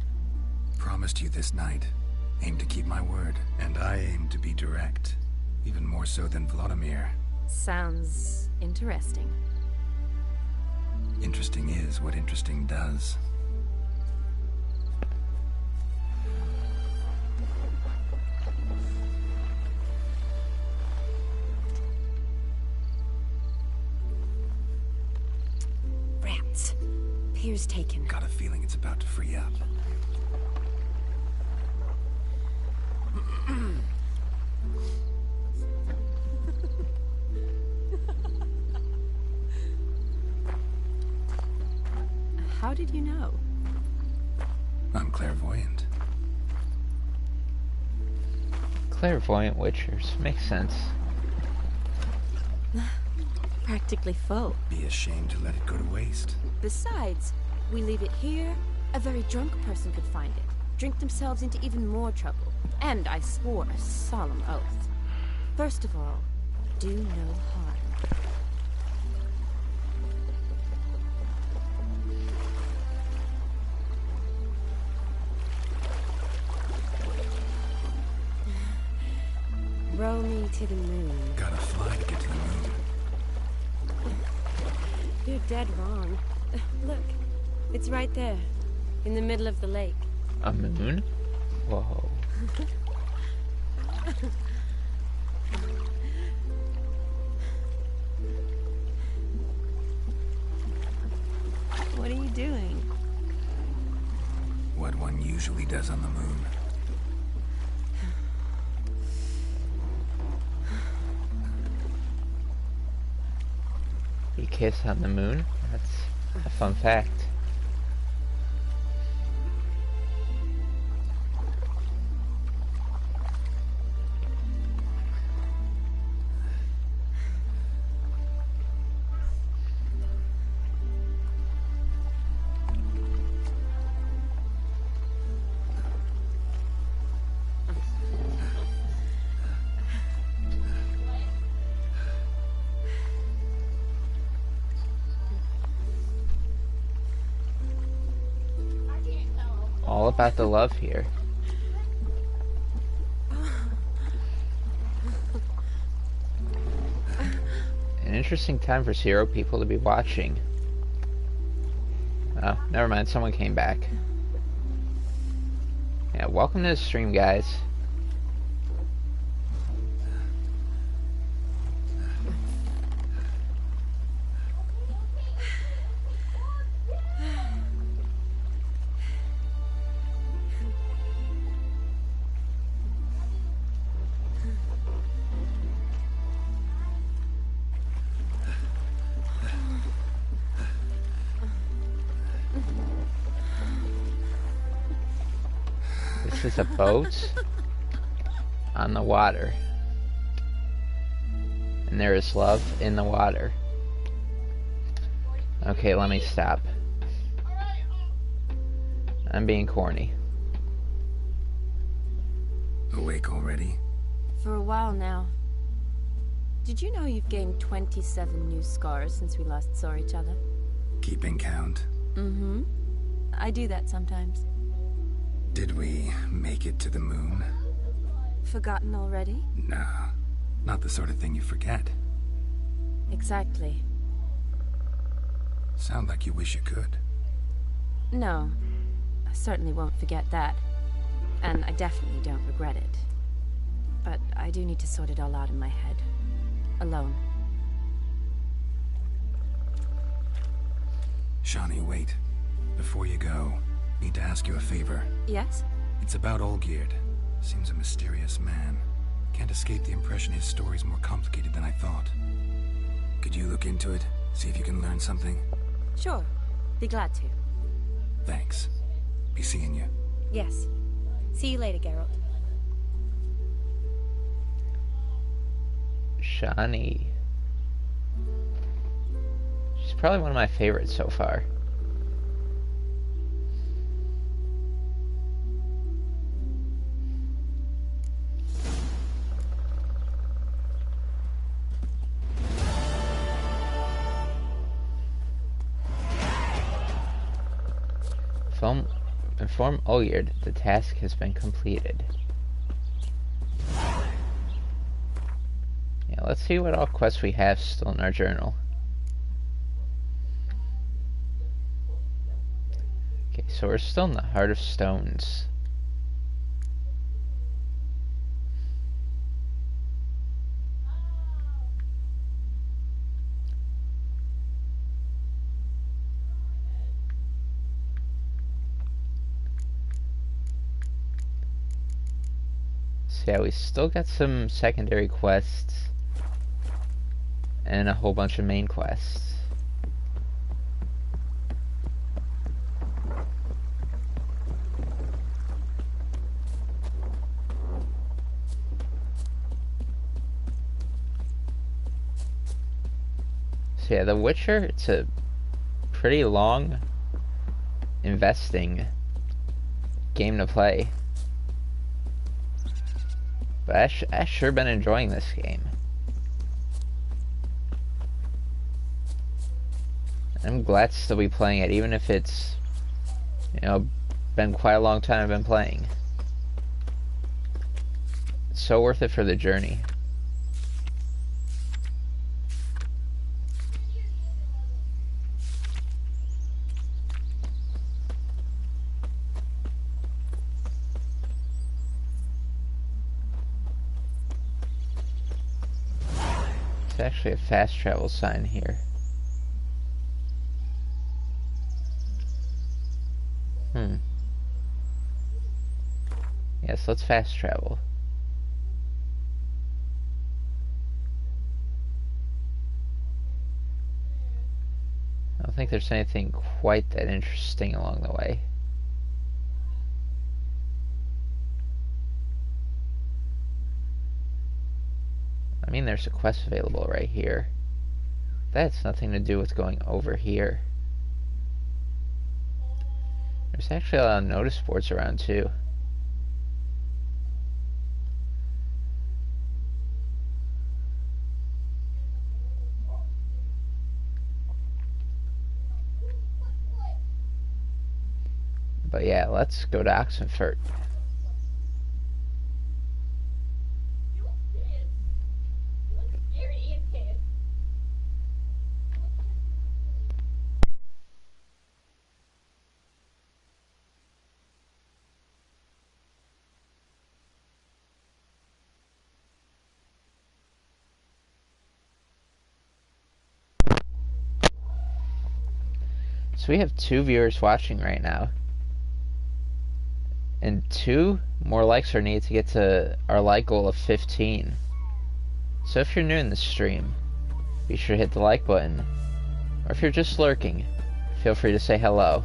Promised you this night. Aim to keep my word, and I aim to be direct. Even more so than Vladimir. Sounds interesting. Interesting is what interesting does. Here's taken. Got a feeling it's about to free up. How did you know? I'm clairvoyant. Clairvoyant witchers. Makes sense. Practically full. Be ashamed to let it go to waste. Besides, we leave it here, a very drunk person could find it, drink themselves into even more trouble. And I swore a solemn oath. First of all, do no harm. Row me to the moon. Gotta fly to get to the moon. You're dead wrong. Look, it's right there, in the middle of the lake. A moon? Whoa. What are you doing? What one usually does on the moon. You kiss on the moon? That's a fun fact. All about the love here. An interesting time for Zero people to be watching. Oh, never mind, someone came back. Yeah, welcome to the stream, guys. This is a boat on the water. And there is love in the water. Okay, let me stop. I'm being corny. Awake already? For a while now. Did you know you've gained 27 new scars since we last saw each other? Keeping count? Mm-hmm. I do that sometimes. Did we make it to the moon? Forgotten already? Nah, not the sort of thing you forget. Exactly. Sound like you wish you could. No, I certainly won't forget that. And I definitely don't regret it. But I do need to sort it all out in my head. Alone. Shani, wait. Before you go, need to ask you a favor. Yes? It's about Olgierd. Seems a mysterious man. Can't escape the impression his story's more complicated than I thought. Could you look into it? See if you can learn something? Sure. Be glad to. Thanks. Be seeing you. Yes. See you later, Geralt. Shani. She's probably one of my favorites so far. Inform Olgierd the task has been completed. Yeah, let's see what all quests we have still in our journal. Okay, so we're still in the Heart of Stones. So yeah, we still got some secondary quests and a whole bunch of main quests. So yeah, The Witcher, it's a pretty long, investing game to play. But I've sure been enjoying this game. I'm glad to still be playing it, even if it's, you know, been quite a long time I've been playing. It's so worth it for the journey. There's actually a fast travel sign here. Yes, let's fast travel. I don't think there's anything quite that interesting along the way. I mean, there's a quest available right here. That's nothing to do with going over here. There's actually a lot of notice boards around too. But yeah, let's go to Oxenfurt. So we have 2 viewers watching right now. And 2 more likes are needed to get to our like goal of 15. So if you're new in the stream, be sure to hit the like button. Or if you're just lurking, feel free to say hello.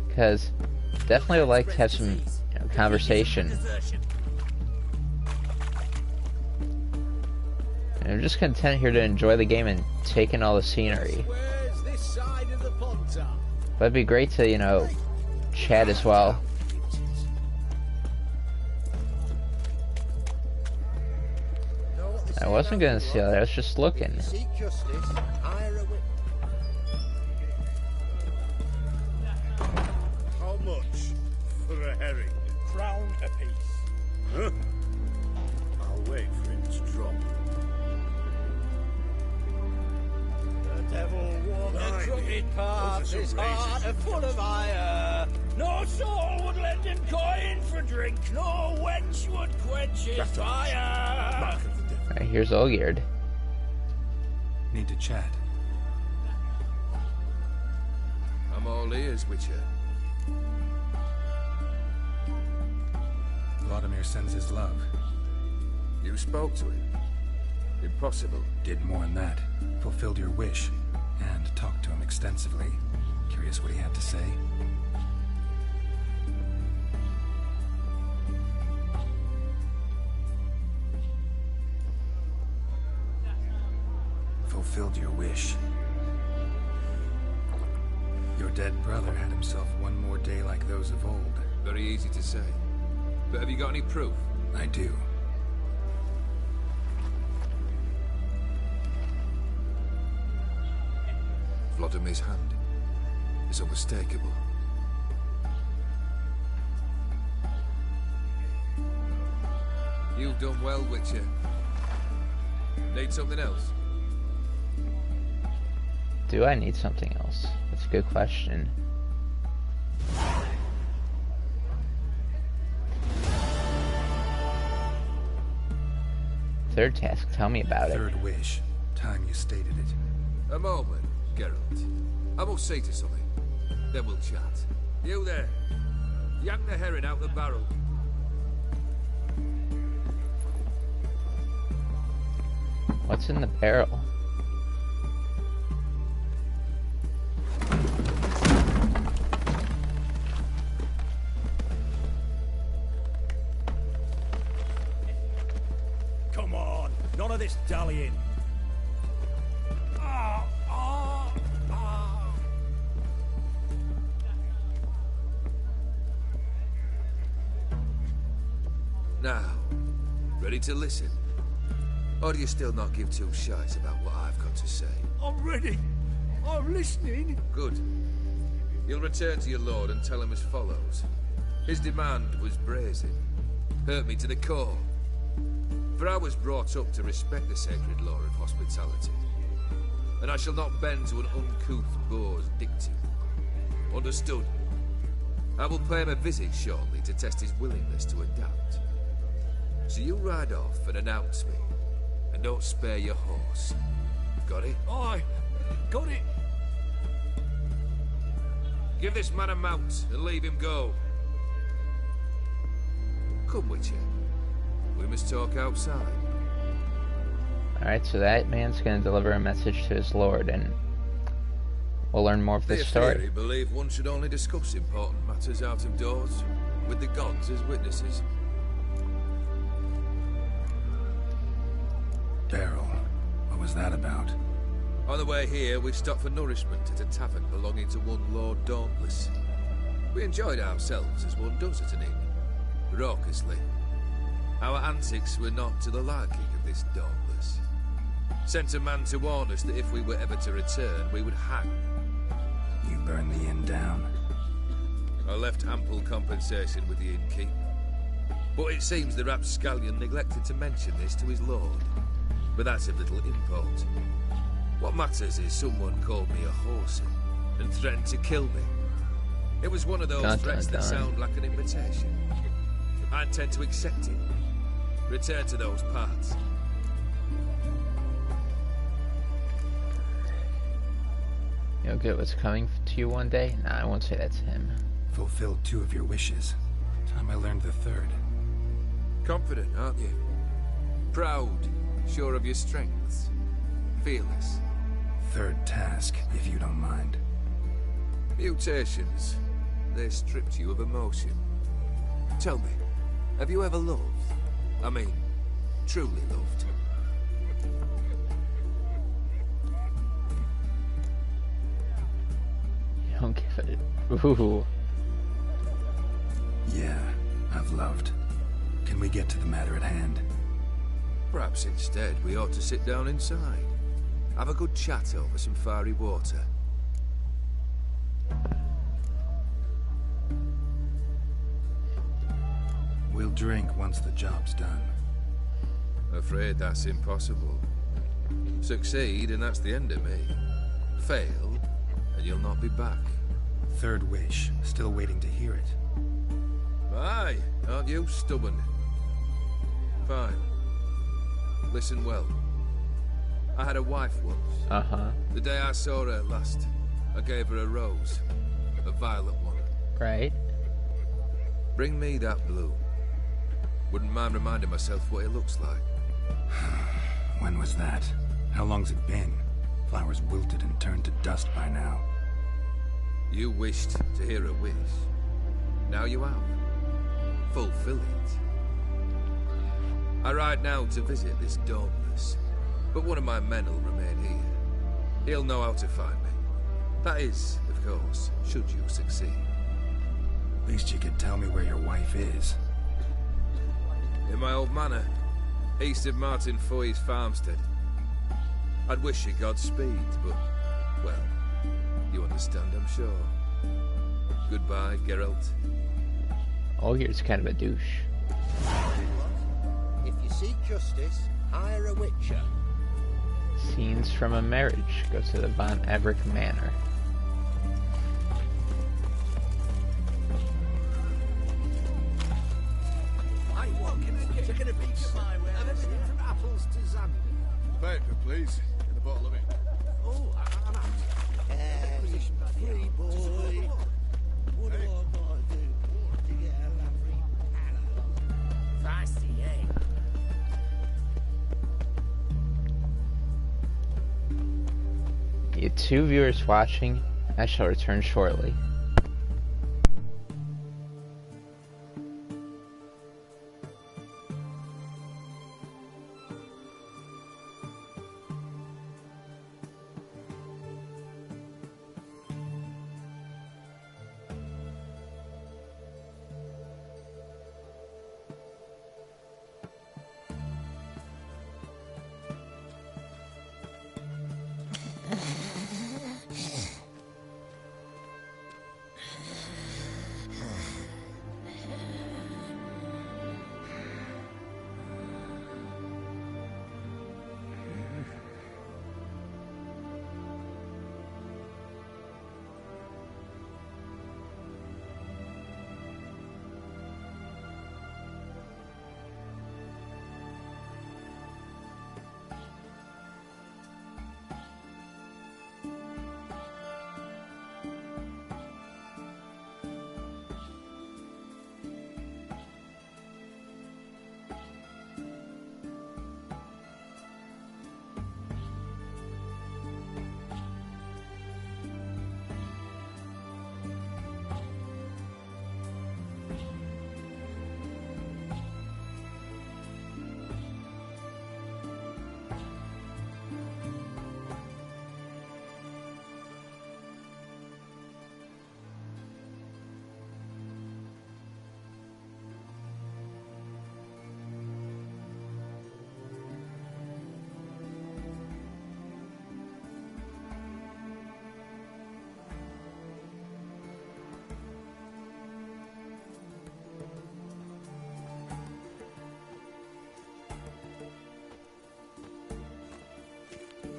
Because definitely would like to have some conversation. And I'm just content here to enjoy the game and take in all the scenery. But it'd be great to, you know, chat as well. I wasn't gonna steal it, I was just looking. How much for a herring? Crown apiece. Huh? I'll wait for him to drop. The devil walked a crooked path, his heart full of ire. No soul would lend him coin for drink, no wench would quench his fire. Alright, here's Olgierd. Need to chat. I'm all ears, Witcher. Vladimir sends his love. You spoke to him? Impossible. Did more than that. Fulfilled your wish. And talked to him extensively. Curious what he had to say? Fulfilled your wish. Your dead brother had himself one more day like those of old. Very easy to say. But have you got any proof? I do. Vladimir's hand is unmistakable. You've done well, Witcher. Need something else? Do I need something else? That's a good question. Third task, tell me about it. Third wish. Time you stated it. A moment, Geralt. I must say to something. Then we'll chat. You there. Yank the herring out the barrel. What's in the barrel? Come on, none of this dallying. Now, ready to listen? Or do you still not give two shites about what I've got to say? I'm ready. I'm listening. Good. You'll return to your lord and tell him as follows. His demand was brazen. Hurt me to the core. For I was brought up to respect the sacred law of hospitality. And I shall not bend to an uncouth boor's dictum. Understood? I will pay him a visit shortly to test his willingness to adapt. So you ride off and announce me. And don't spare your horse. Got it? Aye, got it. Give this man a mount and leave him go. Come, Witcher. We must talk outside. Alright, so that man's gonna deliver a message to his lord, and we'll learn more of this story. Theory believe one should only discuss important matters out of doors, with the gods as witnesses. Beryl, what was that about? On the way here, we stopped for nourishment at a tavern belonging to one Lord Dauntless. We enjoyed ourselves as one does at an inn, raucously. Our antics were not to the liking of this Dauntless. Sent a man to warn us that if we were ever to return, we would hang. You burned the inn down? I left ample compensation with the innkeep. But it seems the rapscallion neglected to mention this to his lord. But that's of little import. What matters is someone called me a horsey and threatened to kill me. It was one of those threats that sound like an invitation. I intend to accept it. Return to those parts. You'll get what's coming to you one day? Nah, I won't say that's him. Fulfilled 2 of your wishes. Time I learned the 3rd. Confident, aren't you? Proud, sure of your strengths. Fearless. 3rd task, if you don't mind. Mutations. They stripped you of emotion. Tell me, have you ever loved? I mean, truly loved? You don't give it. Ooh. Yeah, I've loved. Can we get to the matter at hand? Perhaps instead we ought to sit down inside. Have a good chat over some fiery water. We'll drink once the job's done. Afraid that's impossible. Succeed and that's the end of me. Fail and you'll not be back. 3rd wish. Still waiting to hear it. Aye, aren't you stubborn? Fine. Listen well. I had a wife once. Uh-huh. The day I saw her last, I gave her a rose. A violet one. Right. Bring me that blue. Wouldn't mind reminding myself what it looks like. When was that? How long's it been? Flowers wilted and turned to dust by now. You wished to hear a wish. Now you have. Fulfill it. I ride now to visit this Dauntless, but one of my men will remain here. He'll know how to find me. That is, of course, should you succeed. Least you could tell me where your wife is. In my old manor, east of Martin Foy's farmstead. I'd wish you Godspeed, but, well, you understand, I'm sure. Goodbye, Geralt. Oh, here's kind of a douche. If you seek justice, hire a witcher. Scenes from a marriage. Go to the Von Everett Manor. Taking a peek at my wares. Everything from apples to zam. Paper, please. And a bottle of it. Oh, I'm out. Free boy. What do I do? 2 viewers watching. I shall return shortly.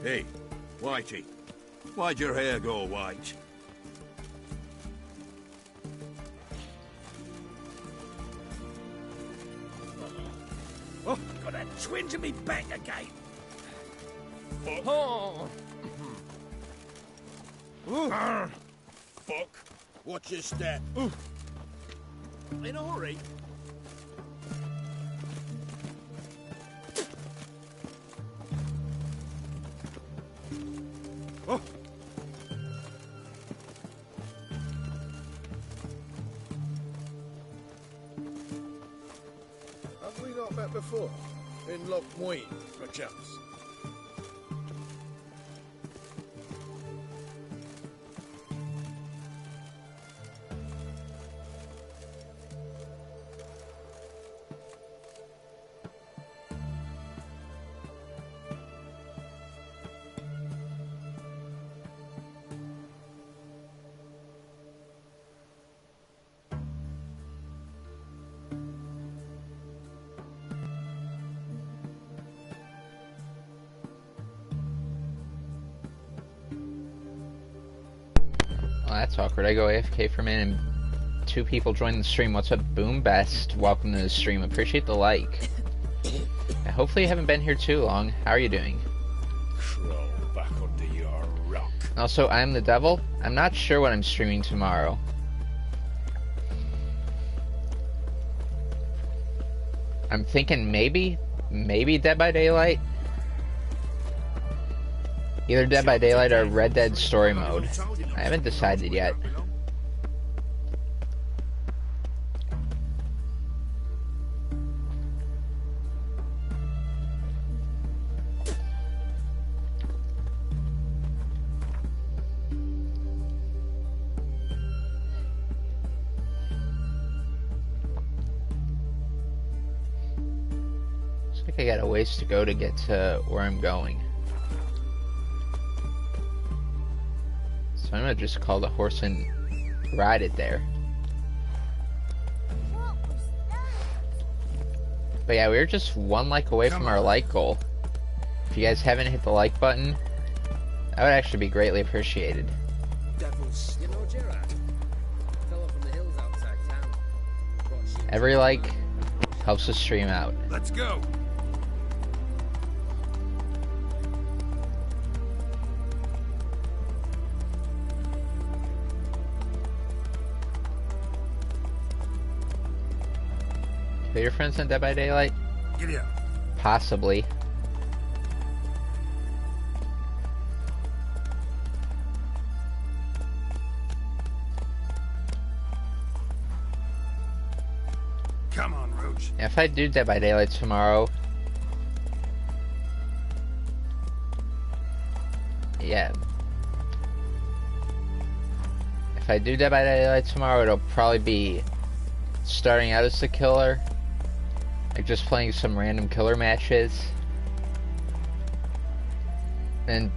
Hey, Whitey, why'd your hair go white? Oh, got a twinge in me back again. Oh. Fuck. Watch your step. In a hurry. Oh. Have we not met before? In Lochmoyne, perchance? Well, that's awkward. I go AFK for a minute and 2 people join the stream. What's up, Boom Best? Welcome to the stream. Appreciate the like. Yeah, hopefully you haven't been here too long. How are you doing? Crawl back under your rock. Also, I'm the Devil. I'm not sure what I'm streaming tomorrow. I'm thinking maybe Dead by Daylight. Either Dead by Daylight or Red Dead Story Mode. I haven't decided yet. Looks like I got a ways to go to get to where I'm going. So I'm gonna just call the horse and ride it there. But yeah, we're just 1 like away from our like goal. If you guys haven't hit the like button, that would actually be greatly appreciated. Devils. You know Gerard? Fella from the hills outside town. Every like helps the stream out. Let's go. Are your friends on Dead by Daylight? Giddy up. Possibly. Come on, Roach. If I do Dead by Daylight tomorrow, yeah. If I do Dead by Daylight tomorrow, it'll probably be starting out as the killer, like just playing some random killer matches, and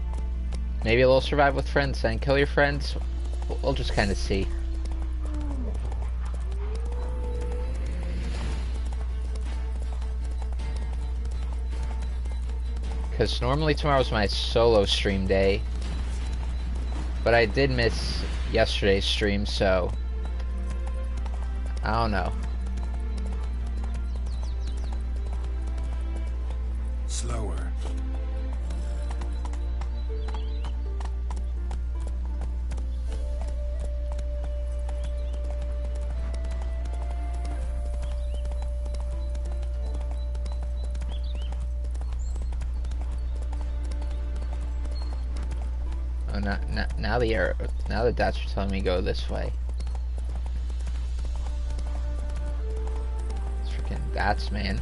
maybe a little survive with friends, then kill your friends. We'll just kind of see. Because normally tomorrow's my solo stream day, but I did miss yesterday's stream, so I don't know. Slower. Oh, now the dots are telling me to go this way. It's freaking dots, man.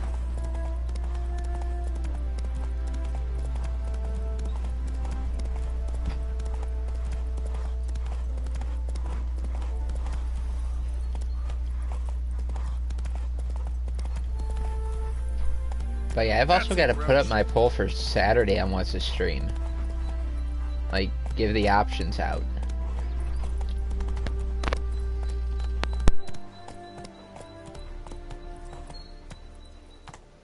But yeah, I've also got to put up my poll for Saturday on what's to stream. Like, give the options out.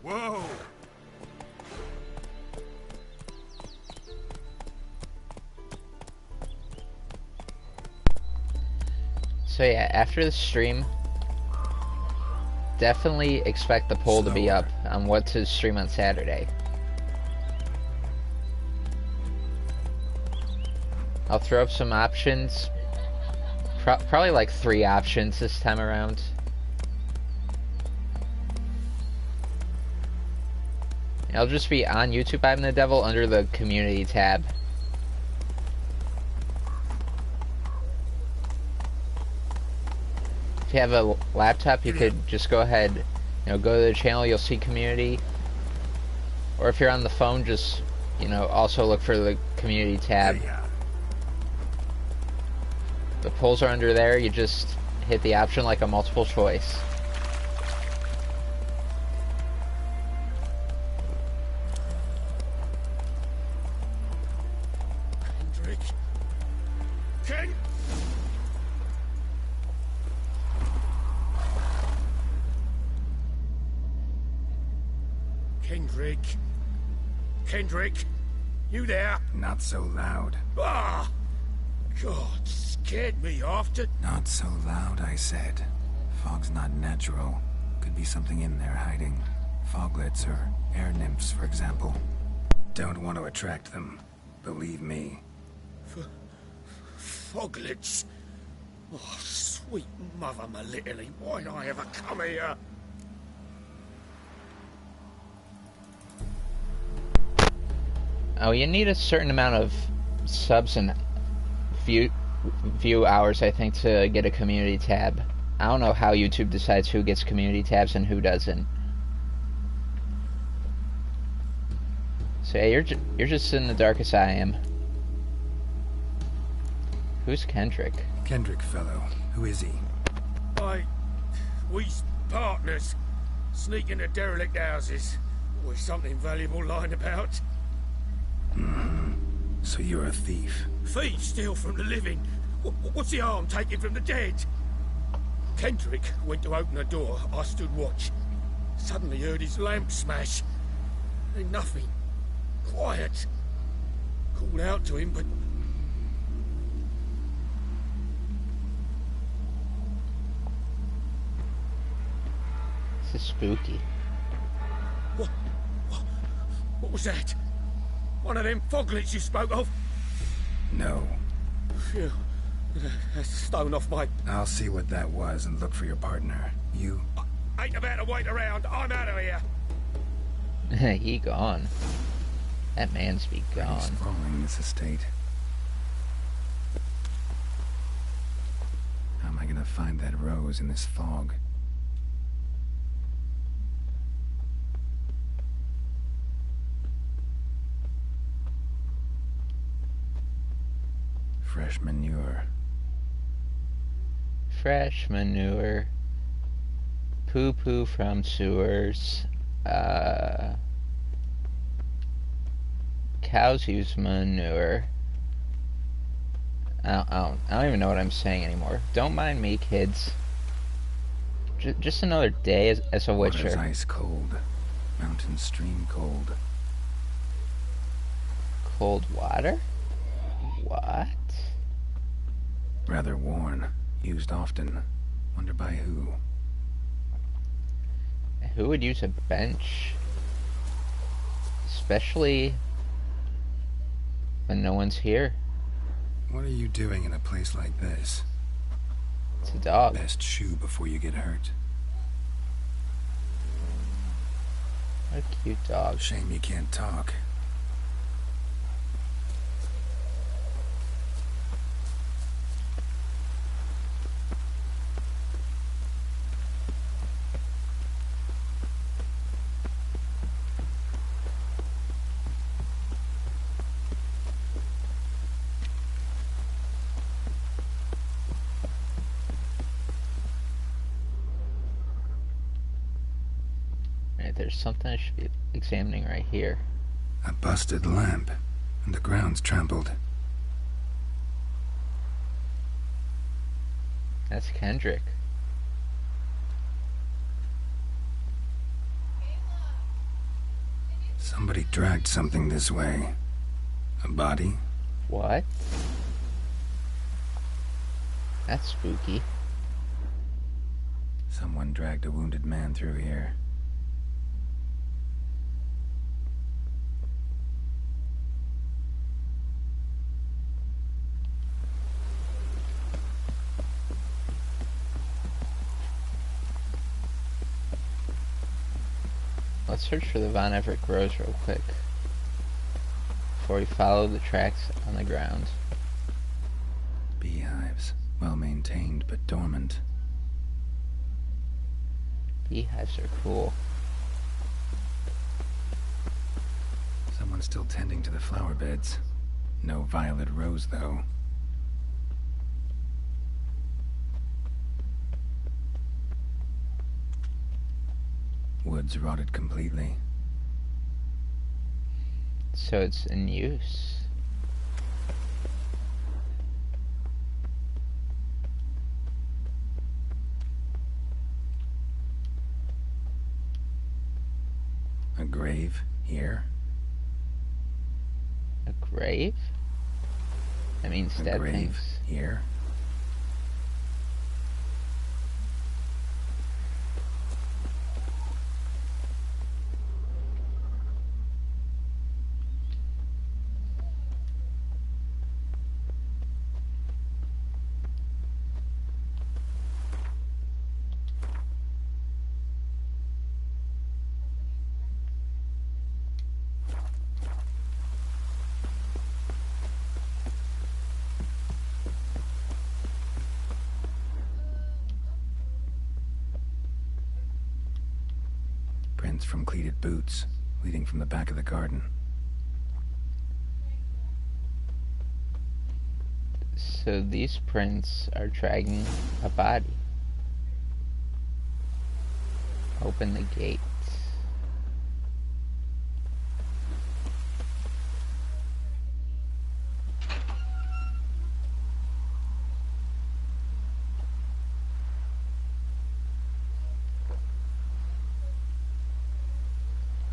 Whoa! So yeah, after the stream, definitely expect the poll to be up on what to stream on Saturday. I'll throw up some options. Probably like 3 options this time around. It'll just be on YouTube I'm the Devil under the community tab. If you have a laptop, you could just go ahead, go to the channel, you'll see community. Or if you're on the phone, just, also look for the community tab. The polls are under there, you just hit the option like a multiple choice. Kendrick. Kendrick, you there? Not so loud. Ah! God, scared me off to... Not so loud, I said. Fog's not natural. Could be something in there hiding. Foglets or air nymphs, for example. Don't want to attract them. Believe me. Foglets? Oh, sweet mother, my little, why'd I ever come here? Oh, you need a certain amount of subs and view hours, I think, to get a community tab. I don't know how YouTube decides who gets community tabs and who doesn't. So yeah, you're just in the dark as I am. Who's Kendrick? Kendrick fellow. Who is he? We's partners. Sneak into derelict houses. Always something valuable lying about. So you're a thief. Thieves steal from the living. What's the harm taken from the dead? Kendrick went to open the door. I stood watch. Suddenly heard his lamp smash. Then nothing. Quiet. Called out to him, but... This is spooky. What was that? One of them foglets you spoke of? No. Phew. That's a stone off my... I'll see what that was and look for your partner. You? Ain't about to wait around. I'm out of here. He gone. That man's be gone. Sprawling this estate. How am I gonna find that rose in this fog? Fresh manure. Fresh manure. Poo-poo from sewers. Cows use manure. I don't even know what I'm saying anymore. Don't mind me, kids. Just another day as a witcher. Water's ice cold. Mountain stream cold. Cold water? What? Rather worn. Used often. Wonder by who. Who would use a bench? Especially when no one's here. What are you doing in a place like this? It's a dog. Best shoe before you get hurt. What a cute dog. Shame you can't talk. There's something I should be examining right here. A busted lamp, and the ground's trampled. That's Kendrick. Somebody dragged something this way. A body? What? That's spooky. Someone dragged a wounded man through here. Let's search for the Von Everett Groves real quick before we follow the tracks on the ground. Beehives. Well maintained, but dormant. Beehives are cool. Someone's still tending to the flower beds. No violet rose, though. Wood's rotted completely. So it's in use. A grave here? A grave? That means dead things. Here? From cleated boots, leading from the back of the garden. So these prints are dragging a body. Open the gate.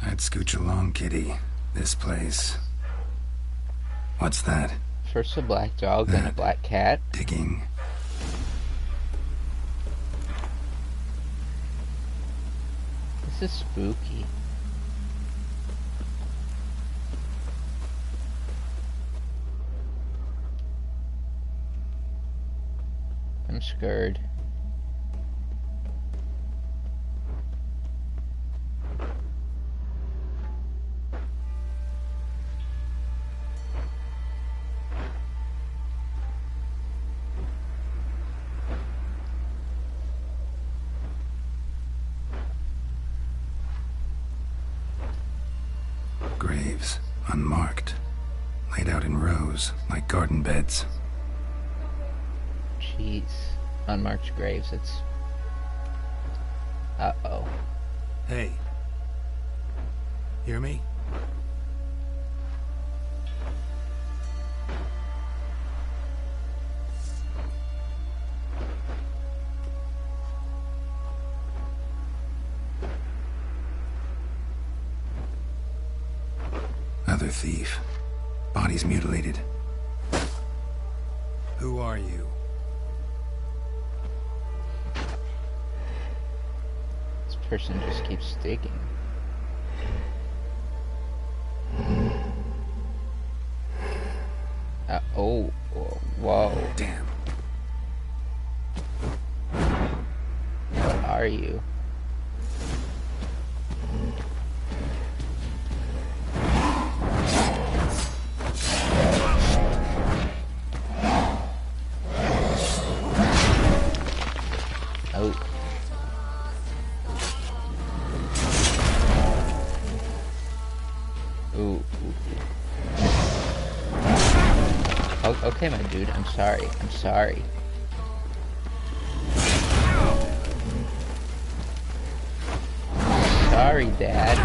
I'd scooch along, kitty. This place. What's that? First a black dog, then a black cat. Digging. This is spooky. I'm scared. Graves, unmarked, laid out in rows like garden beds. Jeez. Unmarked graves, it's... Uh-oh. Hey. Hear me? Another thief. Body's mutilated. Who are you? This person just keeps digging. Oh, whoa. Damn. What are you? Okay, my dude, I'm sorry. I'm sorry. Sorry, Dad.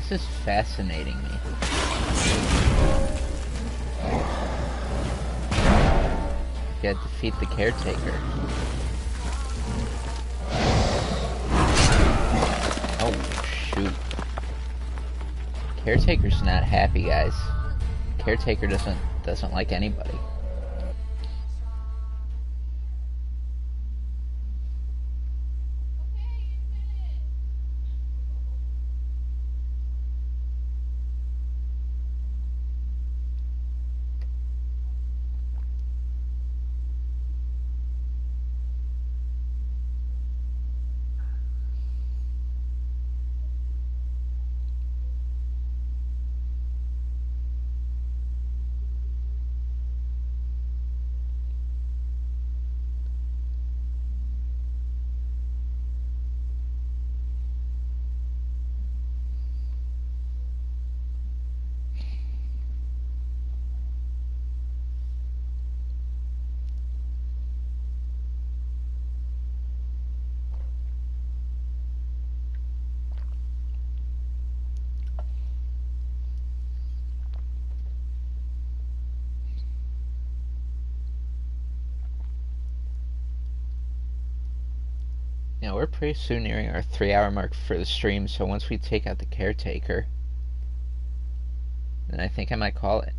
This is fascinating me. You gotta defeat the caretaker. Oh, shoot. Caretaker's not happy, guys. Caretaker doesn't like anybody. You know, we're pretty soon nearing our 3-hour mark for the stream, so once we take out the caretaker, then I think I might call it.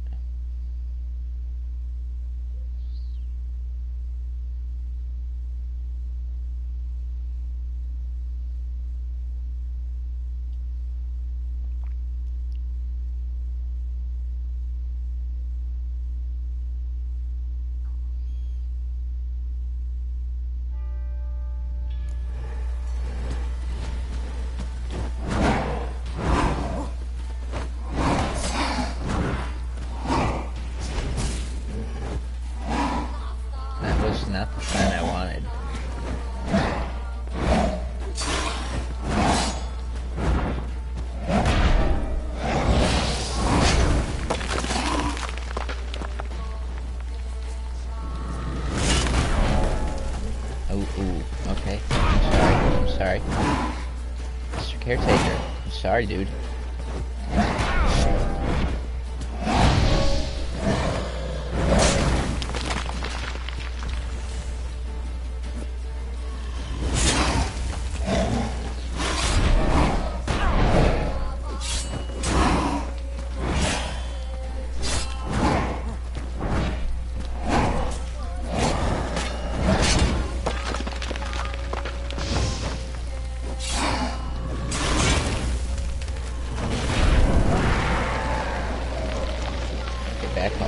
Not the sign I wanted. caretaker. I'm sorry, dude.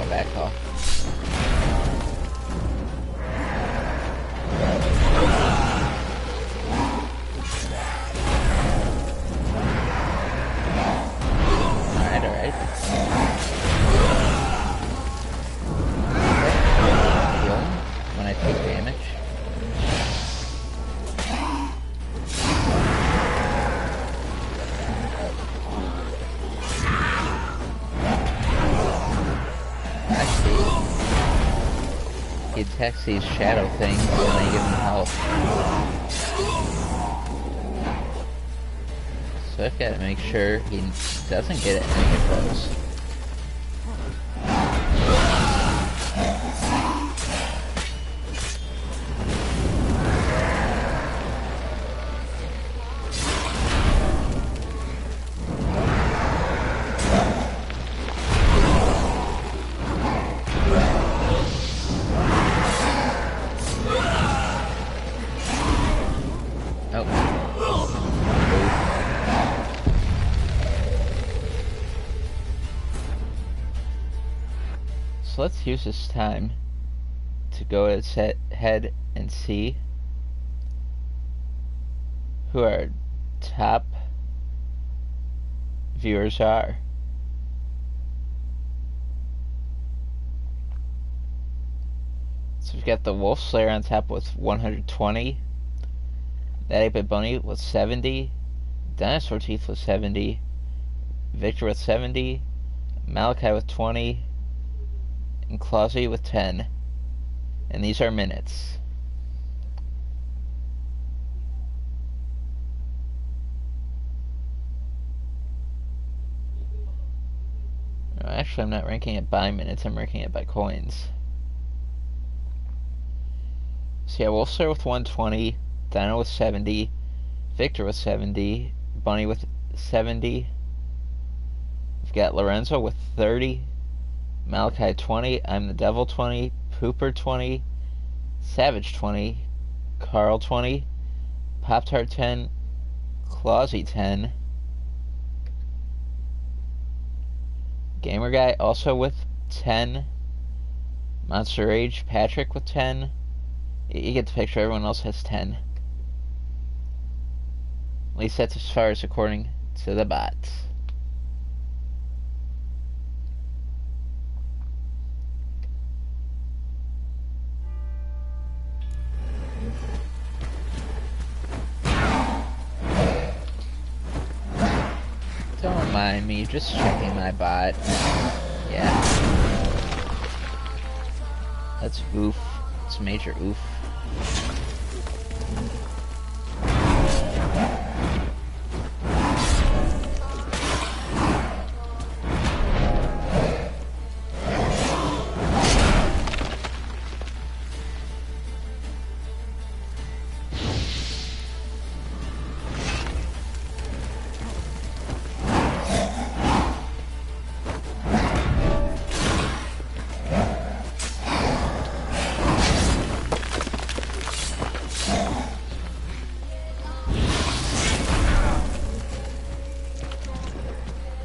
Back off. Alright. Heal when I take damage. He attacks these shadow things and they give him health. So I've got to make sure he doesn't get any of those. So let's use this time to go ahead and see who our top viewers are. So we've got the Wolf Slayer on top with 120, That 8-Bit Bunny with 70, Dinosaur Teeth with 70, Victor with 70, Malachi with 20, and Clausy with 10. And these are minutes. No, actually, I'm not ranking it by minutes, I'm ranking it by coins. So yeah, Wolf Slayer with 120, Dino with 70, Victor with 70, Bunny with 70. We've got Lorenzo with 30, Malachi 20, I'm the Devil 20, Pooper 20, Savage 20, Carl 20, Pop-Tart 10, Clausy 10, Gamer Guy also with 10, Monster Rage Patrick with 10. You get the picture, everyone else has 10. At least that's as far as according to the bots. Don't mind me, just checking my bot. Yeah. That's oof. It's major oof.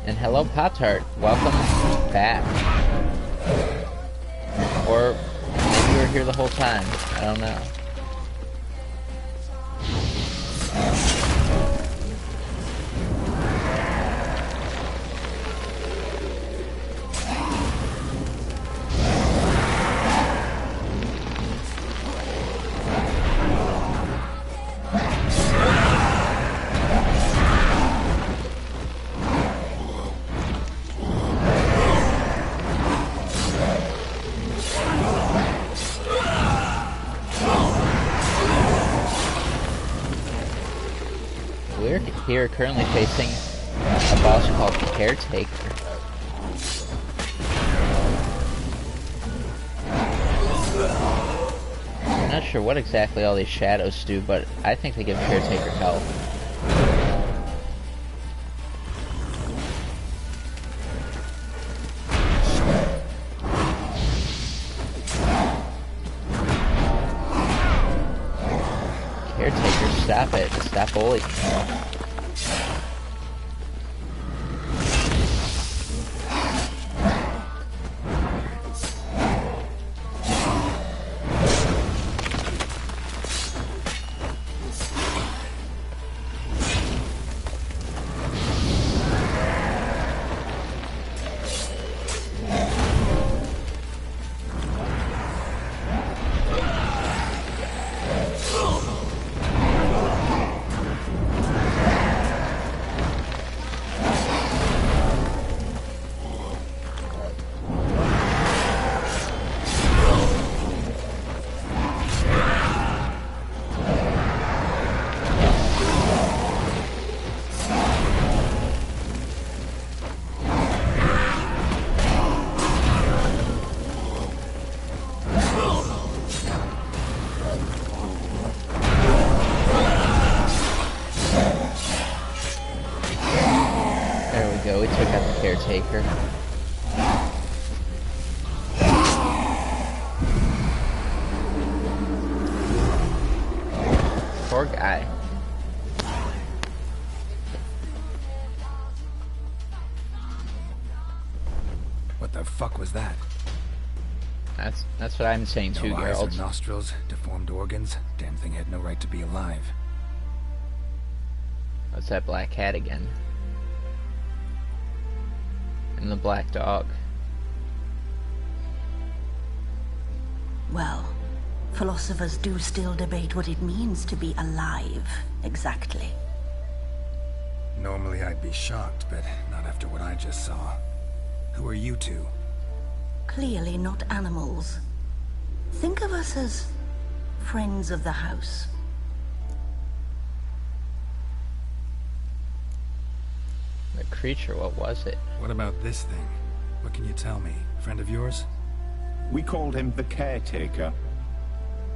And hello, Pop-Tart. Welcome back. Or maybe you were here the whole time. I don't know. here currently facing a boss called Caretaker. I'm not sure what exactly all these shadows do, but I think they give Caretaker health. Caretaker, stop it. Stop bullying. We took out the Caretaker. Poor guy. What the fuck was that? That's what I'm saying too, No eyes or Geralt. nostrils, deformed organs. Damn thing had no right to be alive. What's that black cat again? And the black dog. Well, philosophers do still debate what it means to be alive, exactly. Normally I'd be shocked, but not after what I just saw. Who are you two? Clearly not animals. Think of us as friends of the house. The creature, what was it? What about this thing? What can you tell me? Friend of yours? We called him the Caretaker.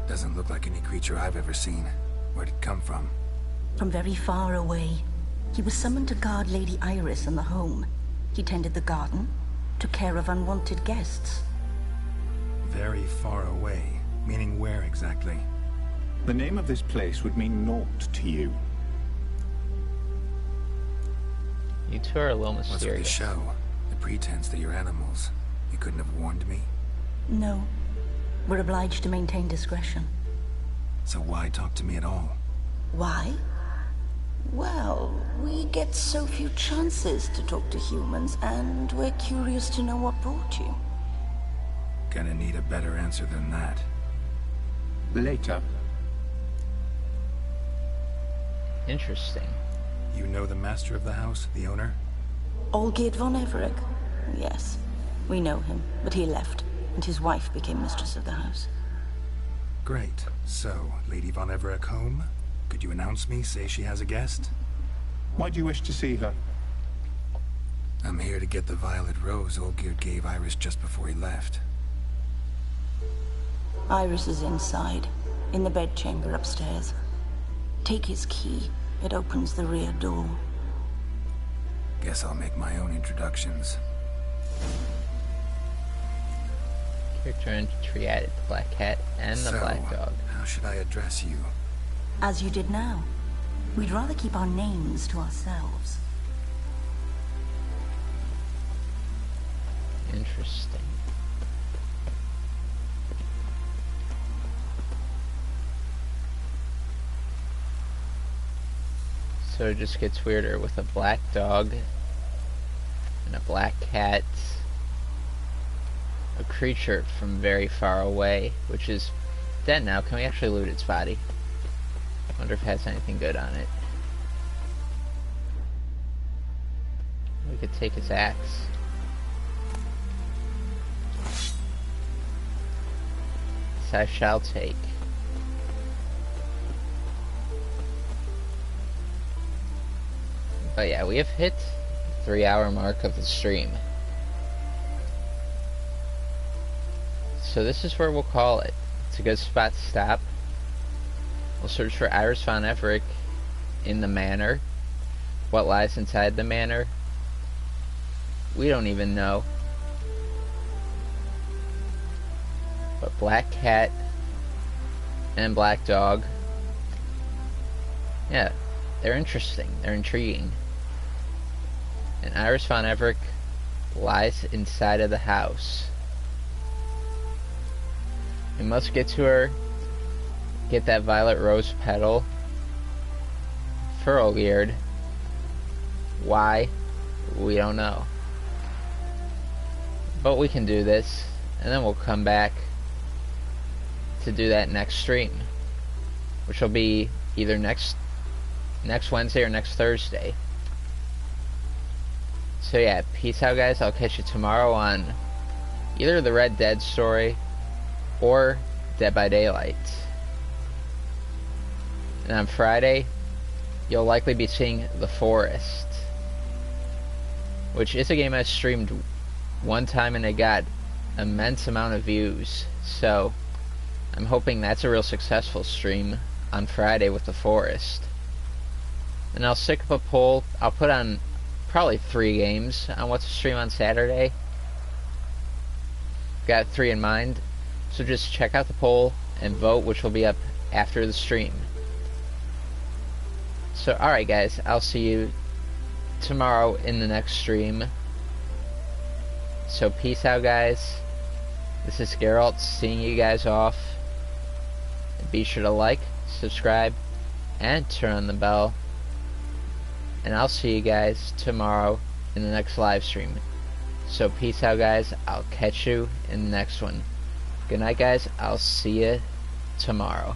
Doesn't look like any creature I've ever seen. Where'd it come from? From very far away. He was summoned to guard Lady Iris and the home. He tended the garden, took care of unwanted guests. Very far away. Meaning where exactly? The name of this place would mean naught to you. You two are a little What's with the mysterious. show? The pretense that you're animals. You couldn't have warned me? No. We're obliged to maintain discretion. So why talk to me at all? Why? Well, we get so few chances to talk to humans, and we're curious to know what brought you. Gonna need a better answer than that. Later. Interesting. You know the master of the house, the owner? Olgierd von Everec? Yes. We know him, but he left, and his wife became mistress of the house. Great. So, Lady von Everec home? Could you announce me, say she has a guest? Why do you wish to see her? I'm here to get the violet rose Olgierd gave Iris just before he left. Iris is inside, in the bedchamber upstairs. Take his key. It opens the rear door. Guess I'll make my own introductions. Character entry added: the black cat and the black dog. How should I address you? As you did now. We'd rather keep our names to ourselves. Interesting. So it just gets weirder with a black dog and a black cat, a creature from very far away, which is dead now. Can we actually loot its body? Wonder if it has anything good on it. We could take his axe. This I shall take. Oh yeah, we have hit 3-hour mark of the stream. So this is where we'll call it. It's a good spot to stop. We'll search for Iris von Everec in the manor. What lies inside the manor, we don't even know. But Black Cat and Black Dog, yeah, they're interesting, they're intriguing. And Iris von Everec lies inside of the house. We must get to her, get that violet rose petal for Olgierd. Why? We don't know. But we can do this, and then we'll come back to do that next stream, which will be either next Wednesday or next Thursday. So yeah, peace out guys. I'll catch you tomorrow on either the Red Dead story or Dead by Daylight. And on Friday, you'll likely be seeing The Forest, which is a game I streamed one time and it got immense amount of views. So I'm hoping that's a real successful stream on Friday with The Forest. And I'll stick up a poll. I'll put on probably 3 games on what to stream on Saturday. Got 3 in mind. So just check out the poll and vote, which will be up after the stream. So alright guys, I'll see you tomorrow in the next stream. So peace out guys. This is Geralt seeing you guys off. Be sure to like, subscribe, and turn on the bell. And I'll see you guys tomorrow in the next live stream. So peace out guys. I'll catch you in the next one. Good night guys. I'll see you tomorrow.